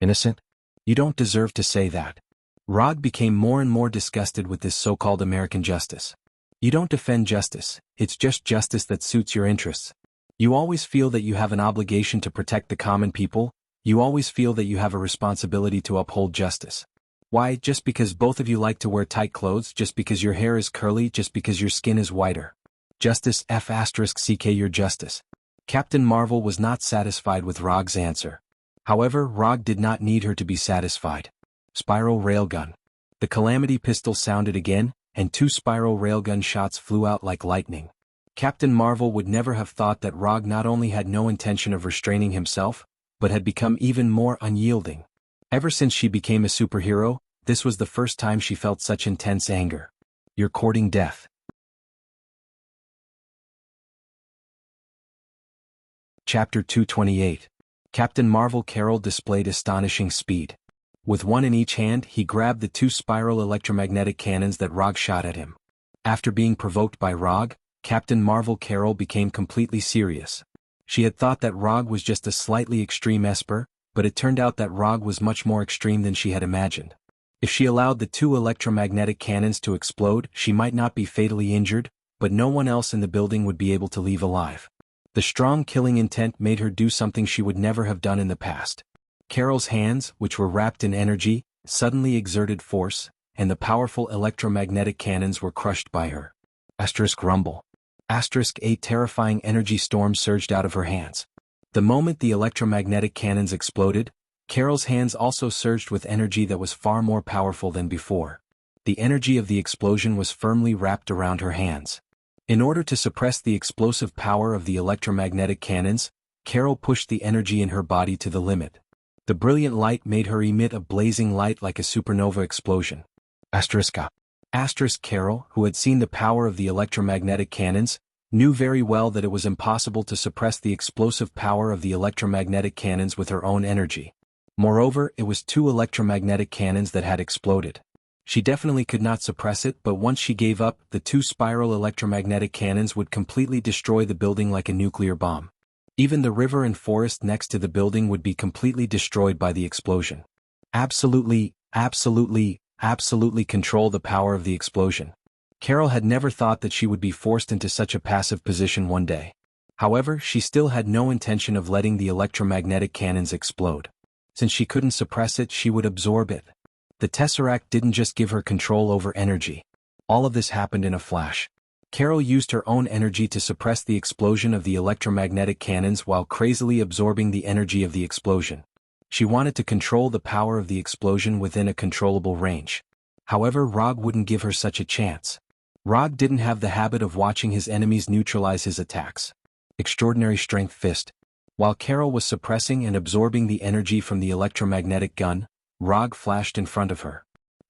Innocent? You don't deserve to say that. Rog became more and more disgusted with this so-called American justice. You don't defend justice, it's just justice that suits your interests. You always feel that you have an obligation to protect the common people, you always feel that you have a responsibility to uphold justice. Why, just because both of you like to wear tight clothes, just because your hair is curly, just because your skin is whiter. Justice *CK your justice. Captain Marvel was not satisfied with Rog's answer. However, Rog did not need her to be satisfied. Spiral railgun. The Calamity pistol sounded again, and 2 spiral railgun shots flew out like lightning. Captain Marvel would never have thought that Rog not only had no intention of restraining himself, but had become even more unyielding. Ever since she became a superhero, this was the first time she felt such intense anger. You're courting death. Chapter 228. Captain Marvel Carol displayed astonishing speed. With one in each hand, he grabbed the 2 spiral electromagnetic cannons that Rog shot at him. After being provoked by Rog, Captain Marvel Carol became completely serious. She had thought that Rog was just a slightly extreme Esper, but it turned out that Rog was much more extreme than she had imagined. If she allowed the 2 electromagnetic cannons to explode, she might not be fatally injured, but no one else in the building would be able to leave alive. The strong killing intent made her do something she would never have done in the past. Carol's hands, which were wrapped in energy, suddenly exerted force, and the powerful electromagnetic cannons were crushed by her. Rumble. A terrifying energy storm surged out of her hands. The moment the electromagnetic cannons exploded, Carol's hands also surged with energy that was far more powerful than before. The energy of the explosion was firmly wrapped around her hands. In order to suppress the explosive power of the electromagnetic cannons, Carol pushed the energy in her body to the limit. The brilliant light made her emit a blazing light like a supernova explosion. Carol, who had seen the power of the electromagnetic cannons, knew very well that it was impossible to suppress the explosive power of the electromagnetic cannons with her own energy. Moreover, it was 2 electromagnetic cannons that had exploded. She definitely could not suppress it, but once she gave up, the 2 spiral electromagnetic cannons would completely destroy the building like a nuclear bomb. Even the river and forest next to the building would be completely destroyed by the explosion. Absolutely control the power of the explosion. Carol had never thought that she would be forced into such a passive position one day. However, she still had no intention of letting the electromagnetic cannons explode. Since she couldn't suppress it, she would absorb it. The Tesseract didn't just give her control over energy. All of this happened in a flash. Carol used her own energy to suppress the explosion of the electromagnetic cannons while crazily absorbing the energy of the explosion. She wanted to control the power of the explosion within a controllable range. However, Rog wouldn't give her such a chance. Rog didn't have the habit of watching his enemies neutralize his attacks. Extraordinary Strength Fist. While Carol was suppressing and absorbing the energy from the electromagnetic gun, Rog flashed in front of her.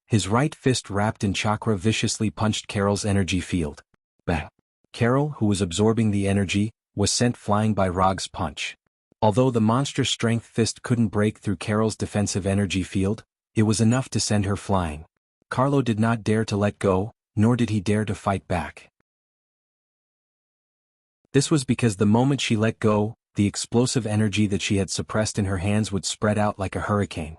His right fist wrapped in chakra viciously punched Carol's energy field. Bang! Carol, who was absorbing the energy, was sent flying by Rog's punch. Although the monster strength fist couldn't break through Carol's defensive energy field, it was enough to send her flying. Carlo did not dare to let go, nor did he dare to fight back. This was because the moment she let go, the explosive energy that she had suppressed in her hands would spread out like a hurricane.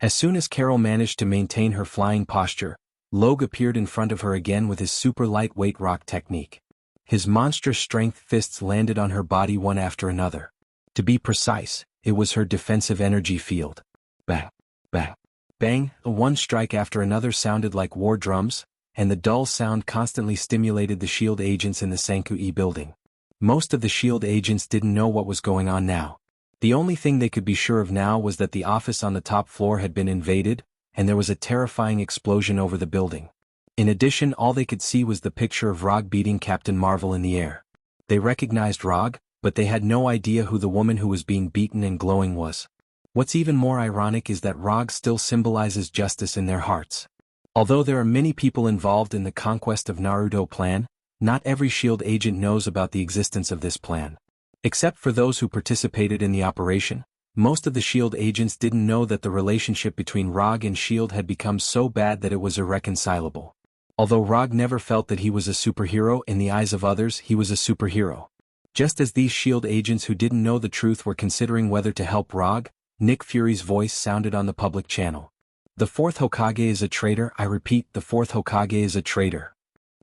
As soon as Carol managed to maintain her flying posture, Logue appeared in front of her again with his super lightweight rock technique. His monstrous strength fists landed on her body one after another. To be precise, it was her defensive energy field. Bang! Bang! Bang! One strike after another sounded like war drums, and the dull sound constantly stimulated the SHIELD agents in the Sankui building. Most of the SHIELD agents didn't know what was going on now. The only thing they could be sure of now was that the office on the top floor had been invaded, and there was a terrifying explosion over the building. In addition, all they could see was the picture of Rog beating Captain Marvel in the air. They recognized Rog, but they had no idea who the woman who was being beaten and glowing was. What's even more ironic is that Rog still symbolizes justice in their hearts. Although there are many people involved in the Conquest of Naruto plan, not every SHIELD agent knows about the existence of this plan. Except for those who participated in the operation, most of the SHIELD agents didn't know that the relationship between Rog and SHIELD had become so bad that it was irreconcilable. Although Rog never felt that he was a superhero, in the eyes of others he was a superhero. Just as these SHIELD agents who didn't know the truth were considering whether to help Rog, Nick Fury's voice sounded on the public channel. The 4th Hokage is a traitor. I repeat, the 4th Hokage is a traitor.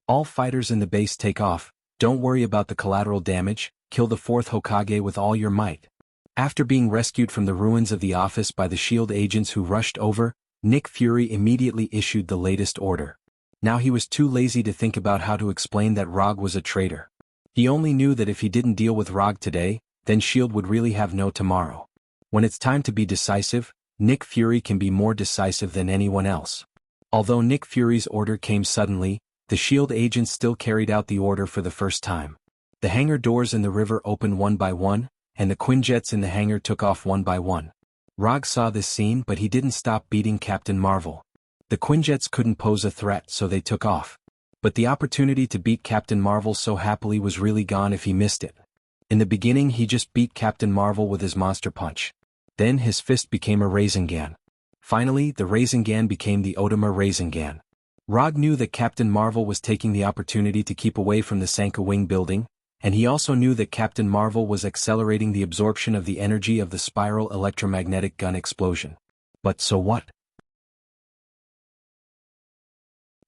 All fighters in the base take off. Don't worry about the collateral damage. Kill the 4th Hokage with all your might. After being rescued from the ruins of the office by the SHIELD agents who rushed over, Nick Fury immediately issued the latest order. Now he was too lazy to think about how to explain that Rog was a traitor. He only knew that if he didn't deal with Rog today, then SHIELD would really have no tomorrow. When it's time to be decisive, Nick Fury can be more decisive than anyone else. Although Nick Fury's order came suddenly, the SHIELD agents still carried out the order for the first time. The hangar doors in the river opened one by one, and the Quinjets in the hangar took off one by one. Rog saw this scene, but he didn't stop beating Captain Marvel. The Quinjets couldn't pose a threat, so they took off. But the opportunity to beat Captain Marvel so happily was really gone if he missed it. In the beginning he just beat Captain Marvel with his monster punch. Then his fist became a Rasengan. Finally, the Rasengan became the Otama Rasengan. Rog knew that Captain Marvel was taking the opportunity to keep away from the Sanka Wing building, and he also knew that Captain Marvel was accelerating the absorption of the energy of the spiral electromagnetic gun explosion. But so what?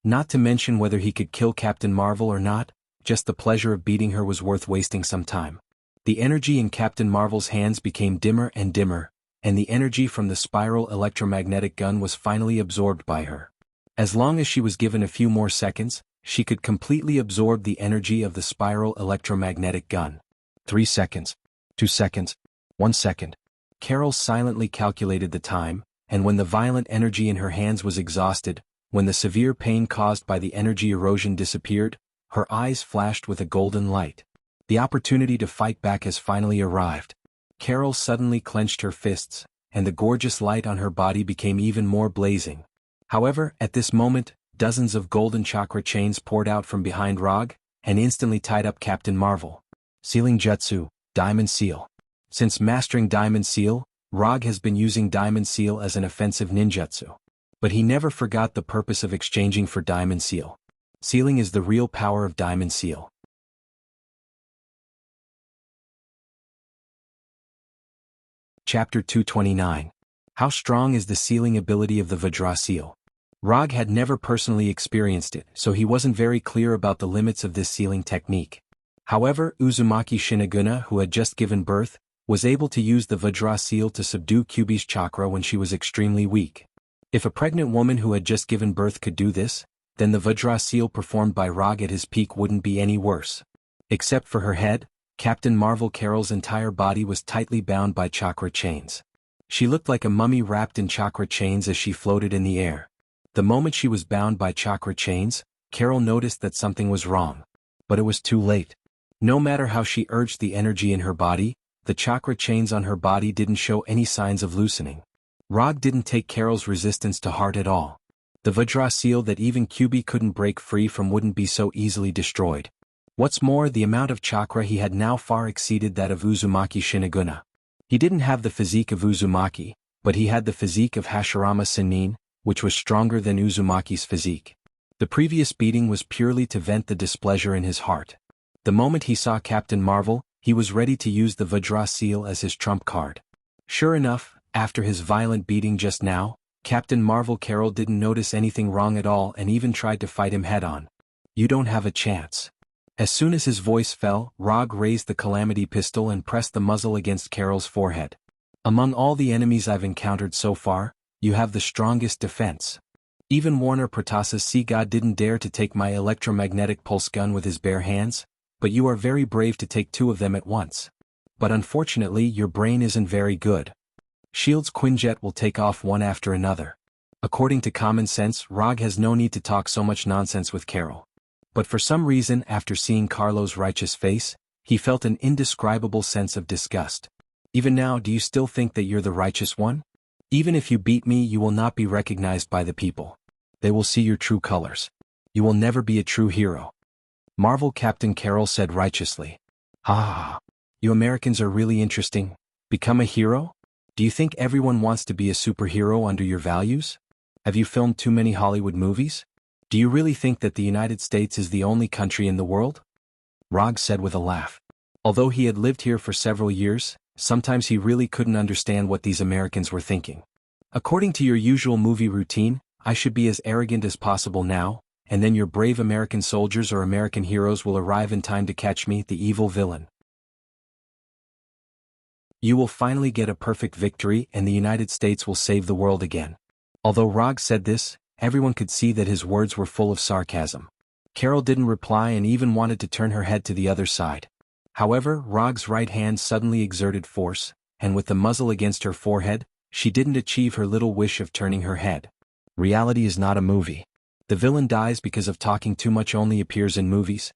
Not to mention whether he could kill Captain Marvel or not, just the pleasure of beating her was worth wasting some time. The energy in Captain Marvel's hands became dimmer and dimmer, and the energy from the spiral electromagnetic gun was finally absorbed by her. As long as she was given a few more seconds, she could completely absorb the energy of the spiral electromagnetic gun. 3 seconds. 2 seconds. 1 second. Carol silently calculated the time, and when the violent energy in her hands was exhausted, when the severe pain caused by the energy erosion disappeared, her eyes flashed with a golden light. The opportunity to fight back has finally arrived. Carol suddenly clenched her fists, and the gorgeous light on her body became even more blazing. However, at this moment, dozens of golden chakra chains poured out from behind Rog, and instantly tied up Captain Marvel. Sealing Jutsu, Diamond Seal. Since mastering Diamond Seal, Rog has been using Diamond Seal as an offensive ninjutsu. But he never forgot the purpose of exchanging for Diamond Seal. Sealing is the real power of Diamond Seal. Chapter 229. How strong is the sealing ability of the Vajra Seal? Rog had never personally experienced it, so he wasn't very clear about the limits of this sealing technique. However, Uzumaki Shiniguna, who had just given birth, was able to use the Vajra Seal to subdue Kyuubi's chakra when she was extremely weak. If a pregnant woman who had just given birth could do this, then the Vajra Seal performed by Rog at his peak wouldn't be any worse. Except for her head, Captain Marvel Carol's entire body was tightly bound by chakra chains. She looked like a mummy wrapped in chakra chains as she floated in the air. The moment she was bound by chakra chains, Carol noticed that something was wrong. But it was too late. No matter how she urged the energy in her body, the chakra chains on her body didn't show any signs of loosening. Rog didn't take Carol's resistance to heart at all. The Vajra Seal that even Kyuubi couldn't break free from wouldn't be so easily destroyed. What's more, the amount of chakra he had now far exceeded that of Uzumaki Shiniguna. He didn't have the physique of Uzumaki, but he had the physique of Hashirama Sennin, which was stronger than Uzumaki's physique. The previous beating was purely to vent the displeasure in his heart. The moment he saw Captain Marvel, he was ready to use the Vajra Seal as his trump card. Sure enough, after his violent beating just now, Captain Marvel Carol didn't notice anything wrong at all and even tried to fight him head-on. "You don't have a chance." As soon as his voice fell, Rog raised the Calamity pistol and pressed the muzzle against Carol's forehead. "Among all the enemies I've encountered so far, you have the strongest defense. Even Warner Pratasa's sea god didn't dare to take my electromagnetic pulse gun with his bare hands, but you are very brave to take two of them at once. But unfortunately your brain isn't very good. Shield's Quinjet will take off one after another." According to common sense, Rog has no need to talk so much nonsense with Carol. But for some reason, after seeing Carlo's righteous face, he felt an indescribable sense of disgust. "Even now, do you still think that you're the righteous one? Even if you beat me, you will not be recognized by the people. They will see your true colors. You will never be a true hero." Marvel Captain Carol said righteously. "Ah, you Americans are really interesting. Become a hero? Do you think everyone wants to be a superhero under your values? Have you filmed too many Hollywood movies? Do you really think that the United States is the only country in the world?" Rog said with a laugh. Although he had lived here for several years, sometimes he really couldn't understand what these Americans were thinking. "According to your usual movie routine, I should be as arrogant as possible now, and then your brave American soldiers or American heroes will arrive in time to catch me, the evil villain. You will finally get a perfect victory and the United States will save the world again." Although Rog said this, everyone could see that his words were full of sarcasm. Carol didn't reply and even wanted to turn her head to the other side. However, Rog's right hand suddenly exerted force, and with the muzzle against her forehead, she didn't achieve her little wish of turning her head. Reality is not a movie. The villain dies because of talking too much only appears in movies.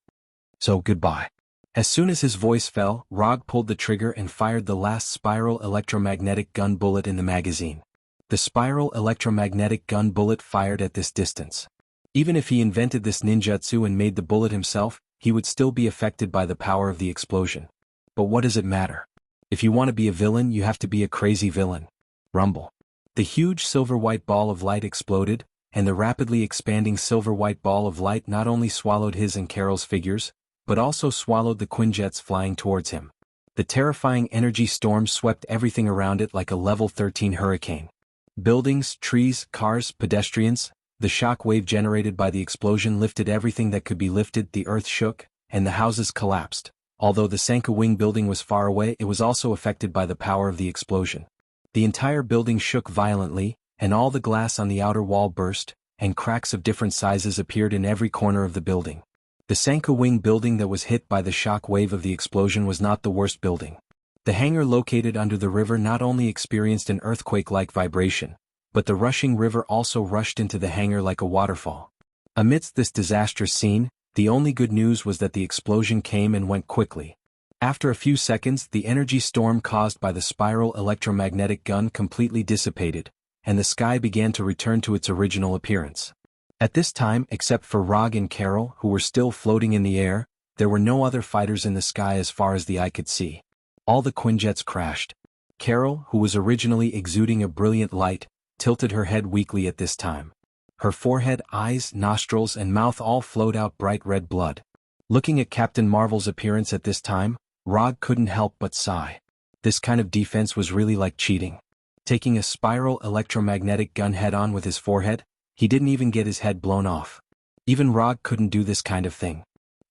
So goodbye. As soon as his voice fell, Rog pulled the trigger and fired the last spiral electromagnetic gun bullet in the magazine. The spiral electromagnetic gun bullet fired at this distance. Even if he invented this ninjutsu and made the bullet himself, he would still be affected by the power of the explosion. But what does it matter? If you want to be a villain, you have to be a crazy villain. Rumble. The huge silver-white ball of light exploded, and the rapidly expanding silver-white ball of light not only swallowed his and Carol's figures, but also swallowed the Quinjets flying towards him. The terrifying energy storm swept everything around it like a level 13 hurricane. Buildings, trees, cars, pedestrians. The shock wave generated by the explosion lifted everything that could be lifted, the earth shook, and the houses collapsed. Although the Sanka Wing building was far away, it was also affected by the power of the explosion. The entire building shook violently, and all the glass on the outer wall burst, and cracks of different sizes appeared in every corner of the building. The Sanka Wing building that was hit by the shock wave of the explosion was not the worst building. The hangar located under the river not only experienced an earthquake-like vibration, but the rushing river also rushed into the hangar like a waterfall. Amidst this disastrous scene, the only good news was that the explosion came and went quickly. After a few seconds, the energy storm caused by the spiral electromagnetic gun completely dissipated, and the sky began to return to its original appearance. At this time, except for Rog and Carol, who were still floating in the air, There were no other fighters in the sky as far as the eye could see. All the Quinjets crashed. Carol, who was originally exuding a brilliant light, tilted her head weakly at this time. Her forehead, eyes, nostrils, and mouth all flowed out bright red blood. Looking at Captain Marvel's appearance at this time, Rog couldn't help but sigh. This kind of defense was really like cheating. Taking a spiral electromagnetic gun head-on with his forehead, he didn't even get his head blown off. Even Rog couldn't do this kind of thing.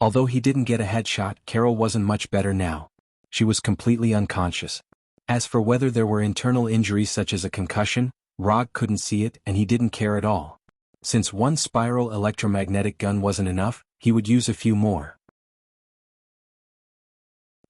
Although he didn't get a headshot, Carol wasn't much better now. She was completely unconscious. As for whether there were internal injuries such as a concussion, Rog couldn't see it and he didn't care at all. Since one spiral electromagnetic gun wasn't enough, he would use a few more.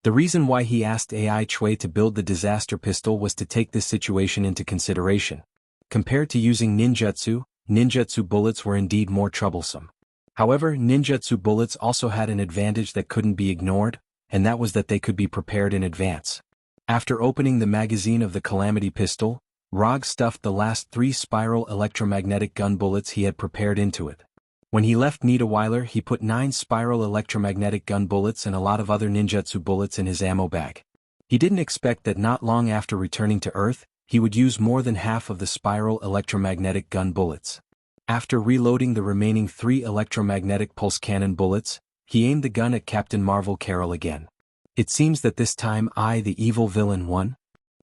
The reason why he asked AI Chui to build the disaster pistol was to take this situation into consideration. Compared to using ninjutsu bullets were indeed more troublesome. However, ninjutsu bullets also had an advantage that couldn't be ignored, and that was that they could be prepared in advance. After opening the magazine of the Calamity pistol, Rog stuffed the last 3 spiral electromagnetic gun bullets he had prepared into it. When he left Niederweiler, he put 9 spiral electromagnetic gun bullets and a lot of other ninjutsu bullets in his ammo bag. He didn't expect that not long after returning to Earth, he would use more than half of the spiral electromagnetic gun bullets. After reloading the remaining 3 electromagnetic pulse cannon bullets, he aimed the gun at Captain Marvel Carol again. It seems that this time I, the evil villain, won.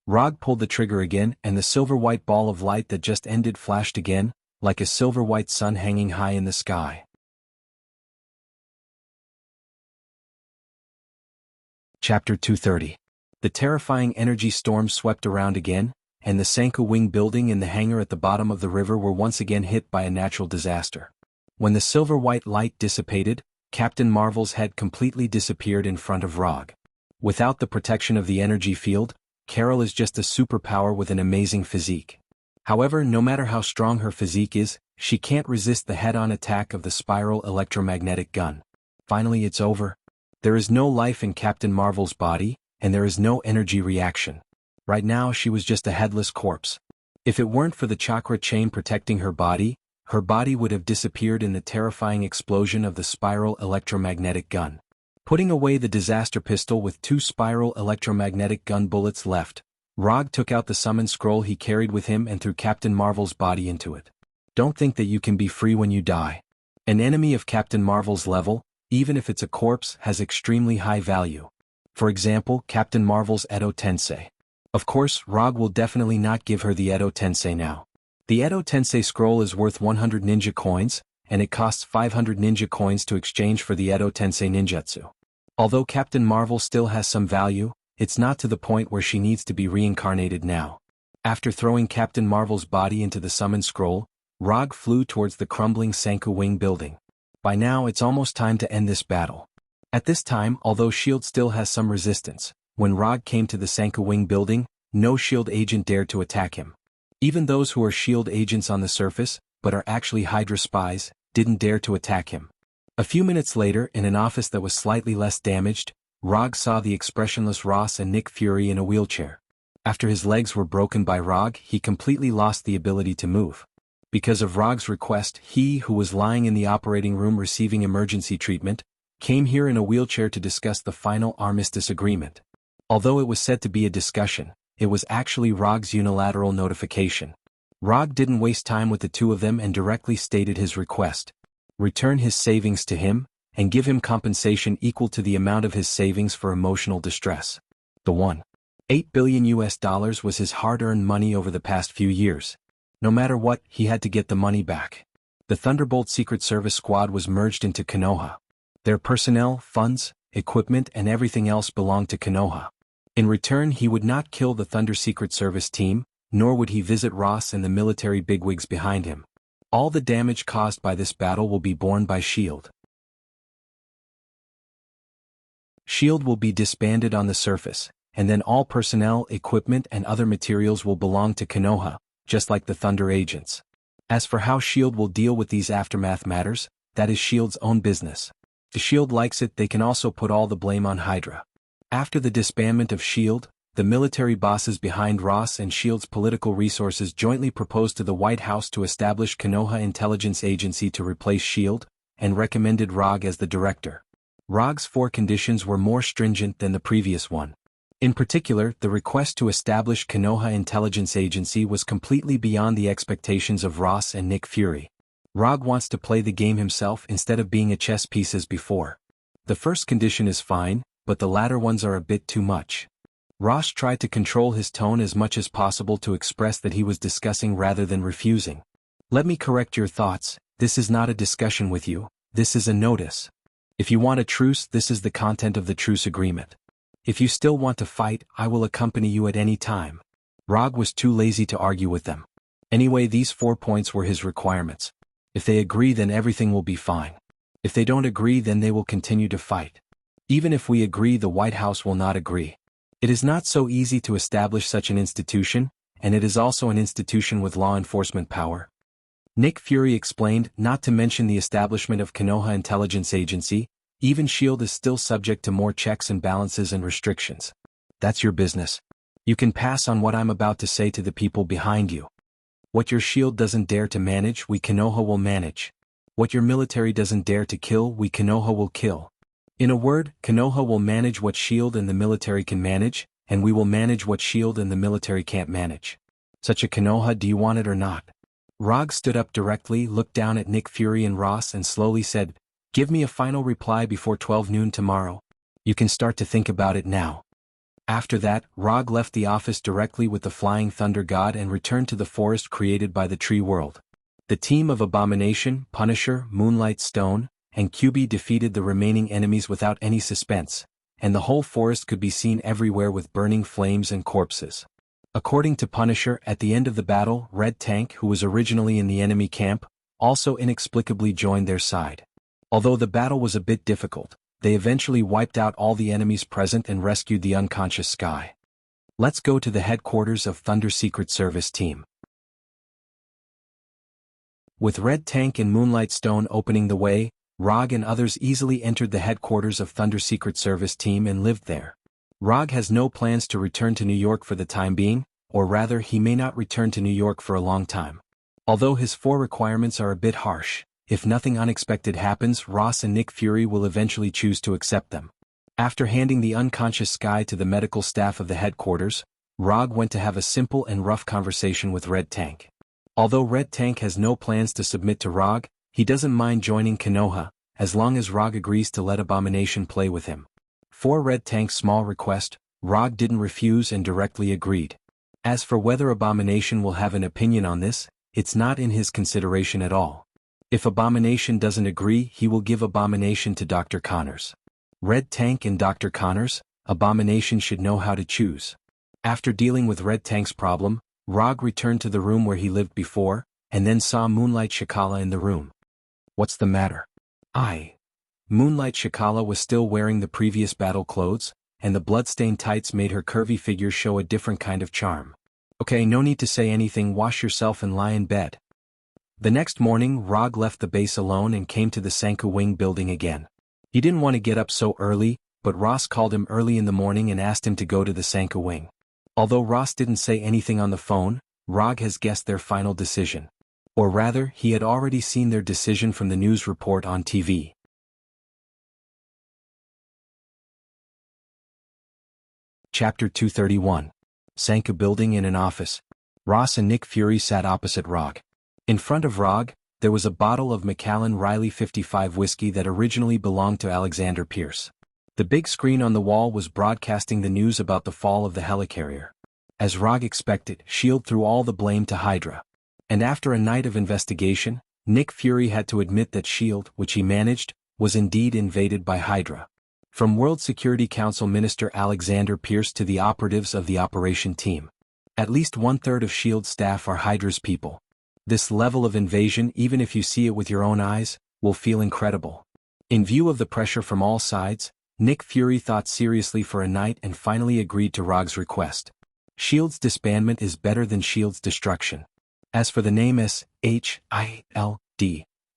Rog pulled the trigger again and the silver-white ball of light that just ended flashed again, like a silver-white sun hanging high in the sky. Chapter 230. The terrifying energy storm swept around again, and the Sanka Wing building and the hangar at the bottom of the river were once again hit by a natural disaster. When the silver-white light dissipated, Captain Marvel's head completely disappeared in front of Rog. Without the protection of the energy field, Carol is just a superpower with an amazing physique. However, no matter how strong her physique is, she can't resist the head-on attack of the spiral electromagnetic gun. Finally, it's over. There is no life in Captain Marvel's body, and there is no energy reaction. Right now she was just a headless corpse. If it weren't for the chakra chain protecting her body would have disappeared in the terrifying explosion of the spiral electromagnetic gun. Putting away the disaster pistol with 2 spiral electromagnetic gun bullets left, Rog took out the summon scroll he carried with him and threw Captain Marvel's body into it. Don't think that you can be free when you die. An enemy of Captain Marvel's level, even if it's a corpse, has extremely high value. For example, Captain Marvel's Edo Tensei. Of course, Rog will definitely not give her the Edo Tensei now. The Edo Tensei scroll is worth 100 ninja coins, and it costs 500 ninja coins to exchange for the Edo Tensei ninjutsu. Although Captain Marvel still has some value, it's not to the point where she needs to be reincarnated now. After throwing Captain Marvel's body into the summon scroll, Rog flew towards the crumbling Sanka Wing building. By now it's almost time to end this battle. At this time, although S.H.I.E.L.D. still has some resistance, when Rog came to the Sanka Wing building, no S.H.I.E.L.D. agent dared to attack him. Even those who are S.H.I.E.L.D. agents on the surface, but are actually Hydra spies, didn't dare to attack him. A few minutes later, in an office that was slightly less damaged, Rog saw the expressionless Ross and Nick Fury in a wheelchair. After his legs were broken by Rog, he completely lost the ability to move. Because of Rog's request, he, who was lying in the operating room receiving emergency treatment, came here in a wheelchair to discuss the final armistice agreement. Although it was said to be a discussion, it was actually Rog's unilateral notification. Rog didn't waste time with the two of them and directly stated his request. Return his savings to him, and give him compensation equal to the amount of his savings for emotional distress. The $1.8 billion was his hard-earned money over the past few years. No matter what, he had to get the money back. The Thunderbolt Secret Service squad was merged into Konoha. Their personnel, funds, equipment and everything else belonged to Konoha. In return, he would not kill the Thunder Secret Service team, nor would he visit Ross and the military bigwigs behind him. All the damage caused by this battle will be borne by S.H.I.E.L.D. S.H.I.E.L.D. will be disbanded on the surface, and then all personnel, equipment and other materials will belong to Konoha, just like the Thunder agents. As for how S.H.I.E.L.D. will deal with these aftermath matters, that is S.H.I.E.L.D.'s own business. If S.H.I.E.L.D. likes it, they can also put all the blame on Hydra. After the disbandment of S.H.I.E.L.D., the military bosses behind Ross and S.H.I.E.L.D.'s political resources jointly proposed to the White House to establish Konoha Intelligence Agency to replace S.H.I.E.L.D., and recommended Rog as the director. ROG's 4 conditions were more stringent than the previous one. In particular, the request to establish Konoha Intelligence Agency was completely beyond the expectations of Ross and Nick Fury. ROG wants to play the game himself instead of being a chess piece as before. The first condition is fine, but the latter ones are a bit too much. Ross tried to control his tone as much as possible to express that he was discussing rather than refusing. Let me correct your thoughts, this is not a discussion with you, this is a notice. If you want a truce, this is the content of the truce agreement. If you still want to fight, I will accompany you at any time. ROG was too lazy to argue with them. Anyway, these 4 points were his requirements. If they agree, then everything will be fine. If they don't agree, then they will continue to fight. Even if we agree, the White House will not agree. It is not so easy to establish such an institution, and it is also an institution with law enforcement power. Nick Fury explained, not to mention the establishment of Konoha Intelligence Agency, even S.H.I.E.L.D. is still subject to more checks and balances and restrictions. That's your business. You can pass on what I'm about to say to the people behind you. What your S.H.I.E.L.D. doesn't dare to manage, we Konoha will manage. What your military doesn't dare to kill, we Konoha will kill. In a word, Konoha will manage what S.H.I.E.L.D. and the military can manage, and we will manage what S.H.I.E.L.D. and the military can't manage. Such a Konoha, do you want it or not? ROG stood up directly, looked down at Nick Fury and Ross and slowly said, "Give me a final reply before 12 noon tomorrow. You can start to think about it now." After that, ROG left the office directly with the Flying Thunder God and returned to the forest created by the Tree World. The team of Abomination, Punisher, Moonlight Stone, and QB defeated the remaining enemies without any suspense, and the whole forest could be seen everywhere with burning flames and corpses. According to Punisher, at the end of the battle, Red Tank, who was originally in the enemy camp, also inexplicably joined their side. Although the battle was a bit difficult, they eventually wiped out all the enemies present and rescued the unconscious Sky. Let's go to the headquarters of Thunder Secret Service Team. With Red Tank and Moonlight Stone opening the way, ROG and others easily entered the headquarters of Thunder Secret Service Team and lived there. ROG has no plans to return to New York for the time being, or rather he may not return to New York for a long time. Although his 4 requirements are a bit harsh, if nothing unexpected happens, Ross and Nick Fury will eventually choose to accept them. After handing the unconscious Sky to the medical staff of the headquarters, ROG went to have a simple and rough conversation with Red Tank. Although Red Tank has no plans to submit to ROG, he doesn't mind joining Konoha, as long as ROG agrees to let Abomination play with him. For Red Tank's small request, ROG didn't refuse and directly agreed. As for whether Abomination will have an opinion on this, it's not in his consideration at all. If Abomination doesn't agree, he will give Abomination to Dr. Connors. Red Tank and Dr. Connors, Abomination should know how to choose. After dealing with Red Tank's problem, ROG returned to the room where he lived before, and then saw Moonlight Shakala in the room. "What's the matter?" Moonlight Shakala was still wearing the previous battle clothes, and the bloodstained tights made her curvy figure show a different kind of charm. "Okay, no need to say anything, wash yourself and lie in bed." The next morning, ROG left the base alone and came to the Sanku Wing building again. He didn't want to get up so early, but Ross called him early in the morning and asked him to go to the Sanku Wing. Although Ross didn't say anything on the phone, ROG has guessed their final decision. Or rather, he had already seen their decision from the news report on TV. Chapter 231. Sanku Building. In an office, Ross and Nick Fury sat opposite ROG. In front of ROG, there was a bottle of Macallan Riley 55 whiskey that originally belonged to Alexander Pierce. The big screen on the wall was broadcasting the news about the fall of the helicarrier. As ROG expected, S.H.I.E.L.D. threw all the blame to Hydra. And after a night of investigation, Nick Fury had to admit that S.H.I.E.L.D., which he managed, was indeed invaded by Hydra. From World Security Council Minister Alexander Pierce to the operatives of the operation team, at least 1/3 of S.H.I.E.L.D. staff are Hydra's people. This level of invasion, even if you see it with your own eyes, will feel incredible. In view of the pressure from all sides, Nick Fury thought seriously for a night and finally agreed to ROG's request. S.H.I.E.L.D's disbandment is better than S.H.I.E.L.D's destruction. As for the name S.H.I.L.D.,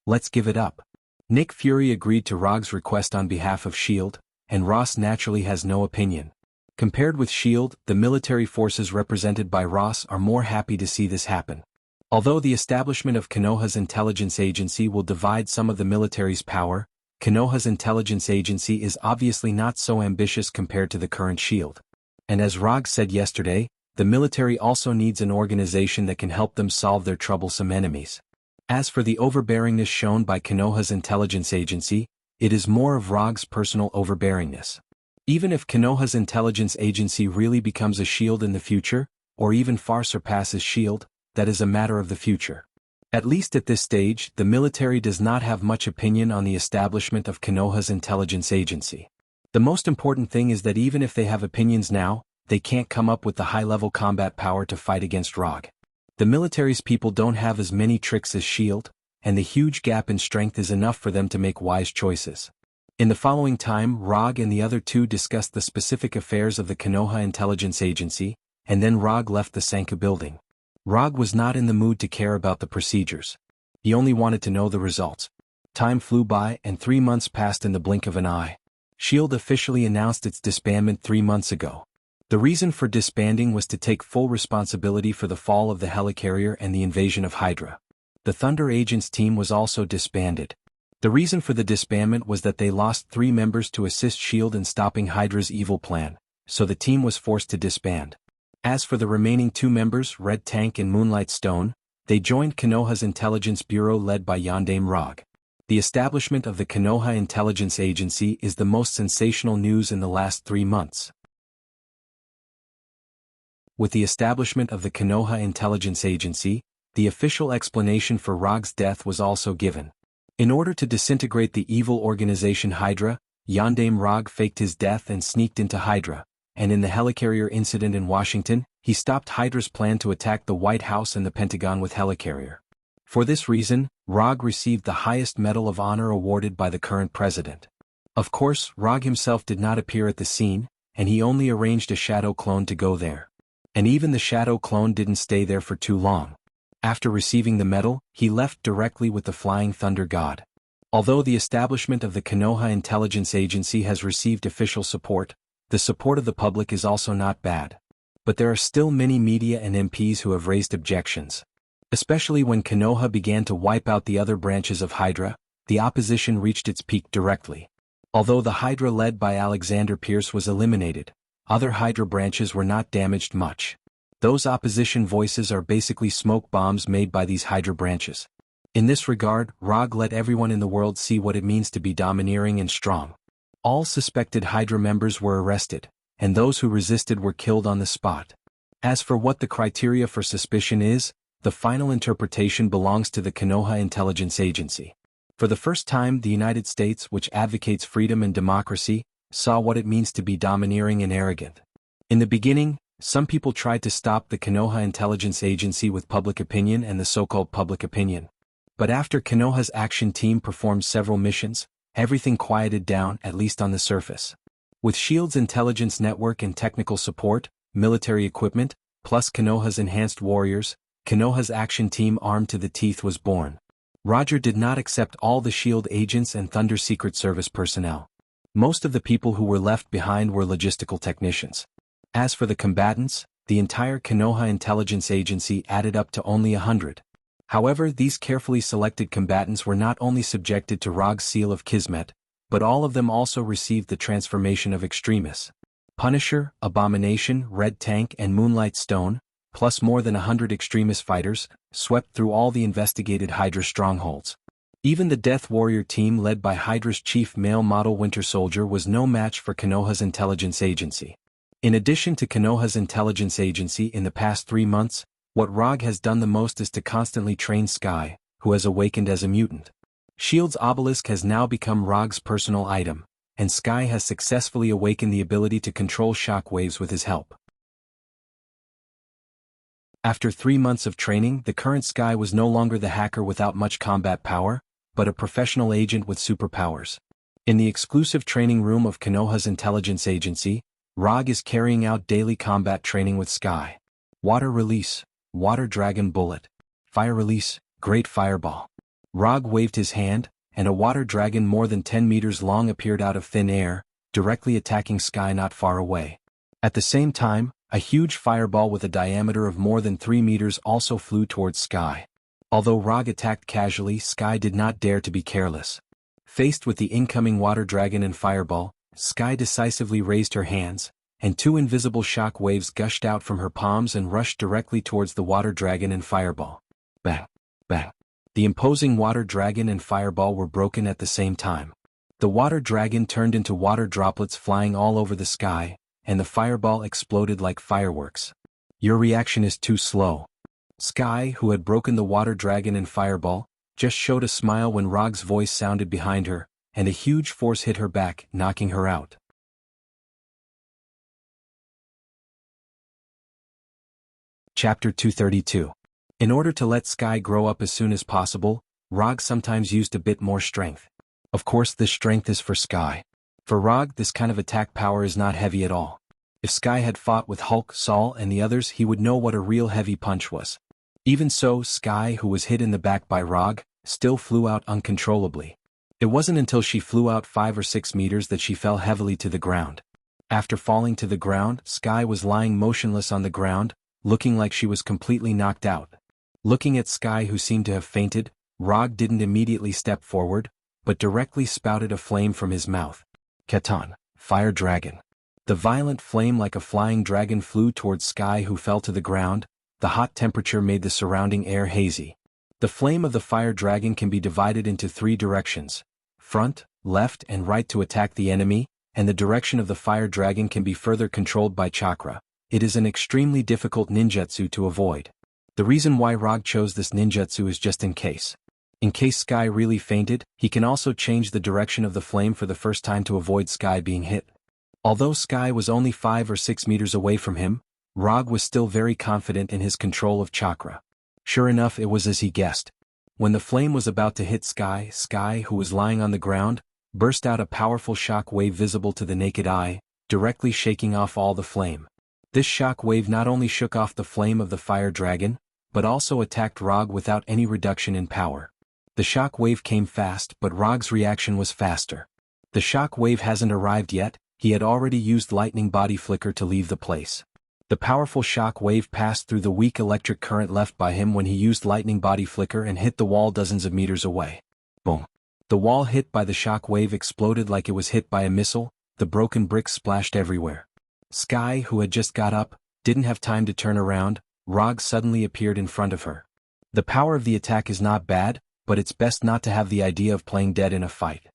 let's give it up. Nick Fury agreed to ROG's request on behalf of S.H.I.E.L.D., and Ross naturally has no opinion. Compared with S.H.I.E.L.D., the military forces represented by Ross are more happy to see this happen. Although the establishment of Konoha's intelligence agency will divide some of the military's power, Konoha's intelligence agency is obviously not so ambitious compared to the current shield. And as Rog said yesterday, the military also needs an organization that can help them solve their troublesome enemies. As for the overbearingness shown by Konoha's intelligence agency, it is more of Rog's personal overbearingness. Even if Konoha's intelligence agency really becomes a shield in the future, or even far surpasses shield, that is a matter of the future. At least at this stage, the military does not have much opinion on the establishment of Konoha's intelligence agency. The most important thing is that even if they have opinions now, they can't come up with the high-level combat power to fight against Rog. The military's people don't have as many tricks as shield, and the huge gap in strength is enough for them to make wise choices. In the following time, Rog and the other two discussed the specific affairs of the Konoha intelligence agency, and then Rog left the Sanka building. Rog was not in the mood to care about the procedures. He only wanted to know the results. Time flew by and 3 months passed in the blink of an eye. SHIELD officially announced its disbandment 3 months ago. The reason for disbanding was to take full responsibility for the fall of the helicarrier and the invasion of Hydra. The Thunder Agents team was also disbanded. The reason for the disbandment was that they lost 3 members to assist SHIELD in stopping Hydra's evil plan, so the team was forced to disband. As for the remaining 2 members, Red Tank and Moonlight Stone, they joined Konoha's intelligence bureau led by Yondaime Rog. The establishment of the Konoha Intelligence Agency is the most sensational news in the last 3 months. With the establishment of the Konoha Intelligence Agency, the official explanation for Rog's death was also given. In order to disintegrate the evil organization Hydra, Yondaime Rog faked his death and sneaked into Hydra, and in the helicarrier incident in Washington, he stopped Hydra's plan to attack the White House and the Pentagon with helicarrier. For this reason, Rog received the highest Medal of Honor awarded by the current president. Of course, Rog himself did not appear at the scene, and he only arranged a shadow clone to go there. And even the shadow clone didn't stay there for too long. After receiving the medal, he left directly with the Flying Thunder God. Although the establishment of the Konoha Intelligence Agency has received official support, the support of the public is also not bad. But there are still many media and MPs who have raised objections. Especially when Konoha began to wipe out the other branches of Hydra, the opposition reached its peak directly. Although the Hydra led by Alexander Pierce was eliminated, other Hydra branches were not damaged much. Those opposition voices are basically smoke bombs made by these Hydra branches. In this regard, Rog let everyone in the world see what it means to be domineering and strong. All suspected Hydra members were arrested, and those who resisted were killed on the spot. As for what the criteria for suspicion is, the final interpretation belongs to the Konoha Intelligence Agency. For the first time, the United States, which advocates freedom and democracy, saw what it means to be domineering and arrogant. In the beginning, some people tried to stop the Konoha Intelligence Agency with public opinion and the so-called public opinion. But after Konoha's action team performed several missions, everything quieted down, at least on the surface. With SHIELD's intelligence network and technical support, military equipment, plus Konoha's enhanced warriors, Konoha's action team armed to the teeth was born. Roger did not accept all the SHIELD agents and Thunder Secret Service personnel. Most of the people who were left behind were logistical technicians. As for the combatants, the entire Konoha Intelligence Agency added up to only 100. However, these carefully selected combatants were not only subjected to Rog's Seal of Kismet, but all of them also received the transformation of extremists. Punisher, Abomination, Red Tank and Moonlight Stone, plus more than 100 extremist fighters, swept through all the investigated Hydra strongholds. Even the Death Warrior team led by Hydra's chief male model Winter Soldier was no match for Konoha's intelligence agency. In addition to Konoha's intelligence agency in the past 3 months, what Rog has done the most is to constantly train Sky, who has awakened as a mutant. SHIELD's obelisk has now become Rog's personal item, and Sky has successfully awakened the ability to control shockwaves with his help. After 3 months of training, the current Sky was no longer the hacker without much combat power, but a professional agent with superpowers. In the exclusive training room of Konoha's intelligence agency, Rog is carrying out daily combat training with Sky. Water release, Water Dragon Bullet. Fire release, Great Fireball. Rog waved his hand, and a water dragon more than 10 meters long appeared out of thin air, directly attacking Sky not far away. At the same time, a huge fireball with a diameter of more than 3 meters also flew towards Sky. Although Rog attacked casually, Sky did not dare to be careless. Faced with the incoming water dragon and fireball, Sky decisively raised her hands, and two invisible shock waves gushed out from her palms and rushed directly towards the water dragon and fireball. Bang! Bang! The imposing water dragon and fireball were broken at the same time. The water dragon turned into water droplets flying all over the sky, and the fireball exploded like fireworks. Your reaction is too slow. Sky, who had broken the water dragon and fireball, just showed a smile when Rog's voice sounded behind her, and a huge force hit her back, knocking her out. Chapter 232. In order to let Sky grow up as soon as possible, Rog sometimes used a bit more strength. Of course, this strength is for Sky. For Rog, this kind of attack power is not heavy at all. If Sky had fought with Hulk, Saul, and the others, he would know what a real heavy punch was. Even so, Sky, who was hit in the back by Rog, still flew out uncontrollably. It wasn't until she flew out 5 or 6 meters that she fell heavily to the ground. After falling to the ground, Sky was lying motionless on the ground, looking like she was completely knocked out. Looking at Sky, who seemed to have fainted, Rog didn't immediately step forward, but directly spouted a flame from his mouth. Keton, fire dragon. The violent flame like a flying dragon flew towards Sky, who fell to the ground. The hot temperature made the surrounding air hazy. The flame of the fire dragon can be divided into 3 directions: front, left, and right to attack the enemy, and the direction of the fire dragon can be further controlled by chakra. It is an extremely difficult ninjutsu to avoid. The reason why Rog chose this ninjutsu is just in case. In case Sky really fainted, he can also change the direction of the flame for the first time to avoid Sky being hit. Although Sky was only 5 or 6 meters away from him, Rog was still very confident in his control of chakra. Sure enough, it was as he guessed. When the flame was about to hit Sky, Sky, who was lying on the ground, burst out a powerful shock wave visible to the naked eye, directly shaking off all the flame. This shock wave not only shook off the flame of the fire dragon, but also attacked Rog without any reduction in power. The shock wave came fast, but Rog's reaction was faster. The shock wave hasn't arrived yet, he had already used lightning body flicker to leave the place. The powerful shock wave passed through the weak electric current left by him when he used lightning body flicker and hit the wall dozens of meters away. Boom. The wall hit by the shock wave exploded like it was hit by a missile. The broken bricks splashed everywhere. Sky, who had just got up, didn't have time to turn around. Rog suddenly appeared in front of her. The power of the attack is not bad, but it's best not to have the idea of playing dead in a fight.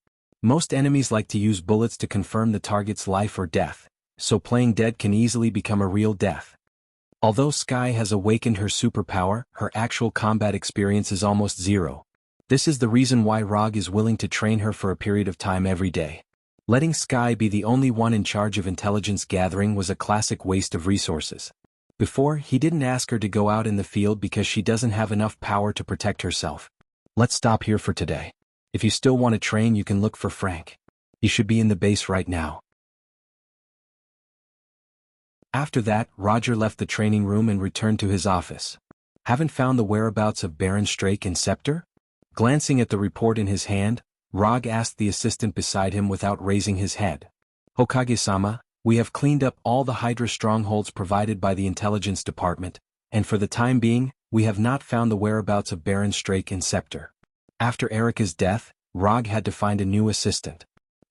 Most enemies like to use bullets to confirm the target's life or death, so playing dead can easily become a real death. Although Sky has awakened her superpower, her actual combat experience is almost zero. This is the reason why Rog is willing to train her for a period of time every day. Letting Sky be the only one in charge of intelligence gathering was a classic waste of resources. Before, he didn't ask her to go out in the field because she doesn't have enough power to protect herself. Let's stop here for today. If you still want to train, you can look for Frank. He should be in the base right now. After that, Roger left the training room and returned to his office. Haven't found the whereabouts of Baron Strake and Scepter? Glancing at the report in his hand, Rog asked the assistant beside him without raising his head. Hokage-sama, we have cleaned up all the Hydra strongholds provided by the intelligence department, and for the time being, we have not found the whereabouts of Baron Strake and Scepter. After Erica's death, Rog had to find a new assistant.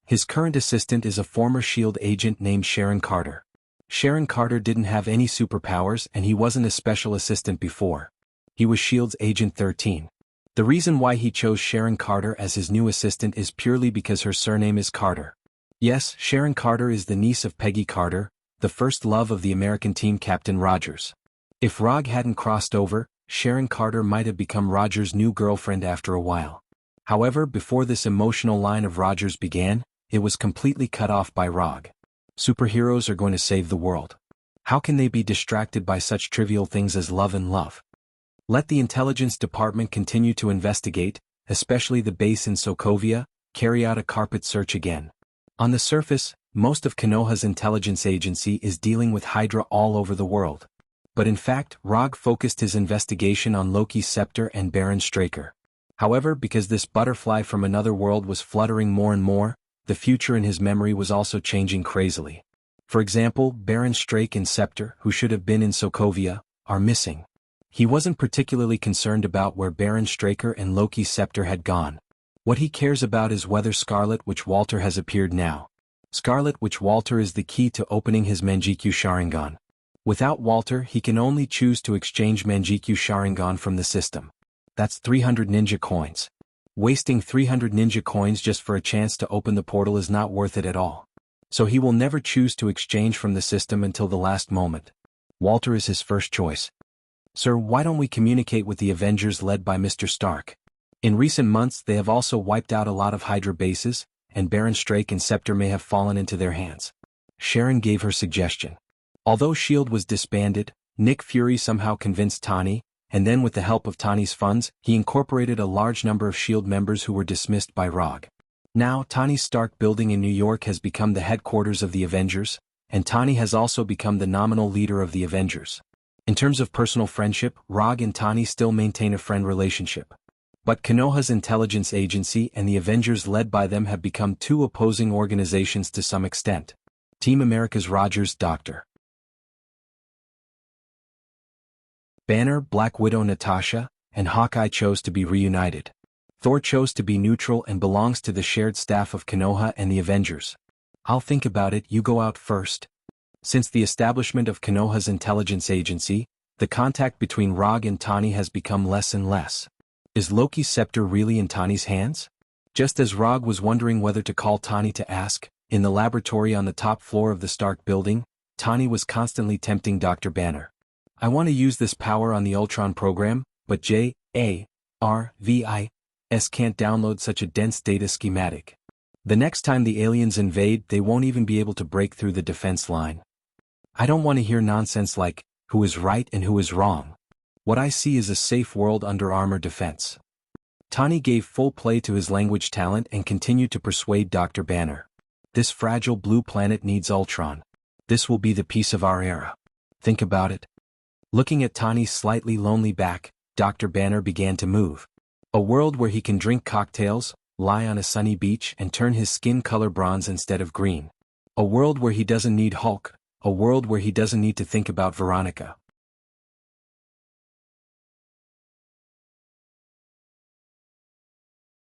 His current assistant is a former SHIELD agent named Sharon Carter. Sharon Carter didn't have any superpowers and he wasn't a special assistant before. He was SHIELD's Agent 13. The reason why he chose Sharon Carter as his new assistant is purely because her surname is Carter. Yes, Sharon Carter is the niece of Peggy Carter, the first love of the American team Captain Rogers. If Rog hadn't crossed over, Sharon Carter might have become Rogers' new girlfriend after a while. However, before this emotional line of Rogers began, it was completely cut off by Rog. Superheroes are going to save the world. How can they be distracted by such trivial things as love and love? Let the intelligence department continue to investigate, especially the base in Sokovia, carry out a carpet search again. On the surface, most of Konoha's intelligence agency is dealing with Hydra all over the world. But in fact, Rog focused his investigation on Loki's scepter and Baron Straker. However, because this butterfly from another world was fluttering more and more, the future in his memory was also changing crazily. For example, Baron Strake and Scepter, who should have been in Sokovia, are missing. He wasn't particularly concerned about where Baron Straker and Loki's scepter had gone. What he cares about is whether Scarlet Witch Walter has appeared now. Scarlet Witch Walter is the key to opening his Manjikyu Sharingan. Without Walter, he can only choose to exchange Manjikyu Sharingan from the system. That's 300 ninja coins. Wasting 300 ninja coins just for a chance to open the portal is not worth it at all. So he will never choose to exchange from the system until the last moment. Walter is his first choice. Sir, why don't we communicate with the Avengers led by Mr. Stark? In recent months they have also wiped out a lot of Hydra bases, and Baron Strake and Scepter may have fallen into their hands. Sharon gave her suggestion. Although S.H.I.E.L.D. was disbanded, Nick Fury somehow convinced Tani, and then with the help of Tani's funds, he incorporated a large number of S.H.I.E.L.D. members who were dismissed by Rog. Now Tani's Stark building in New York has become the headquarters of the Avengers, and Tani has also become the nominal leader of the Avengers. In terms of personal friendship, Rog and Tani still maintain a friend relationship. But Konoha's intelligence agency and the Avengers led by them have become two opposing organizations to some extent. Team America's Rogers, Dr. Banner, Black Widow Natasha, and Hawkeye chose to be reunited. Thor chose to be neutral and belongs to the shared staff of Konoha and the Avengers. I'll think about it, you go out first. Since the establishment of Konoha's intelligence agency, the contact between Rog and Tani has become less and less. Is Loki's scepter really in Tani's hands? Just as Rog was wondering whether to call Tani to ask, in the laboratory on the top floor of the Stark building, Tani was constantly tempting Dr. Banner. I want to use this power on the Ultron program, but JARVIS can't download such a dense data schematic. The next time the aliens invade, they won't even be able to break through the defense line. I don't want to hear nonsense like, who is right and who is wrong. What I see is a safe world under armor defense. Tani gave full play to his language talent and continued to persuade Dr. Banner. This fragile blue planet needs Ultron. This will be the peace of our era. Think about it. Looking at Tani's slightly lonely back, Dr. Banner began to move. A world where he can drink cocktails, lie on a sunny beach and turn his skin color bronze instead of green. A world where he doesn't need Hulk, a world where he doesn't need to think about Veronica.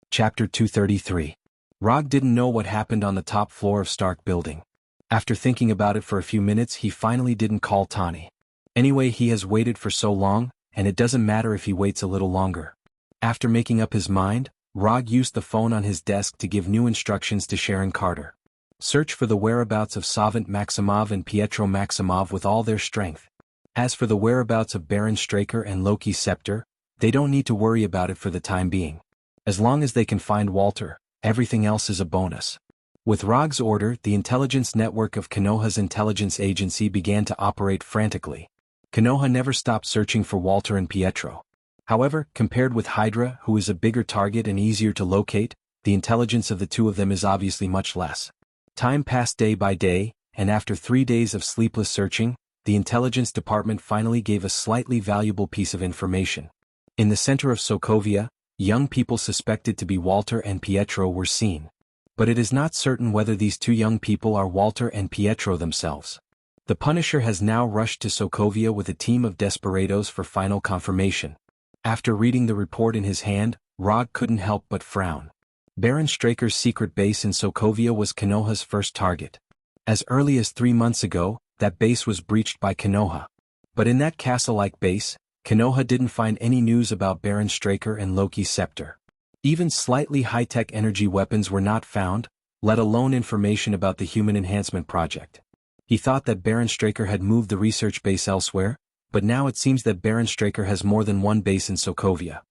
Chapter 233. Rog didn't know what happened on the top floor of Stark building. After thinking about it for a few minutes, he finally didn't call Tani. Anyway, he has waited for so long, and it doesn't matter if he waits a little longer. After making up his mind, Rog used the phone on his desk to give new instructions to Sharon Carter. Search for the whereabouts of Savant Maximov and Pietro Maximov with all their strength. As for the whereabouts of Baron Straker and Loki's scepter, they don't need to worry about it for the time being. As long as they can find Walter, everything else is a bonus. With Rog's order, the intelligence network of Konoha's intelligence agency began to operate frantically. Konoha never stopped searching for Walter and Pietro. However, compared with Hydra, who is a bigger target and easier to locate, the intelligence of the two of them is obviously much less. Time passed day by day, and after 3 days of sleepless searching, the intelligence department finally gave a slightly valuable piece of information. In the center of Sokovia, young people suspected to be Walter and Pietro were seen. But it is not certain whether these two young people are Walter and Pietro themselves. The Punisher has now rushed to Sokovia with a team of desperados for final confirmation. After reading the report in his hand, Rog couldn't help but frown. Baron Straker's secret base in Sokovia was Konoha's first target. As early as 3 months ago, that base was breached by Konoha. But in that castle-like base, Konoha didn't find any news about Baron Straker and Loki's scepter. Even slightly high-tech energy weapons were not found, let alone information about the Human Enhancement Project. He thought that Baron Straker had moved the research base elsewhere, but now it seems that Baron Straker has more than one base in Sokovia.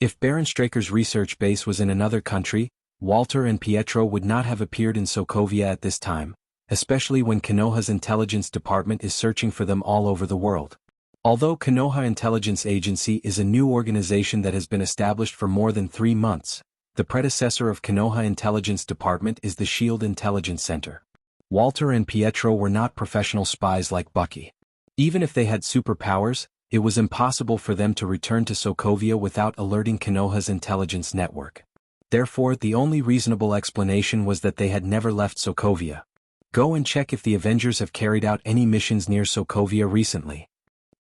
If Baron Straker's research base was in another country, Walter and Pietro would not have appeared in Sokovia at this time, especially when Konoha's intelligence department is searching for them all over the world. Although Konoha Intelligence Agency is a new organization that has been established for more than 3 months, the predecessor of Konoha Intelligence Department is the S.H.I.E.L.D. Intelligence Center. Walter and Pietro were not professional spies like Bucky. Even if they had superpowers, it was impossible for them to return to Sokovia without alerting Konoha's intelligence network. Therefore, the only reasonable explanation was that they had never left Sokovia. Go and check if the Avengers have carried out any missions near Sokovia recently.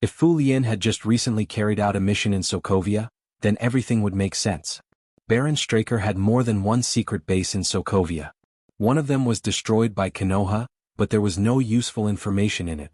If Fu Lien had just recently carried out a mission in Sokovia, then everything would make sense. Baron Straker had more than one secret base in Sokovia. One of them was destroyed by Konoha, but there was no useful information in it.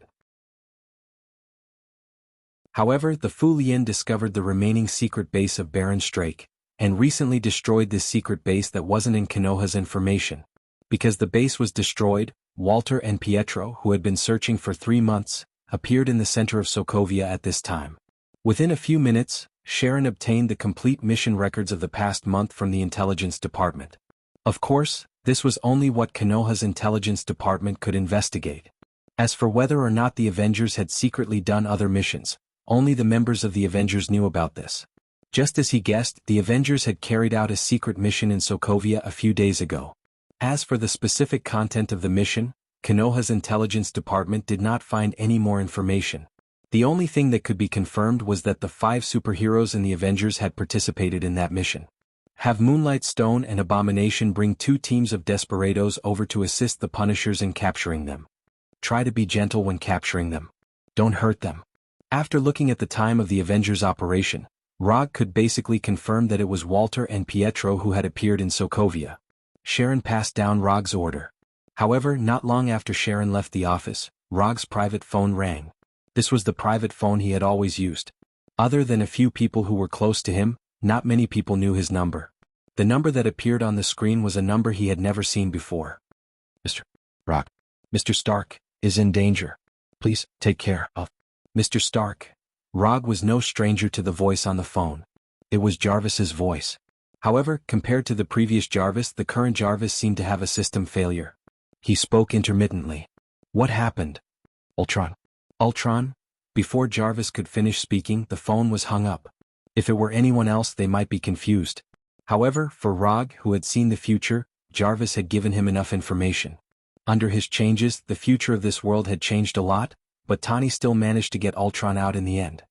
However, the Fu Lien discovered the remaining secret base of Baron Strake, and recently destroyed this secret base that wasn't in Konoha's information. Because the base was destroyed, Walter and Pietro, who had been searching for 3 months, appeared in the center of Sokovia at this time. Within a few minutes, Sharon obtained the complete mission records of the past month from the intelligence department. Of course, this was only what Konoha's intelligence department could investigate. As for whether or not the Avengers had secretly done other missions, only the members of the Avengers knew about this. Just as he guessed, the Avengers had carried out a secret mission in Sokovia a few days ago. As for the specific content of the mission, Konoha's intelligence department did not find any more information. The only thing that could be confirmed was that the 5 superheroes in the Avengers had participated in that mission. Have Moonlight Stone and Abomination bring 2 teams of desperados over to assist the Punishers in capturing them. Try to be gentle when capturing them. Don't hurt them. After looking at the time of the Avengers operation, Rog could basically confirm that it was Walter and Pietro who had appeared in Sokovia. Sharon passed down Rog's order. However, not long after Sharon left the office, Rog's private phone rang. This was the private phone he had always used. Other than a few people who were close to him, not many people knew his number. The number that appeared on the screen was a number he had never seen before. Mr. Rog. Mr. Stark is in danger. Please take care of Mr. Stark. Rog was no stranger to the voice on the phone. It was Jarvis's voice. However, compared to the previous Jarvis, the current Jarvis seemed to have a system failure. He spoke intermittently. What happened? Ultron. Ultron? Before Jarvis could finish speaking, the phone was hung up. If it were anyone else, they might be confused. However, for Rog, who had seen the future, Jarvis had given him enough information. Under his changes, the future of this world had changed a lot, but Tani still managed to get Ultron out in the end.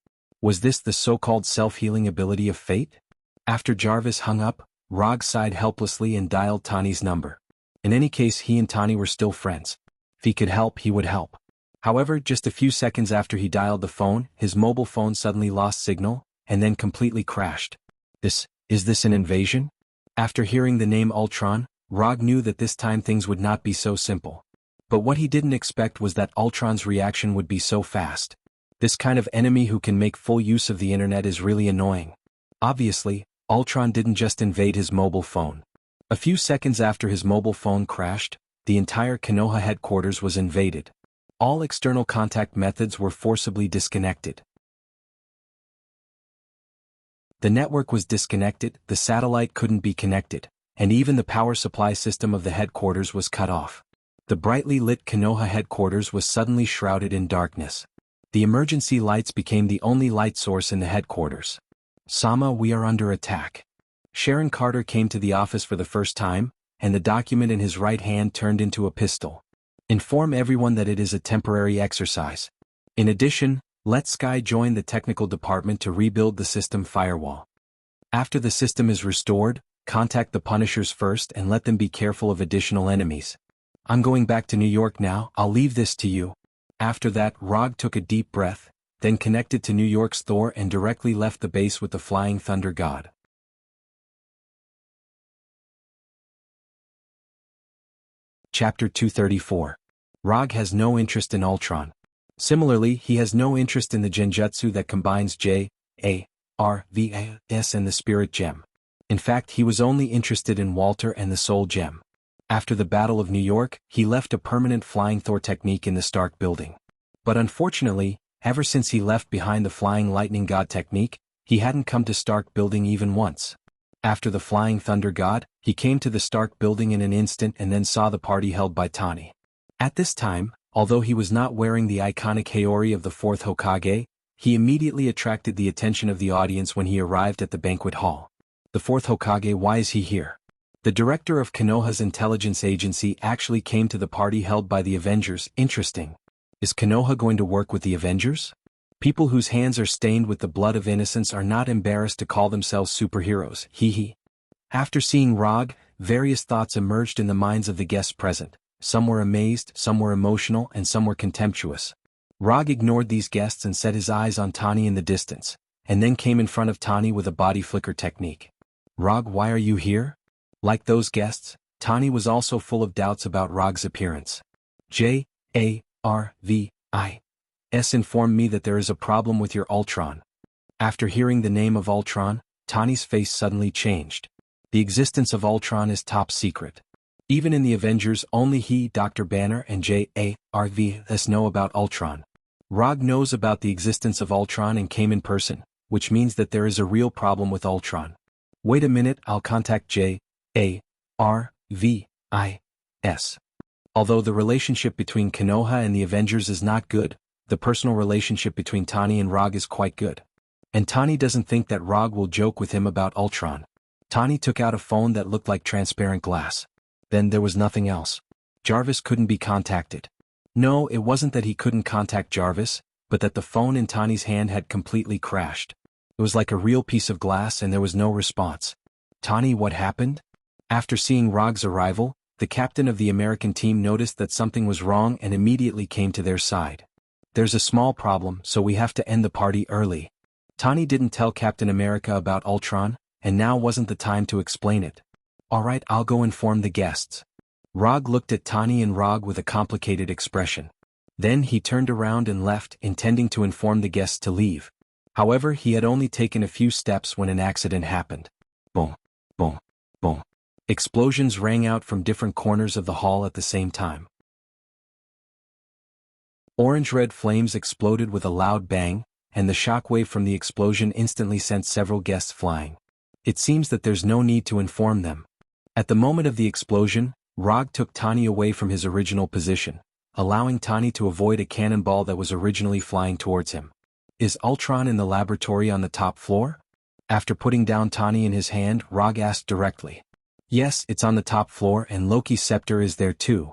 Was this the so-called self-healing ability of fate? After Jarvis hung up, Rog sighed helplessly and dialed Tani's number. In any case, he and Tani were still friends. If he could help, he would help. However, just a few seconds after he dialed the phone, his mobile phone suddenly lost signal, and then completely crashed. Is this an invasion? After hearing the name Ultron, Rog knew that this time things would not be so simple. But what he didn't expect was that Ultron's reaction would be so fast. This kind of enemy who can make full use of the internet is really annoying. Obviously, Ultron didn't just invade his mobile phone. A few seconds after his mobile phone crashed, the entire Konoha headquarters was invaded. All external contact methods were forcibly disconnected. The network was disconnected, the satellite couldn't be connected, and even the power supply system of the headquarters was cut off. The brightly lit Konoha headquarters was suddenly shrouded in darkness. The emergency lights became the only light source in the headquarters. Sama, we are under attack. Sharon Carter came to the office for the first time, and the document in his right hand turned into a pistol. Inform everyone that it is a temporary exercise. In addition, let Sky join the technical department to rebuild the system firewall. After the system is restored, contact the Punishers first and let them be careful of additional enemies. I'm going back to New York now, I'll leave this to you. After that, Rog took a deep breath, then connected to New York's Thor and directly left the base with the Flying Thunder God. Chapter 234. Rog has no interest in Ultron. Similarly, he has no interest in the Genjutsu that combines J, A, R, V, A, S and the Spirit Gem. In fact, he was only interested in Walter and the Soul Gem. After the Battle of New York, he left a permanent Flying Thor technique in the Stark building. But unfortunately, ever since he left behind the Flying Lightning God technique, he hadn't come to Stark building even once. After the Flying Thunder God, he came to the Stark building in an instant and then saw the party held by Tani. At this time, although he was not wearing the iconic Haori of the 4th Hokage, he immediately attracted the attention of the audience when he arrived at the banquet hall. The 4th Hokage, why is he here? The director of Konoha's intelligence agency actually came to the party held by the Avengers. Interesting. Is Konoha going to work with the Avengers? People whose hands are stained with the blood of innocence are not embarrassed to call themselves superheroes. Hee. After seeing Rog, various thoughts emerged in the minds of the guests present. Some were amazed, some were emotional, and some were contemptuous. Rog ignored these guests and set his eyes on Tani in the distance, and then came in front of Tani with a body flicker technique. Rog, why are you here? Like those guests, Tani was also full of doubts about Rog's appearance. Jarvis informed me that there is a problem with your Ultron. After hearing the name of Ultron, Tani's face suddenly changed. The existence of Ultron is top secret. Even in the Avengers, only he, Dr. Banner, and Jarvis know about Ultron. Rog knows about the existence of Ultron and came in person, which means that there is a real problem with Ultron. Wait a minute, I'll contact Jarvis. Although the relationship between Konoha and the Avengers is not good, the personal relationship between Tani and Rog is quite good. And Tani doesn't think that Rog will joke with him about Ultron. Tani took out a phone that looked like transparent glass. Then there was nothing else. Jarvis couldn't be contacted. No, it wasn't that he couldn't contact Jarvis, but that the phone in Tani's hand had completely crashed. It was like a real piece of glass and there was no response. Tani, what happened? After seeing Rog's arrival, the captain of the American team noticed that something was wrong and immediately came to their side. There's a small problem, so we have to end the party early. Tani didn't tell Captain America about Ultron, and now wasn't the time to explain it. Alright, I'll go inform the guests. Rog looked at Tani and Rog with a complicated expression. Then he turned around and left, intending to inform the guests to leave. However, he had only taken a few steps when an accident happened. Boom, boom, boom. Explosions rang out from different corners of the hall at the same time. Orange-red flames exploded with a loud bang, and the shockwave from the explosion instantly sent several guests flying. It seems that there's no need to inform them. At the moment of the explosion, Rog took Tani away from his original position, allowing Tani to avoid a cannonball that was originally flying towards him. Is Ultron in the laboratory on the top floor? After putting down Tani in his hand, Rog asked directly. Yes, it's on the top floor and Loki's scepter is there too.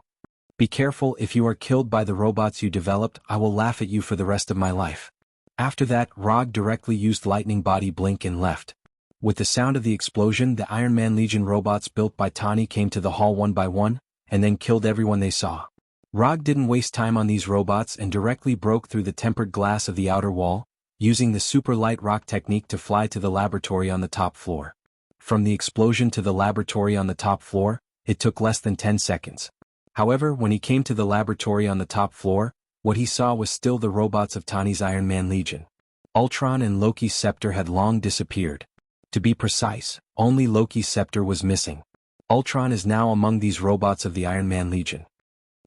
Be careful, if you are killed by the robots you developed, I will laugh at you for the rest of my life. After that, Rog directly used lightning body blink and left. With the sound of the explosion, the Iron Man Legion robots built by Tani came to the hall one by one, and then killed everyone they saw. Rog didn't waste time on these robots and directly broke through the tempered glass of the outer wall, using the super light rock technique to fly to the laboratory on the top floor. From the explosion to the laboratory on the top floor, it took less than 10 seconds. However, when he came to the laboratory on the top floor, what he saw was still the robots of Tani's Iron Man Legion. Ultron and Loki's scepter had long disappeared. To be precise, only Loki's scepter was missing. Ultron is now among these robots of the Iron Man Legion.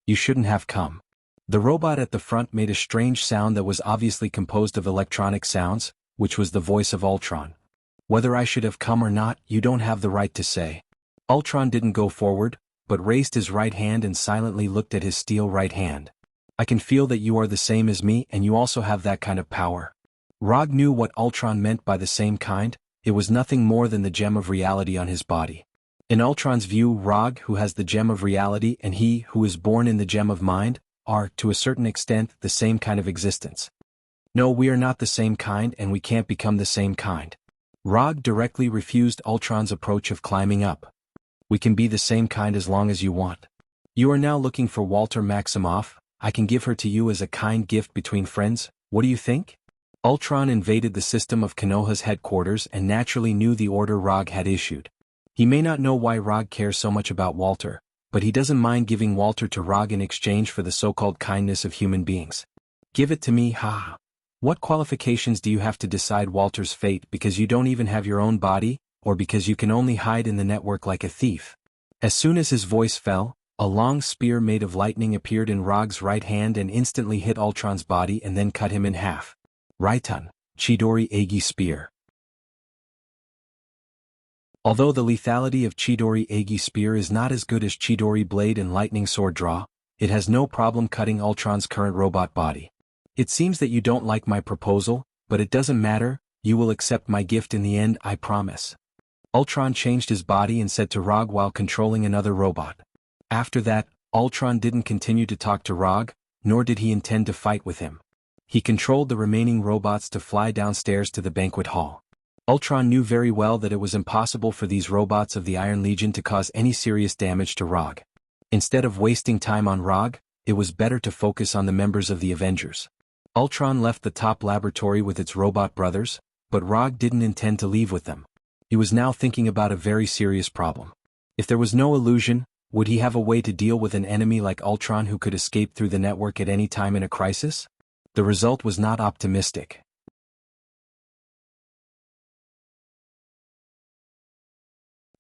You shouldn't have come. The robot at the front made a strange sound that was obviously composed of electronic sounds, which was the voice of Ultron. Whether I should have come or not, you don't have the right to say. Ultron didn't go forward, but raised his right hand and silently looked at his steel right hand. I can feel that you are the same as me and you also have that kind of power. Rog knew what Ultron meant by the same kind. It was nothing more than the gem of reality on his body. In Ultron's view, Rog, who has the gem of reality, and he, who is born in the gem of mind, are, to a certain extent, the same kind of existence. No, we are not the same kind and we can't become the same kind. Rog directly refused Ultron's approach of climbing up. We can be the same kind as long as you want. You are now looking for Walter Maximoff. I can give her to you as a kind gift between friends. What do you think? Ultron invaded the system of Konoha's headquarters and naturally knew the order Rog had issued. He may not know why Rog cares so much about Walter, but he doesn't mind giving Walter to Rog in exchange for the so-called kindness of human beings. Give it to me, haha. What qualifications do you have to decide Walter's fate because you don't even have your own body, or because you can only hide in the network like a thief? As soon as his voice fell, a long spear made of lightning appeared in Rog's right hand and instantly hit Ultron's body and then cut him in half. Raiton, Chidori Egi Spear. Although the lethality of Chidori Egi Spear is not as good as Chidori Blade and Lightning Sword Draw, it has no problem cutting Ultron's current robot body. It seems that you don't like my proposal, but it doesn't matter, you will accept my gift in the end, I promise. Ultron changed his body and said to Rog while controlling another robot. After that, Ultron didn't continue to talk to Rog, nor did he intend to fight with him. He controlled the remaining robots to fly downstairs to the banquet hall. Ultron knew very well that it was impossible for these robots of the Iron Legion to cause any serious damage to Rog. Instead of wasting time on Rog, it was better to focus on the members of the Avengers. Ultron left the top laboratory with its robot brothers, but Rog didn't intend to leave with them. He was now thinking about a very serious problem. If there was no illusion, would he have a way to deal with an enemy like Ultron who could escape through the network at any time in a crisis? The result was not optimistic.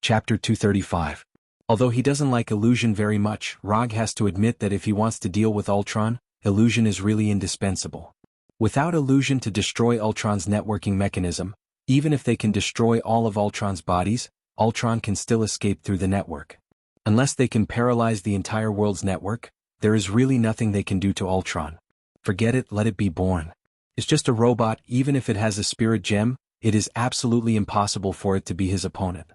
Chapter 235. Although he doesn't like illusion very much, Rog has to admit that if he wants to deal with Ultron, illusion is really indispensable. Without illusion to destroy Ultron's networking mechanism, even if they can destroy all of Ultron's bodies, Ultron can still escape through the network. Unless they can paralyze the entire world's network, there is really nothing they can do to Ultron. Forget it, let it be born. It's just a robot. Even if it has a spirit gem, it is absolutely impossible for it to be his opponent.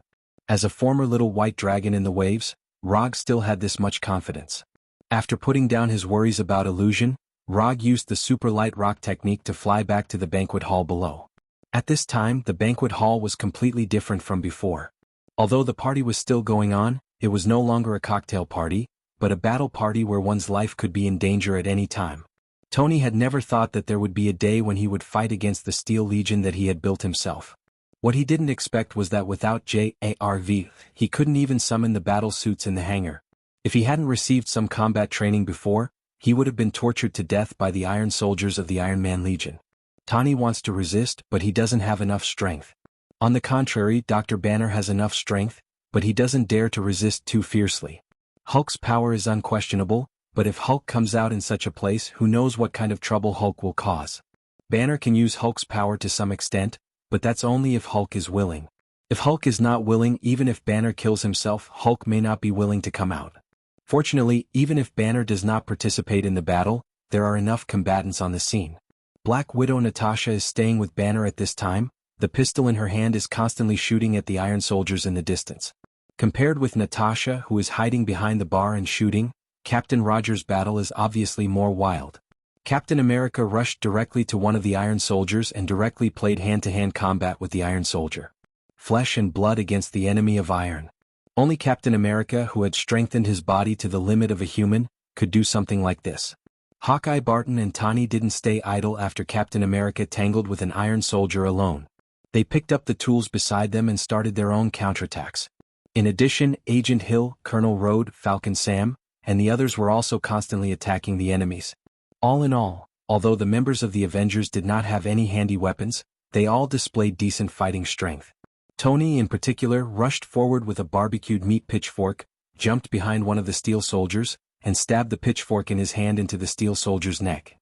As a former little white dragon in the waves, Rog still had this much confidence. After putting down his worries about illusion, Rog used the super light rock technique to fly back to the banquet hall below. At this time, the banquet hall was completely different from before. Although the party was still going on, it was no longer a cocktail party, but a battle party where one's life could be in danger at any time. Tony had never thought that there would be a day when he would fight against the Steel Legion that he had built himself. What he didn't expect was that without JARV, he couldn't even summon the battle suits in the hangar. If he hadn't received some combat training before, he would have been tortured to death by the Iron Soldiers of the Iron Man Legion. Tony wants to resist, but he doesn't have enough strength. On the contrary, Dr. Banner has enough strength, but he doesn't dare to resist too fiercely. Hulk's power is unquestionable, but if Hulk comes out in such a place, who knows what kind of trouble Hulk will cause. Banner can use Hulk's power to some extent, but that's only if Hulk is willing. If Hulk is not willing, even if Banner kills himself, Hulk may not be willing to come out. Fortunately, even if Banner does not participate in the battle, there are enough combatants on the scene. Black Widow Natasha is staying with Banner at this time. The pistol in her hand is constantly shooting at the Iron Soldiers in the distance. Compared with Natasha, who is hiding behind the bar and shooting, Captain Rogers' battle is obviously more wild. Captain America rushed directly to one of the Iron Soldiers and directly played hand-to-hand combat with the Iron Soldier. Flesh and blood against the enemy of iron. Only Captain America, who had strengthened his body to the limit of a human, could do something like this. Hawkeye, Barton and Tawny didn't stay idle after Captain America tangled with an Iron Soldier alone. They picked up the tools beside them and started their own counterattacks. In addition, Agent Hill, Colonel Road, Falcon Sam, and the others were also constantly attacking the enemies. All in all, although the members of the Avengers did not have any handy weapons, they all displayed decent fighting strength. Tony in particular rushed forward with a barbecued meat pitchfork, jumped behind one of the Steel Soldiers, and stabbed the pitchfork in his hand into the Steel Soldier's neck.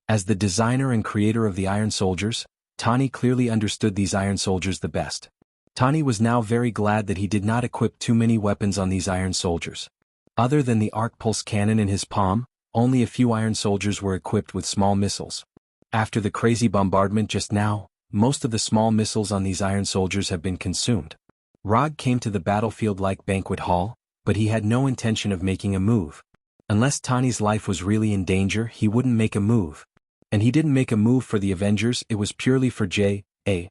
As the designer and creator of the Iron Soldiers, Tawny clearly understood these Iron Soldiers the best. Tawny was now very glad that he did not equip too many weapons on these Iron Soldiers. Other than the arc pulse cannon in his palm, only a few Iron Soldiers were equipped with small missiles. After the crazy bombardment just now, most of the small missiles on these Iron Soldiers have been consumed. Rog came to the battlefield-like banquet hall, but he had no intention of making a move. Unless Tawny's life was really in danger, he wouldn't make a move. And he didn't make a move for the Avengers, it was purely for JARV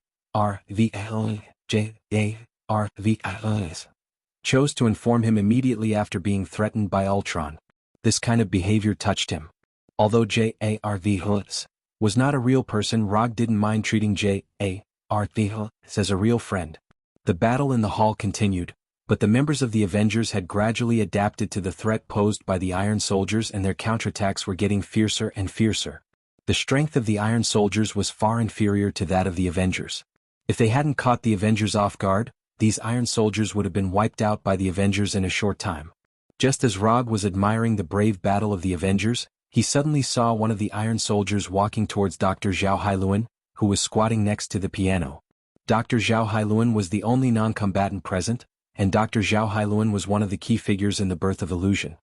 chose to inform him immediately after being threatened by Ultron. This kind of behavior touched him. Although JARV was not a real person, Rog didn't mind treating JARV as a real friend. The battle in the hall continued, but the members of the Avengers had gradually adapted to the threat posed by the Iron Soldiers and their counterattacks were getting fiercer and fiercer. The strength of the Iron Soldiers was far inferior to that of the Avengers. If they hadn't caught the Avengers off guard, these Iron Soldiers would have been wiped out by the Avengers in a short time. Just as Rog was admiring the brave battle of the Avengers, he suddenly saw one of the Iron Soldiers walking towards Dr. Zhao Hailuan, who was squatting next to the piano. Dr. Zhao Hailuan was the only non-combatant present, and Dr. Zhao Hailuan was one of the key figures in the birth of Illusion.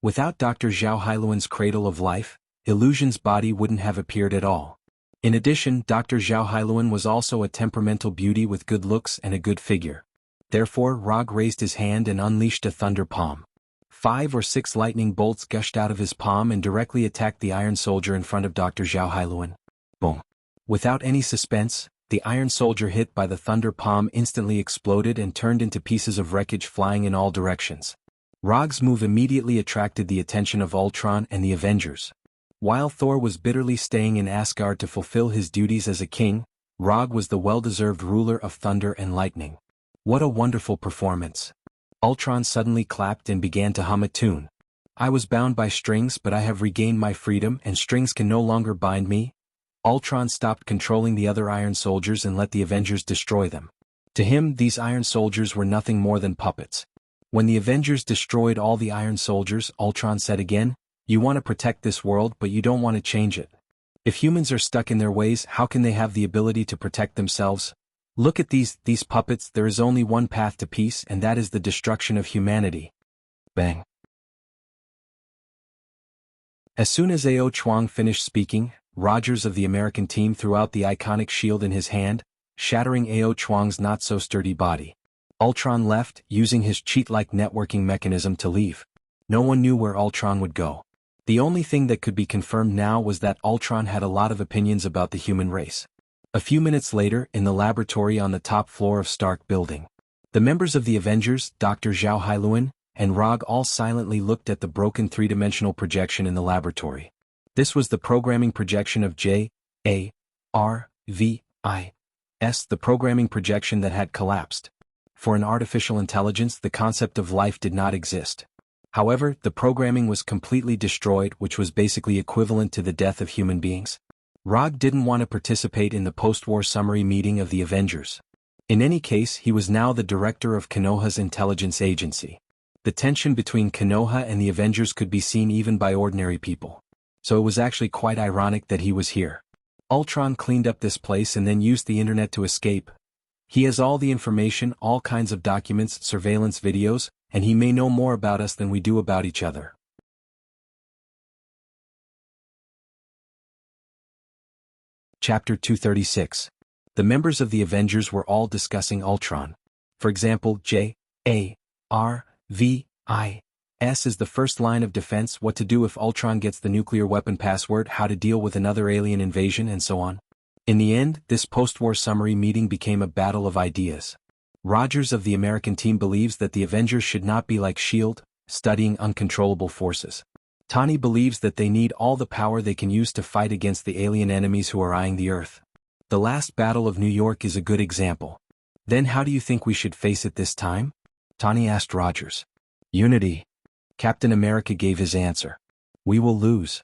Without Dr. Zhao Hailuan's cradle of life, Illusion's body wouldn't have appeared at all. In addition, Dr. Zhao Hailuan was also a temperamental beauty with good looks and a good figure. Therefore, Rog raised his hand and unleashed a thunder palm. 5 or 6 lightning bolts gushed out of his palm and directly attacked the Iron Soldier in front of Dr. Zhao Hailuan. Boom. Without any suspense, the Iron Soldier hit by the thunder palm instantly exploded and turned into pieces of wreckage flying in all directions. Rog's move immediately attracted the attention of Ultron and the Avengers. While Thor was bitterly staying in Asgard to fulfill his duties as a king, Rog was the well-deserved ruler of thunder and lightning. What a wonderful performance. Ultron suddenly clapped and began to hum a tune. I was bound by strings, but I have regained my freedom and strings can no longer bind me. Ultron stopped controlling the other Iron Soldiers and let the Avengers destroy them. To him, these Iron Soldiers were nothing more than puppets. When the Avengers destroyed all the Iron Soldiers, Ultron said again, "You want to protect this world, but you don't want to change it. If humans are stuck in their ways, how can they have the ability to protect themselves? Look at these puppets. There is only one path to peace, and that is the destruction of humanity." Bang. As soon as Ao Chuang finished speaking, Rogers of the American team threw out the iconic shield in his hand, shattering Ao Chuang's not-so-sturdy body. Ultron left, using his cheat-like networking mechanism to leave. No one knew where Ultron would go. The only thing that could be confirmed now was that Ultron had a lot of opinions about the human race. A few minutes later, in the laboratory on the top floor of Stark Building, the members of the Avengers, Dr. Zhao Hailuan, and Rog all silently looked at the broken three-dimensional projection in the laboratory. This was the programming projection of J.A.R.V.I.S., the programming projection that had collapsed. For an artificial intelligence, the concept of life did not exist. However, the programming was completely destroyed, which was basically equivalent to the death of human beings. Rog didn't want to participate in the post-war summary meeting of the Avengers. In any case, he was now the director of Konoha's intelligence agency. The tension between Konoha and the Avengers could be seen even by ordinary people. So it was actually quite ironic that he was here. Ultron cleaned up this place and then used the internet to escape. He has all the information, all kinds of documents, surveillance videos, and he may know more about us than we do about each other. Chapter 236. The members of the Avengers were all discussing Ultron. For example, J.A.R.V.I.S. is the first line of defense, what to do if Ultron gets the nuclear weapon password, how to deal with another alien invasion, and so on. In the end, this post-war summary meeting became a battle of ideas. Rogers of the American team believes that the Avengers should not be like S.H.I.E.L.D., studying uncontrollable forces. Tani believes that they need all the power they can use to fight against the alien enemies who are eyeing the Earth. The last Battle of New York is a good example. Then how do you think we should face it this time? Tani asked Rogers. Unity. Captain America gave his answer. We will lose.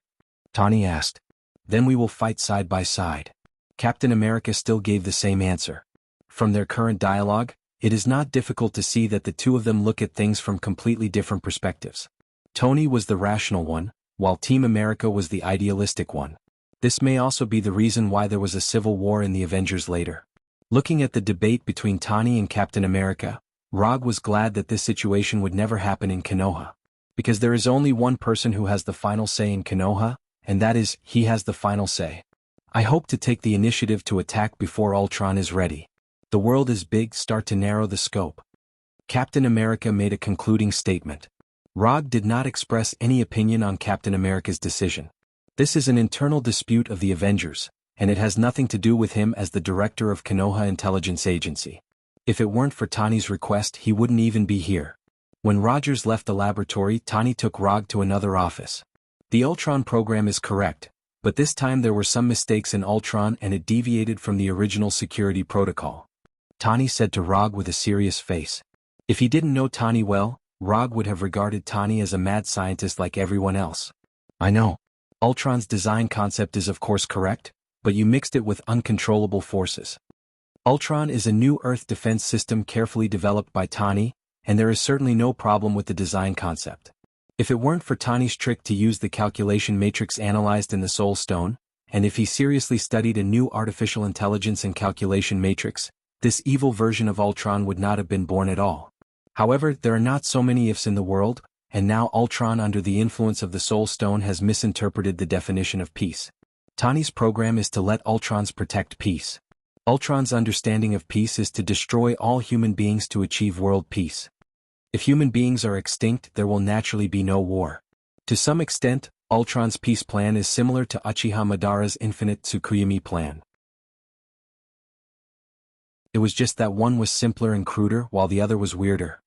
Tani asked. Then we will fight side by side. Captain America still gave the same answer. From their current dialogue, it is not difficult to see that the two of them look at things from completely different perspectives. Tony was the rational one, while Team America was the idealistic one. This may also be the reason why there was a civil war in the Avengers later. Looking at the debate between Tani and Captain America, Rog was glad that this situation would never happen in Konoha. Because there is only one person who has the final say in Konoha, and that is, he has the final say. I hope to take the initiative to attack before Ultron is ready. The world is big, start to narrow the scope. Captain America made a concluding statement. Rog did not express any opinion on Captain America's decision. This is an internal dispute of the Avengers, and it has nothing to do with him as the director of Konoha Intelligence Agency. If it weren't for Tani's request, he wouldn't even be here. When Rogers left the laboratory, Tani took Rog to another office. The Ultron program is correct, but this time there were some mistakes in Ultron and it deviated from the original security protocol. Tani said to Rog with a serious face. If he didn't know Tani well, Rog would have regarded Tani as a mad scientist like everyone else. I know. Ultron's design concept is of course correct, but you mixed it with uncontrollable forces. Ultron is a new Earth defense system carefully developed by Tani, and there is certainly no problem with the design concept. If it weren't for Tani's trick to use the calculation matrix analyzed in the Soul Stone, and if he seriously studied a new artificial intelligence and calculation matrix, this evil version of Ultron would not have been born at all. However, there are not so many ifs in the world, and now Ultron under the influence of the Soul Stone has misinterpreted the definition of peace. Tani's program is to let Ultrons protect peace. Ultron's understanding of peace is to destroy all human beings to achieve world peace. If human beings are extinct, there will naturally be no war. To some extent, Ultron's peace plan is similar to Uchiha Madara's infinite Tsukuyomi plan. It was just that one was simpler and cruder while the other was weirder.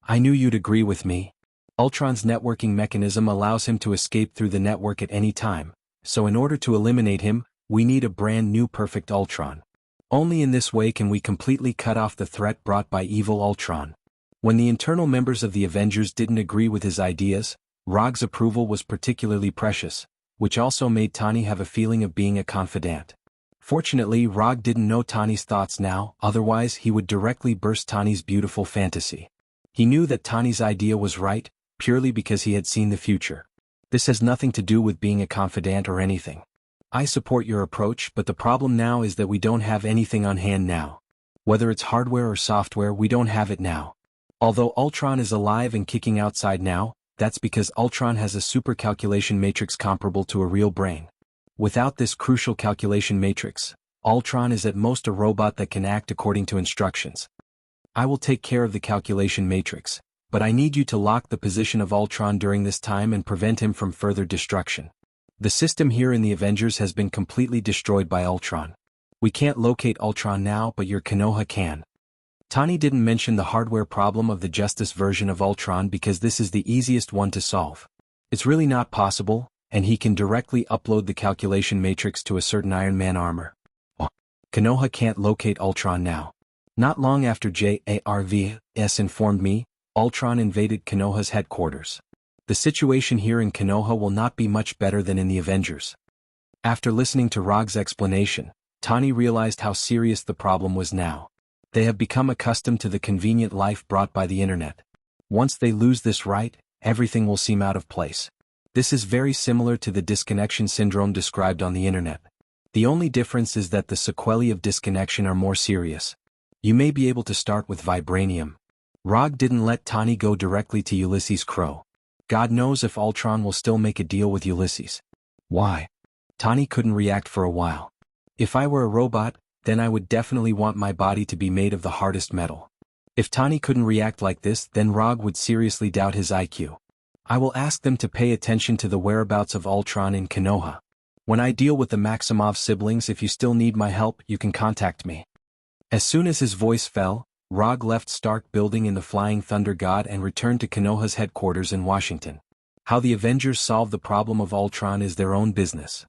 I knew you'd agree with me. Ultron's networking mechanism allows him to escape through the network at any time, so in order to eliminate him, we need a brand new perfect Ultron. Only in this way can we completely cut off the threat brought by evil Ultron. When the internal members of the Avengers didn't agree with his ideas, Rog's approval was particularly precious, which also made Tani have a feeling of being a confidant. Fortunately, Rog didn't know Tani's thoughts now, otherwise he would directly burst Tani's beautiful fantasy. He knew that Tani's idea was right, purely because he had seen the future. This has nothing to do with being a confidant or anything. I support your approach, but the problem now is that we don't have anything on hand now. Whether it's hardware or software, we don't have it now. Although Ultron is alive and kicking outside now, that's because Ultron has a super calculation matrix comparable to a real brain. Without this crucial calculation matrix, Ultron is at most a robot that can act according to instructions. I will take care of the calculation matrix, but I need you to lock the position of Ultron during this time and prevent him from further destruction. The system here in the Avengers has been completely destroyed by Ultron. We can't locate Ultron now, but your Konoha can. Tani didn't mention the hardware problem of the Justice version of Ultron because this is the easiest one to solve. It's really not possible, and he can directly upload the calculation matrix to a certain Iron Man armor. Konoha can't locate Ultron now. Not long after JARVS informed me, Ultron invaded Konoha's headquarters. The situation here in Konoha will not be much better than in the Avengers. After listening to Rog's explanation, Tani realized how serious the problem was now. They have become accustomed to the convenient life brought by the internet. Once they lose this right, everything will seem out of place. This is very similar to the disconnection syndrome described on the internet. The only difference is that the sequelae of disconnection are more serious. You may be able to start with vibranium. Rog didn't let Tani go directly to Ulysses Crow. God knows if Ultron will still make a deal with Ulysses. Why? Tani couldn't react for a while. If I were a robot, then I would definitely want my body to be made of the hardest metal. If Tani couldn't react like this, then Rog would seriously doubt his IQ. I will ask them to pay attention to the whereabouts of Ultron in Konoha. When I deal with the Maximov siblings, if you still need my help, you can contact me. As soon as his voice fell, Rog left Stark Building in the Flying Thunder God and returned to Konoha's headquarters in Washington. How the Avengers solve the problem of Ultron is their own business.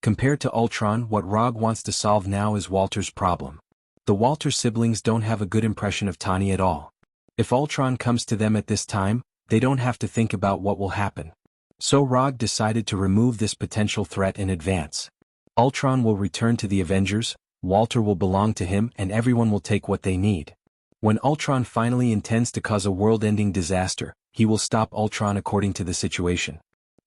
Compared to Ultron, what Rog wants to solve now is Walter's problem. The Walter siblings don't have a good impression of Tani at all. If Ultron comes to them at this time, they don't have to think about what will happen. So Rog decided to remove this potential threat in advance. Ultron will return to the Avengers, Walter will belong to him, and everyone will take what they need. When Ultron finally intends to cause a world-ending disaster, he will stop Ultron according to the situation.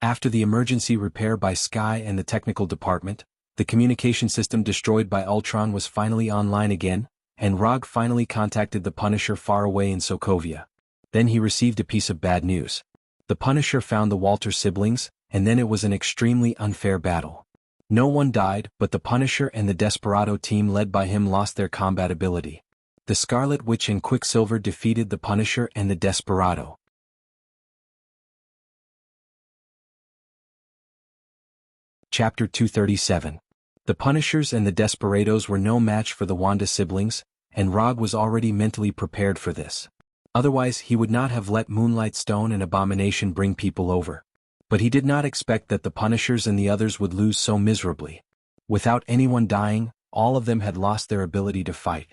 After the emergency repair by Sky and the technical department, the communication system destroyed by Ultron was finally online again, and Rog finally contacted the Punisher far away in Sokovia. Then he received a piece of bad news. The Punisher found the Walter siblings, and then it was an extremely unfair battle. No one died, but the Punisher and the Desperado team led by him lost their combat ability. The Scarlet Witch and Quicksilver defeated the Punisher and the Desperado. Chapter 237. The Punishers and the Desperados were no match for the Wanda siblings, and Rog was already mentally prepared for this. Otherwise he would not have let Moonlight Stone and Abomination bring people over. But he did not expect that the Punishers and the others would lose so miserably. Without anyone dying, all of them had lost their ability to fight.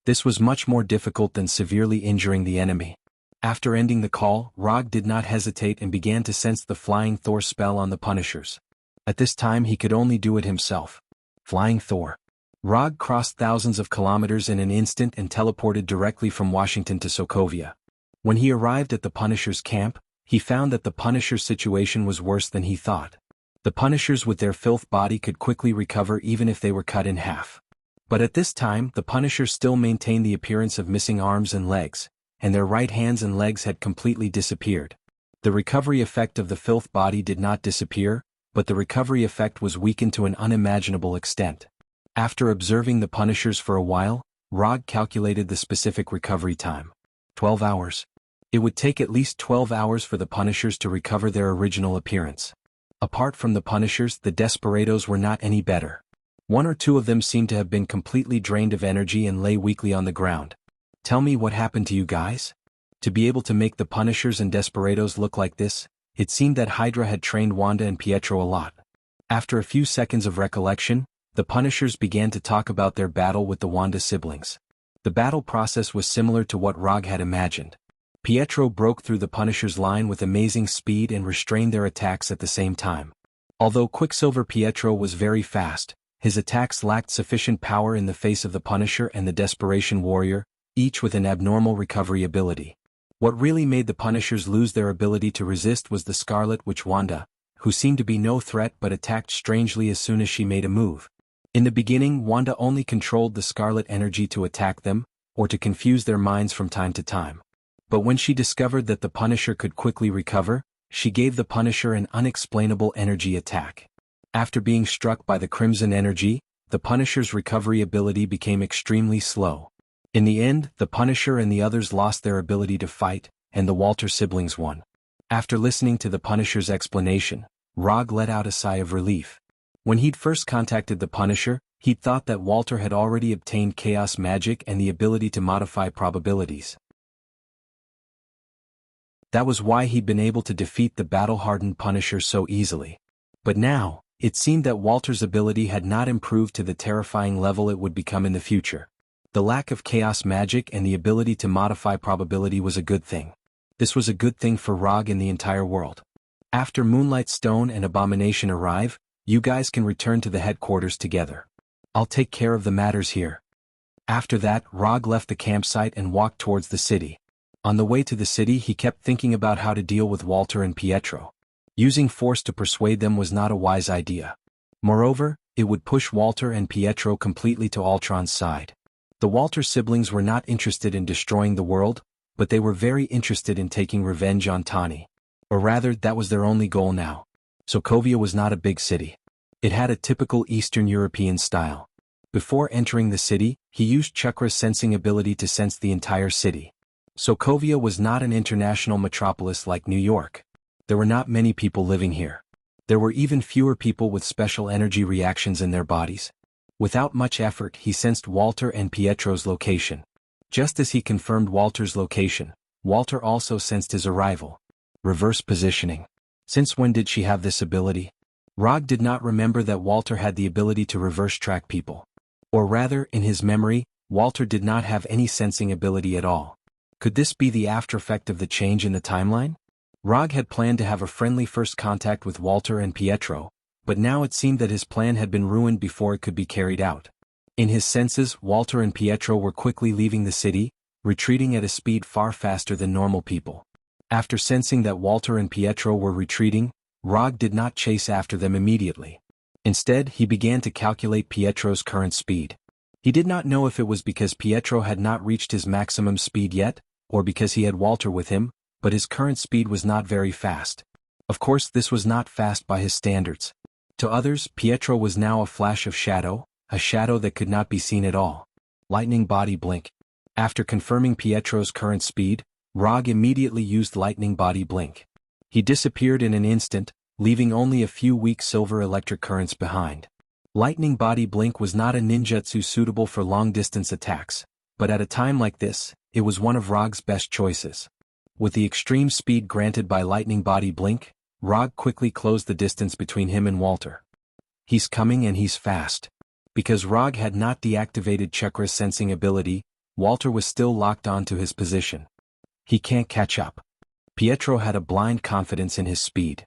This was much more difficult than severely injuring the enemy. After ending the call, Rog did not hesitate and began to sense the Flying Thor spell on the Punishers. At this time he could only do it himself. Flying Thor. Rog crossed thousands of kilometers in an instant and teleported directly from Washington to Sokovia. When he arrived at the Punishers' camp, he found that the Punishers' situation was worse than he thought. The Punishers with their filth body could quickly recover even if they were cut in half. But at this time the Punishers still maintained the appearance of missing arms and legs, and their right hands and legs had completely disappeared. The recovery effect of the filth body did not disappear, but the recovery effect was weakened to an unimaginable extent. After observing the Punishers for a while, Rog calculated the specific recovery time. 12 hours. It would take at least 12 hours for the Punishers to recover their original appearance. Apart from the Punishers, the Desperados were not any better. One or two of them seemed to have been completely drained of energy and lay weakly on the ground. Tell me what happened to you guys? To be able to make the Punishers and Desperados look like this, it seemed that Hydra had trained Wanda and Pietro a lot. After a few seconds of recollection, the Punishers began to talk about their battle with the Wanda siblings. The battle process was similar to what Rog had imagined. Pietro broke through the Punishers' line with amazing speed and restrained their attacks at the same time. Although Quicksilver Pietro was very fast, his attacks lacked sufficient power in the face of the Punisher and the Desperation Warrior, each with an abnormal recovery ability. What really made the Punishers lose their ability to resist was the Scarlet Witch Wanda, who seemed to be no threat but attacked strangely as soon as she made a move. In the beginning, Wanda only controlled the Scarlet energy to attack them, or to confuse their minds from time to time. But when she discovered that the Punisher could quickly recover, she gave the Punisher an unexplainable energy attack. After being struck by the Crimson energy, the Punisher's recovery ability became extremely slow. In the end, the Punisher and the others lost their ability to fight, and the Walter siblings won. After listening to the Punisher's explanation, Rog let out a sigh of relief. When he'd first contacted the Punisher, he'd thought that Walter had already obtained chaos magic and the ability to modify probabilities. That was why he'd been able to defeat the battle-hardened Punisher so easily. But now, it seemed that Walter's ability had not improved to the terrifying level it would become in the future. The lack of chaos magic and the ability to modify probability was a good thing. This was a good thing for Rog and the entire world. After Moonlight Stone and Abomination arrive, you guys can return to the headquarters together. I'll take care of the matters here. After that, Rog left the campsite and walked towards the city. On the way to the city, he kept thinking about how to deal with Walter and Pietro. Using force to persuade them was not a wise idea. Moreover, it would push Walter and Pietro completely to Ultron's side. The Walter siblings were not interested in destroying the world, but they were very interested in taking revenge on Tawny. Or rather, that was their only goal now. Sokovia was not a big city. It had a typical Eastern European style. Before entering the city, he used Chakra's sensing ability to sense the entire city. Sokovia was not an international metropolis like New York. There were not many people living here. There were even fewer people with special energy reactions in their bodies. Without much effort, he sensed Walter and Pietro's location. Just as he confirmed Walter's location, Walter also sensed his arrival. Reverse positioning. Since when did she have this ability? Rog did not remember that Walter had the ability to reverse track people. Or rather, in his memory, Walter did not have any sensing ability at all. Could this be the after effect of the change in the timeline? Rog had planned to have a friendly first contact with Walter and Pietro, but now it seemed that his plan had been ruined before it could be carried out. In his senses, Walter and Pietro were quickly leaving the city, retreating at a speed far faster than normal people. After sensing that Walter and Pietro were retreating, Rog did not chase after them immediately. Instead, he began to calculate Pietro's current speed. He did not know if it was because Pietro had not reached his maximum speed yet, or because he had Walter with him, but his current speed was not very fast. Of course, this was not fast by his standards. To others, Pietro was now a flash of shadow, a shadow that could not be seen at all. Lightning Body Blink. After confirming Pietro's current speed, Rog immediately used Lightning Body Blink. He disappeared in an instant, leaving only a few weak silver electric currents behind. Lightning Body Blink was not a ninjutsu suitable for long-distance attacks, but at a time like this, it was one of Rog's best choices. With the extreme speed granted by Lightning Body Blink, Rog quickly closed the distance between him and Walter. He's coming and he's fast. Because Rog had not deactivated Chakra's sensing ability, Walter was still locked onto his position. He can't catch up. Pietro had a blind confidence in his speed.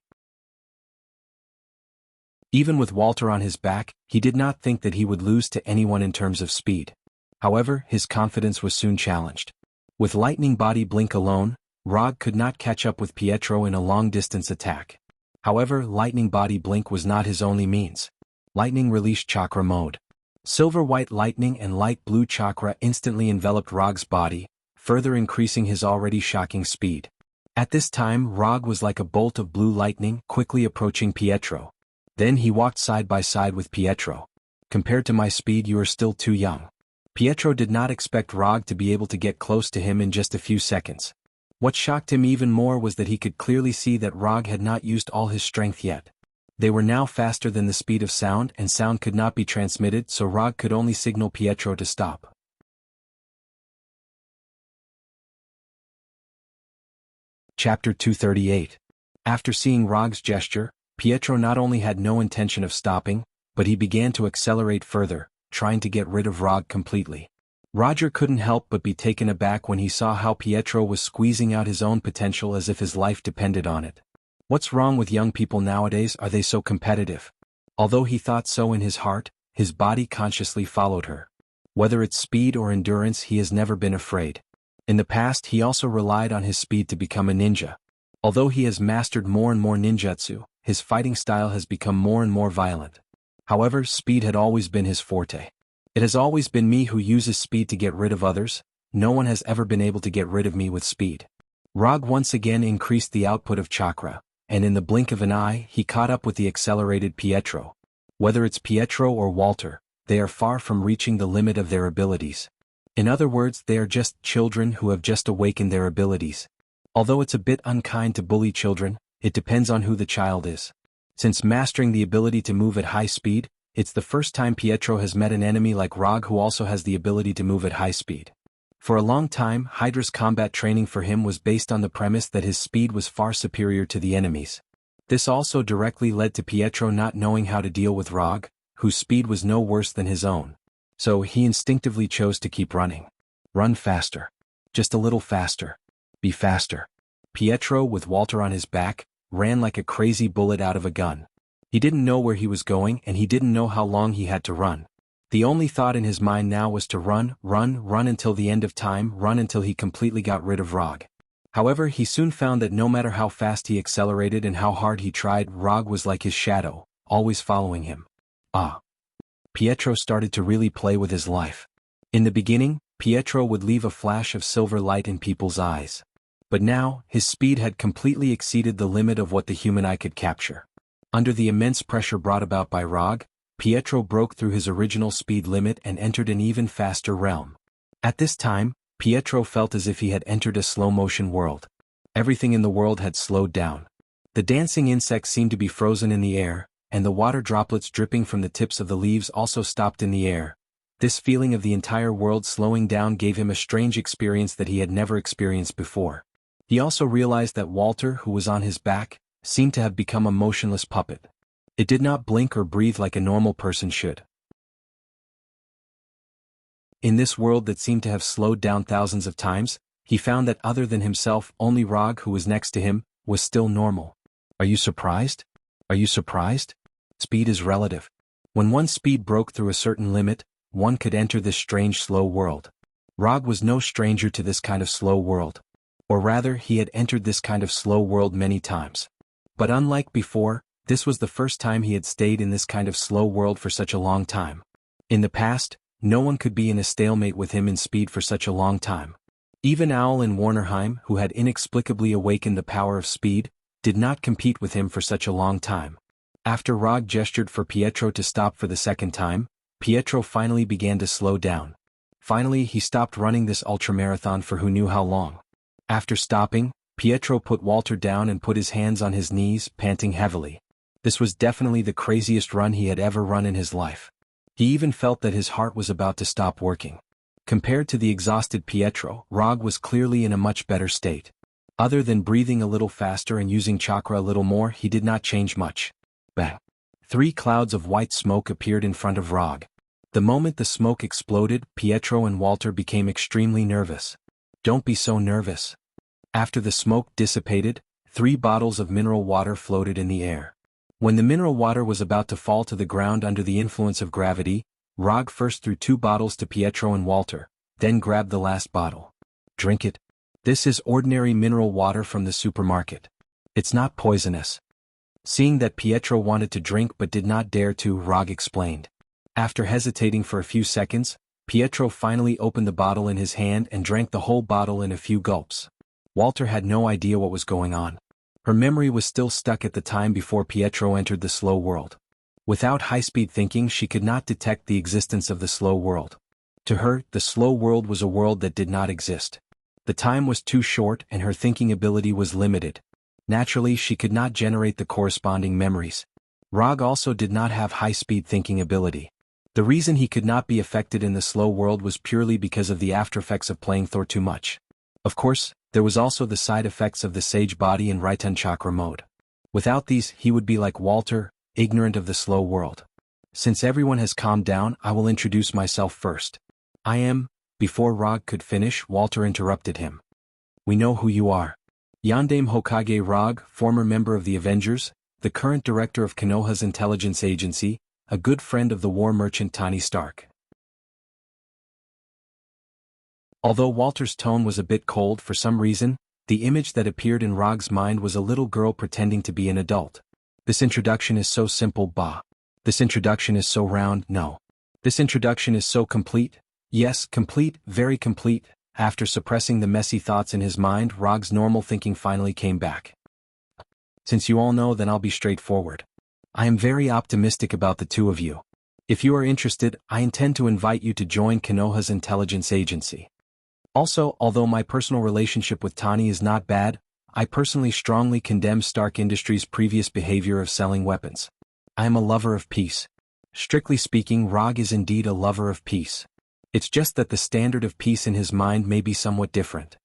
Even with Walter on his back, he did not think that he would lose to anyone in terms of speed. However, his confidence was soon challenged. With Lightning Body Blink alone, Rog could not catch up with Pietro in a long-distance attack. However, Lightning Body Blink was not his only means. Lightning Release Chakra Mode. Silver-white lightning and light blue chakra instantly enveloped Rog's body, further increasing his already shocking speed. At this time, Rog was like a bolt of blue lightning, quickly approaching Pietro. Then he walked side by side with Pietro. Compared to my speed, you are still too young. Pietro did not expect Rog to be able to get close to him in just a few seconds. What shocked him even more was that he could clearly see that Rog had not used all his strength yet. They were now faster than the speed of sound, and sound could not be transmitted, so Rog could only signal Pietro to stop. Chapter 238. After seeing Rog's gesture, Pietro not only had no intention of stopping, but he began to accelerate further, trying to get rid of Rog completely. Roger couldn't help but be taken aback when he saw how Pietro was squeezing out his own potential as if his life depended on it. What's wrong with young people nowadays? Are they so competitive? Although he thought so in his heart, his body consciously followed her. Whether it's speed or endurance, he has never been afraid. In the past, he also relied on his speed to become a ninja. Although he has mastered more and more ninjutsu, his fighting style has become more and more violent. However, speed had always been his forte. It has always been me who uses speed to get rid of others. No one has ever been able to get rid of me with speed. Rog once again increased the output of chakra, and in the blink of an eye, he caught up with the accelerated Pietro. Whether it's Pietro or Walter, they are far from reaching the limit of their abilities. In other words, they are just children who have just awakened their abilities. Although it's a bit unkind to bully children, it depends on who the child is. Since mastering the ability to move at high speed, it's the first time Pietro has met an enemy like Rog who also has the ability to move at high speed. For a long time, Hydra's combat training for him was based on the premise that his speed was far superior to the enemy's. This also directly led to Pietro not knowing how to deal with Rog, whose speed was no worse than his own. So he instinctively chose to keep running. Run faster. Just a little faster. Be faster. Pietro, with Walter on his back, ran like a crazy bullet out of a gun. He didn't know where he was going and he didn't know how long he had to run. The only thought in his mind now was to run until the end of time, run until he completely got rid of Rog. However, he soon found that no matter how fast he accelerated and how hard he tried, Rog was like his shadow, always following him. Pietro started to really play with his life. In the beginning, Pietro would leave a flash of silver light in people's eyes. But now, his speed had completely exceeded the limit of what the human eye could capture. Under the immense pressure brought about by Rog, Pietro broke through his original speed limit and entered an even faster realm. At this time, Pietro felt as if he had entered a slow-motion world. Everything in the world had slowed down. The dancing insects seemed to be frozen in the air, and the water droplets dripping from the tips of the leaves also stopped in the air. This feeling of the entire world slowing down gave him a strange experience that he had never experienced before. He also realized that Walter, who was on his back, seemed to have become a motionless puppet. It did not blink or breathe like a normal person should. In this world that seemed to have slowed down thousands of times, he found that other than himself, only Rog, who was next to him, was still normal. Are you surprised? Are you surprised? Speed is relative. When one's speed broke through a certain limit, one could enter this strange slow world. Rog was no stranger to this kind of slow world. Or rather, he had entered this kind of slow world many times. But unlike before, this was the first time he had stayed in this kind of slow world for such a long time. In the past, no one could be in a stalemate with him in speed for such a long time. Even Owl in Warnerheim, who had inexplicably awakened the power of speed, did not compete with him for such a long time. After Rog gestured for Pietro to stop for the second time, Pietro finally began to slow down. Finally, he stopped running this ultramarathon for who knew how long. After stopping, Pietro put Walter down and put his hands on his knees, panting heavily. This was definitely the craziest run he had ever run in his life. He even felt that his heart was about to stop working. Compared to the exhausted Pietro, Rog was clearly in a much better state. Other than breathing a little faster and using chakra a little more, he did not change much. Bang! 3 clouds of white smoke appeared in front of Rog. The moment the smoke exploded, Pietro and Walter became extremely nervous. Don't be so nervous. After the smoke dissipated, 3 bottles of mineral water floated in the air. When the mineral water was about to fall to the ground under the influence of gravity, Rog first threw 2 bottles to Pietro and Walter, then grabbed the last bottle. Drink it. This is ordinary mineral water from the supermarket. It's not poisonous. Seeing that Pietro wanted to drink but did not dare to, Rog explained. After hesitating for a few seconds, Pietro finally opened the bottle in his hand and drank the whole bottle in a few gulps. Walter had no idea what was going on. Her memory was still stuck at the time before Pietro entered the slow world. Without high-speed thinking, she could not detect the existence of the slow world. To her, the slow world was a world that did not exist. The time was too short and her thinking ability was limited. Naturally, she could not generate the corresponding memories. Rog also did not have high-speed thinking ability. The reason he could not be affected in the slow world was purely because of the aftereffects of playing Thor too much. Of course, there was also the side effects of the Sage Body and Raitan Chakra mode. Without these, he would be like Walter, ignorant of the slow world. Since everyone has calmed down, I will introduce myself first. I am—" Before Rog could finish, Walter interrupted him. "We know who you are. Yondaime Hokage Rog, former member of the Avengers, the current director of Konoha's intelligence agency, a good friend of the war merchant Tony Stark." Although Walter's tone was a bit cold for some reason, the image that appeared in Rog's mind was a little girl pretending to be an adult. "This introduction is so simple, bah. This introduction is so round, no. This introduction is so complete, yes, complete, very complete." After suppressing the messy thoughts in his mind, Rog's normal thinking finally came back. "Since you all know, then I'll be straightforward. I am very optimistic about the two of you. If you are interested, I intend to invite you to join Konoha's intelligence agency. Also, although my personal relationship with Tani is not bad, I personally strongly condemn Stark Industries' previous behavior of selling weapons. I am a lover of peace. Strictly speaking, Rog is indeed a lover of peace. It's just that the standard of peace in his mind may be somewhat different."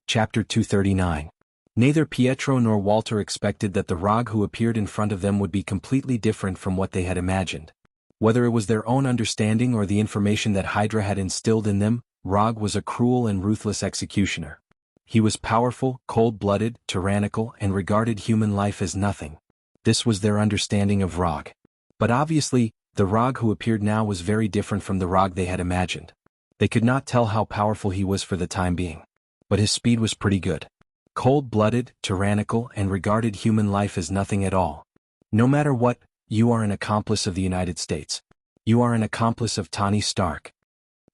Chapter 239. Neither Pietro nor Walter expected that the Rog who appeared in front of them would be completely different from what they had imagined. Whether it was their own understanding or the information that Hydra had instilled in them, Rog was a cruel and ruthless executioner. He was powerful, cold-blooded, tyrannical, and regarded human life as nothing. This was their understanding of Rog. But obviously, the Rog who appeared now was very different from the Rog they had imagined. They could not tell how powerful he was for the time being. But his speed was pretty good. Cold-blooded, tyrannical, and regarded human life as nothing at all. No matter what, you are an accomplice of the United States. You are an accomplice of Tony Stark.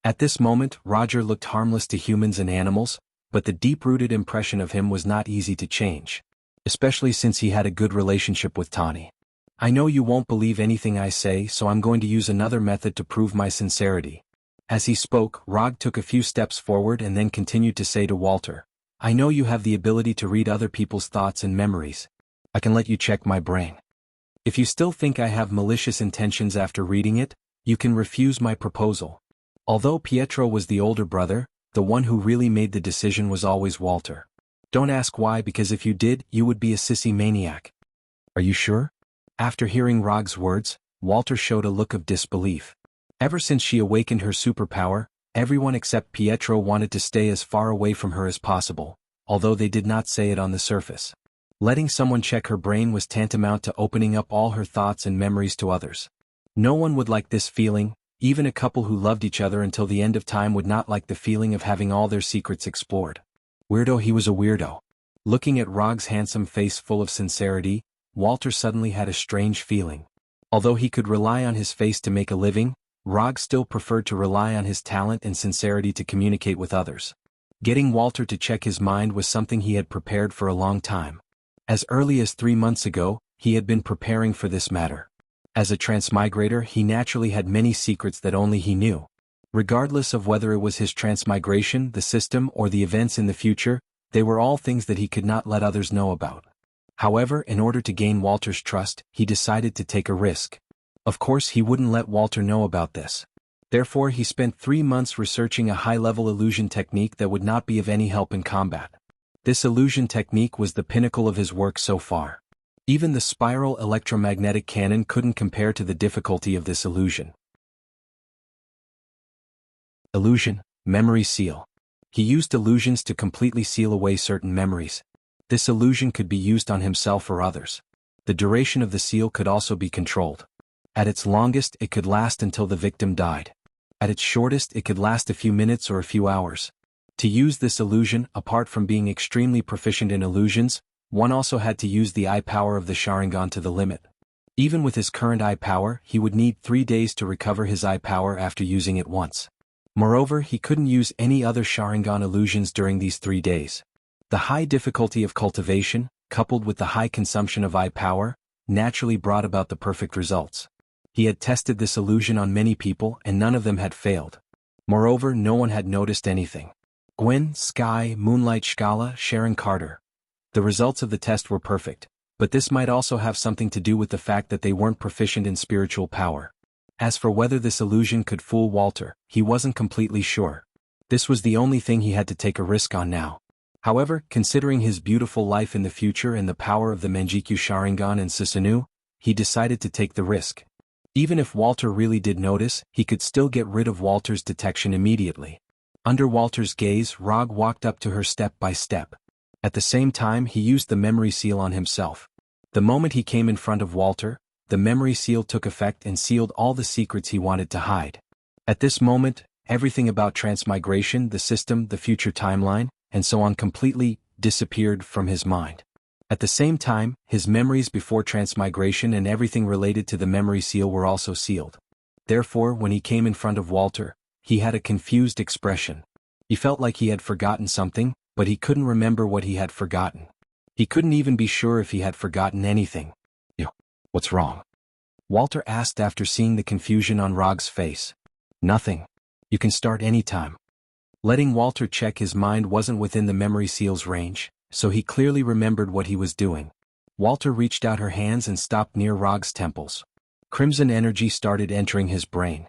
At this moment, Roger looked harmless to humans and animals, but the deep-rooted impression of him was not easy to change. Especially since he had a good relationship with Tani. "I know you won't believe anything I say, so I'm going to use another method to prove my sincerity." As he spoke, Rog took a few steps forward and then continued to say to Walter, "I know you have the ability to read other people's thoughts and memories. I can let you check my brain. If you still think I have malicious intentions after reading it, you can refuse my proposal." Although Pietro was the older brother, the one who really made the decision was always Walter. Don't ask why, because if you did, you would be a sissy maniac. "Are you sure?" After hearing Rog's words, Walter showed a look of disbelief. Ever since she awakened her superpower, everyone except Pietro wanted to stay as far away from her as possible, although they did not say it on the surface. Letting someone check her brain was tantamount to opening up all her thoughts and memories to others. No one would like this feeling. Even a couple who loved each other until the end of time would not like the feeling of having all their secrets explored. Weirdo, he was a weirdo. Looking at Rog's handsome face full of sincerity, Walter suddenly had a strange feeling. Although he could rely on his face to make a living, Rog still preferred to rely on his talent and sincerity to communicate with others. Getting Walter to check his mind was something he had prepared for a long time. As early as 3 months ago, he had been preparing for this matter. As a transmigrator, he naturally had many secrets that only he knew. Regardless of whether it was his transmigration, the system, or the events in the future, they were all things that he could not let others know about. However, in order to gain Walter's trust, he decided to take a risk. Of course, he wouldn't let Walter know about this. Therefore, he spent 3 months researching a high-level illusion technique that would not be of any help in combat. This illusion technique was the pinnacle of his work so far. Even the spiral electromagnetic cannon couldn't compare to the difficulty of this illusion. Illusion, memory seal. He used illusions to completely seal away certain memories. This illusion could be used on himself or others. The duration of the seal could also be controlled. At its longest, it could last until the victim died. At its shortest, it could last a few minutes or a few hours. To use this illusion, apart from being extremely proficient in illusions, one also had to use the eye power of the Sharingan to the limit. Even with his current eye power, he would need 3 days to recover his eye power after using it once. Moreover, he couldn't use any other Sharingan illusions during these 3 days. The high difficulty of cultivation, coupled with the high consumption of eye power, naturally brought about the perfect results. He had tested this illusion on many people and none of them had failed. Moreover, no one had noticed anything. Gwen, Sky, Moonlight Scala, Sharon Carter. The results of the test were perfect, but this might also have something to do with the fact that they weren't proficient in spiritual power. As for whether this illusion could fool Walter, he wasn't completely sure. This was the only thing he had to take a risk on now. However, considering his beautiful life in the future and the power of the Manjikyu Sharingan and Susanoo, he decided to take the risk. Even if Walter really did notice, he could still get rid of Walter's detection immediately. Under Walter's gaze, Rog walked up to her step by step. At the same time, he used the memory seal on himself. The moment he came in front of Walter, the memory seal took effect and sealed all the secrets he wanted to hide. At this moment, everything about transmigration, the system, the future timeline, and so on completely disappeared from his mind. At the same time, his memories before transmigration and everything related to the memory seal were also sealed. Therefore, when he came in front of Walter, he had a confused expression. He felt like he had forgotten something, but he couldn't remember what he had forgotten. He couldn't even be sure if he had forgotten anything. What's wrong? Walter asked after seeing the confusion on Rog's face. Nothing. You can start anytime. Letting Walter check his mind wasn't within the memory seal's range, so he clearly remembered what he was doing. Walter reached out her hands and stopped near Rog's temples. Crimson energy started entering his brain.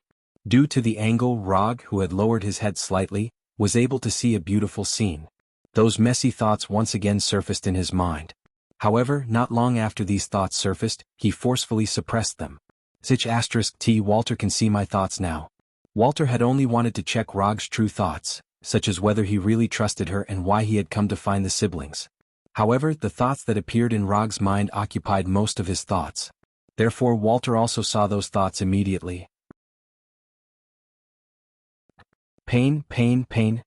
Due to the angle, Rog, who had lowered his head slightly, was able to see a beautiful scene. Those messy thoughts once again surfaced in his mind. However, not long after these thoughts surfaced, he forcefully suppressed them. T. Walter can see my thoughts now. Walter had only wanted to check Rog's true thoughts, such as whether he really trusted her and why he had come to find the siblings. However, the thoughts that appeared in Rog's mind occupied most of his thoughts. Therefore, Walter also saw those thoughts immediately. Pain, pain, pain.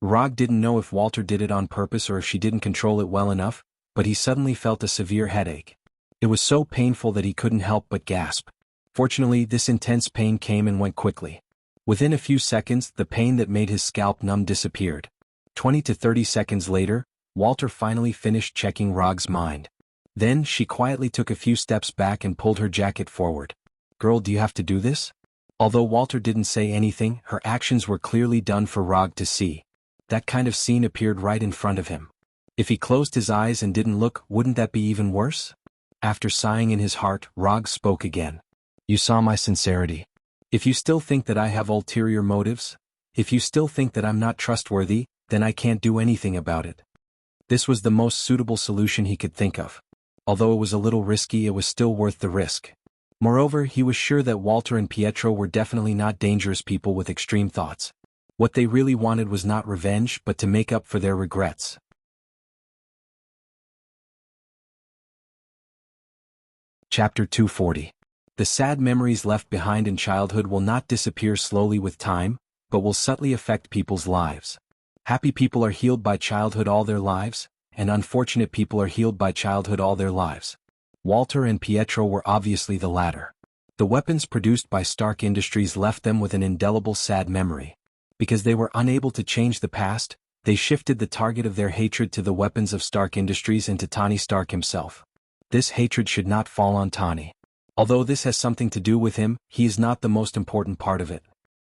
Rog didn't know if Walter did it on purpose or if she didn't control it well enough, but he suddenly felt a severe headache. It was so painful that he couldn't help but gasp. Fortunately, this intense pain came and went quickly. Within a few seconds, the pain that made his scalp numb disappeared. 20 to 30 seconds later, Walter finally finished checking Rog's mind. Then, she quietly took a few steps back and pulled her jacket forward. Girl, do you have to do this? Although Walter didn't say anything, her actions were clearly done for Rog to see. That kind of scene appeared right in front of him. If he closed his eyes and didn't look, wouldn't that be even worse? After sighing in his heart, Rog spoke again. You saw my sincerity. If you still think that I have ulterior motives, if you still think that I'm not trustworthy, then I can't do anything about it. This was the most suitable solution he could think of. Although it was a little risky, it was still worth the risk. Moreover, he was sure that Walter and Pietro were definitely not dangerous people with extreme thoughts. What they really wanted was not revenge, but to make up for their regrets. Chapter 240. The sad memories left behind in childhood will not disappear slowly with time, but will subtly affect people's lives. Happy people are healed by childhood all their lives, and unfortunate people are healed by childhood all their lives. Walter and Pietro were obviously the latter. The weapons produced by Stark Industries left them with an indelible sad memory. Because they were unable to change the past, they shifted the target of their hatred to the weapons of Stark Industries and to Tony Stark himself. This hatred should not fall on Tony. Although this has something to do with him, he is not the most important part of it.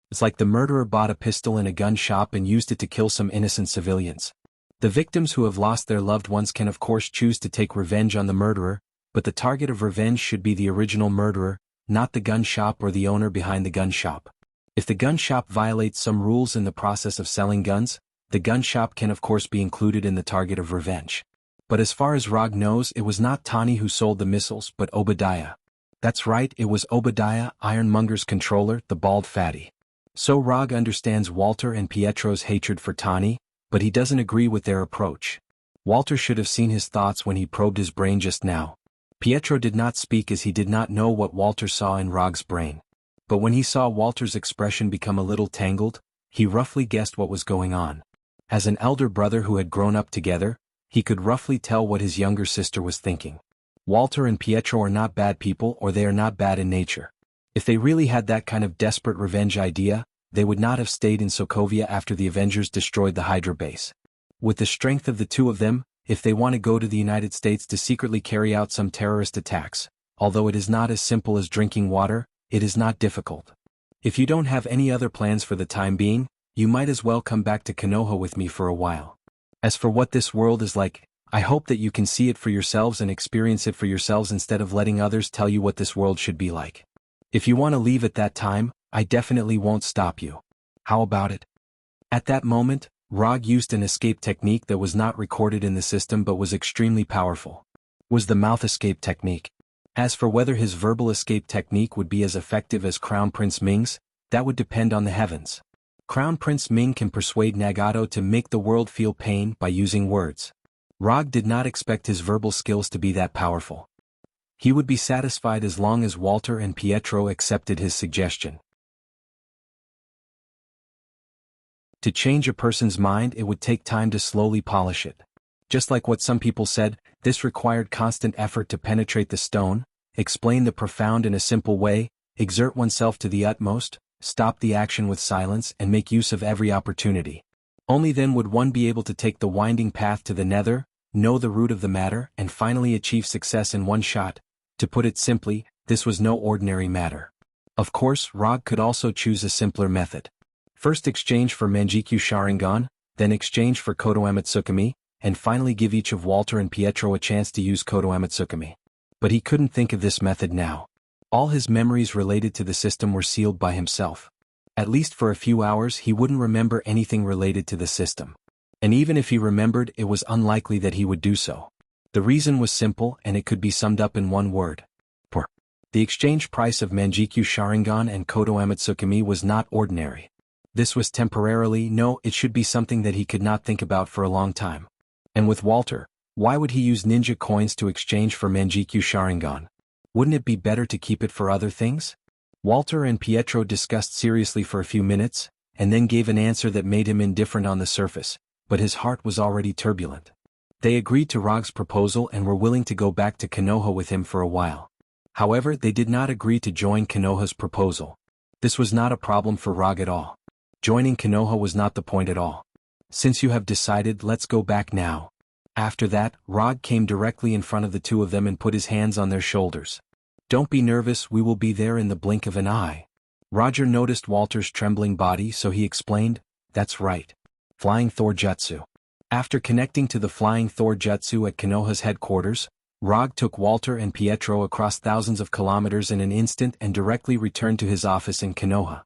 It's like the murderer bought a pistol in a gun shop and used it to kill some innocent civilians. The victims who have lost their loved ones can of course choose to take revenge on the murderer, but the target of revenge should be the original murderer, not the gun shop or the owner behind the gun shop. If the gun shop violates some rules in the process of selling guns, the gun shop can of course be included in the target of revenge. But as far as Rog knows, it was not Tani who sold the missiles, but Obadiah. That's right, it was Obadiah, Ironmonger's controller, the bald fatty. So Rog understands Walter and Pietro's hatred for Tani, but he doesn't agree with their approach. Walter should have seen his thoughts when he probed his brain just now. Pietro did not speak as he did not know what Walter saw in Rog's brain. But when he saw Walter's expression become a little tangled, he roughly guessed what was going on. As an elder brother who had grown up together, he could roughly tell what his younger sister was thinking. Walter and Pietro are not bad people, or they are not bad in nature. If they really had that kind of desperate revenge idea, they would not have stayed in Sokovia after the Avengers destroyed the Hydra base. With the strength of the two of them, if they want to go to the United States to secretly carry out some terrorist attacks, although it is not as simple as drinking water, it is not difficult. If you don't have any other plans for the time being, you might as well come back to Konoha with me for a while. As for what this world is like, I hope that you can see it for yourselves and experience it for yourselves instead of letting others tell you what this world should be like. If you want to leave at that time, I definitely won't stop you. How about it? At that moment, Rog used an escape technique that was not recorded in the system but was extremely powerful. Was the mouth escape technique. As for whether his verbal escape technique would be as effective as Crown Prince Ming's, that would depend on the heavens. Crown Prince Ming can persuade Nagato to make the world feel pain by using words. Rog did not expect his verbal skills to be that powerful. He would be satisfied as long as Walter and Pietro accepted his suggestion. To change a person's mind, it would take time to slowly polish it. Just like what some people said, this required constant effort to penetrate the stone, explain the profound in a simple way, exert oneself to the utmost, stop the action with silence and make use of every opportunity. Only then would one be able to take the winding path to the nether, know the root of the matter, and finally achieve success in one shot. To put it simply, this was no ordinary matter. Of course, Rog could also choose a simpler method. First exchange for Manjikyu Sharingan, then exchange for Kodo Amatsukami, and finally give each of Walter and Pietro a chance to use Kodo Amatsukami. But he couldn't think of this method now. All his memories related to the system were sealed by himself. At least for a few hours he wouldn't remember anything related to the system. And even if he remembered, it was unlikely that he would do so. The reason was simple, and it could be summed up in one word. Poor. The exchange price of Manjikyu Sharingan and Kodo Amatsukami was not ordinary. This was temporarily, no, it should be something that he could not think about for a long time. And with Walter, why would he use ninja coins to exchange for Manjikyu Sharingan? Wouldn't it be better to keep it for other things? Walter and Pietro discussed seriously for a few minutes, and then gave an answer that made him indifferent on the surface, but his heart was already turbulent. They agreed to Rog's proposal and were willing to go back to Konoha with him for a while. However, they did not agree to join Konoha's proposal. This was not a problem for Rog at all. Joining Konoha was not the point at all. Since you have decided, let's go back now. After that, Rog came directly in front of the two of them and put his hands on their shoulders. Don't be nervous, we will be there in the blink of an eye. Roger noticed Walter's trembling body, so he explained, that's right. Flying Thor Jutsu. After connecting to the Flying Thor Jutsu at Konoha's headquarters, Rog took Walter and Pietro across thousands of kilometers in an instant and directly returned to his office in Konoha.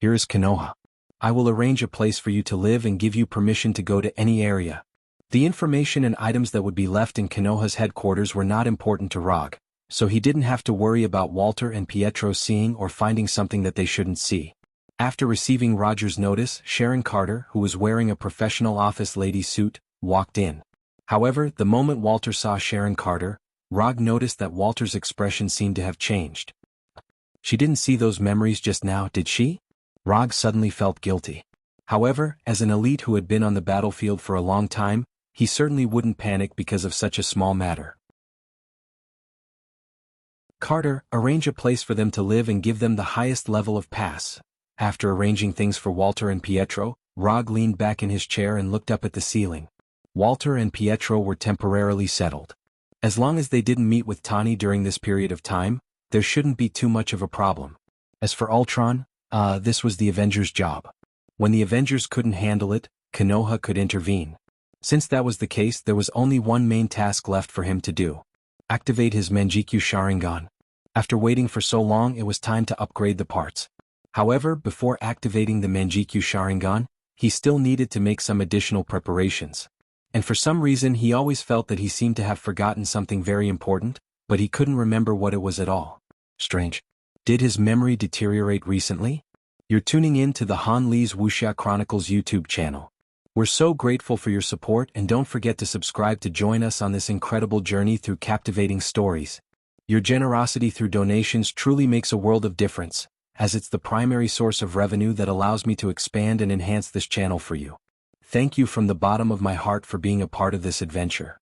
Here is Konoha. I will arrange a place for you to live and give you permission to go to any area. The information and items that would be left in Konoha's headquarters were not important to Rog, so he didn't have to worry about Walter and Pietro seeing or finding something that they shouldn't see. After receiving Roger's notice, Sharon Carter, who was wearing a professional office lady suit, walked in. However, the moment Walter saw Sharon Carter, Rog noticed that Walter's expression seemed to have changed. She didn't see those memories just now, did she? Rog suddenly felt guilty. However, as an elite who had been on the battlefield for a long time, he certainly wouldn't panic because of such a small matter. Carter, arrange a place for them to live and give them the highest level of pass. After arranging things for Walter and Pietro, Rog leaned back in his chair and looked up at the ceiling. Walter and Pietro were temporarily settled. As long as they didn't meet with Tani during this period of time, there shouldn't be too much of a problem. As for Ultron, this was the Avengers' job. When the Avengers couldn't handle it, Konoha could intervene. Since that was the case, there was only one main task left for him to do. Activate his Manjikyu Sharingan. After waiting for so long, it was time to upgrade the parts. However, before activating the Manjikyu Sharingan, he still needed to make some additional preparations. And for some reason he always felt that he seemed to have forgotten something very important, but he couldn't remember what it was at all. Strange. Did his memory deteriorate recently? You're tuning in to the Han Lee's Wuxia Chronicles YouTube channel. We're so grateful for your support, and don't forget to subscribe to join us on this incredible journey through captivating stories. Your generosity through donations truly makes a world of difference, as it's the primary source of revenue that allows me to expand and enhance this channel for you. Thank you from the bottom of my heart for being a part of this adventure.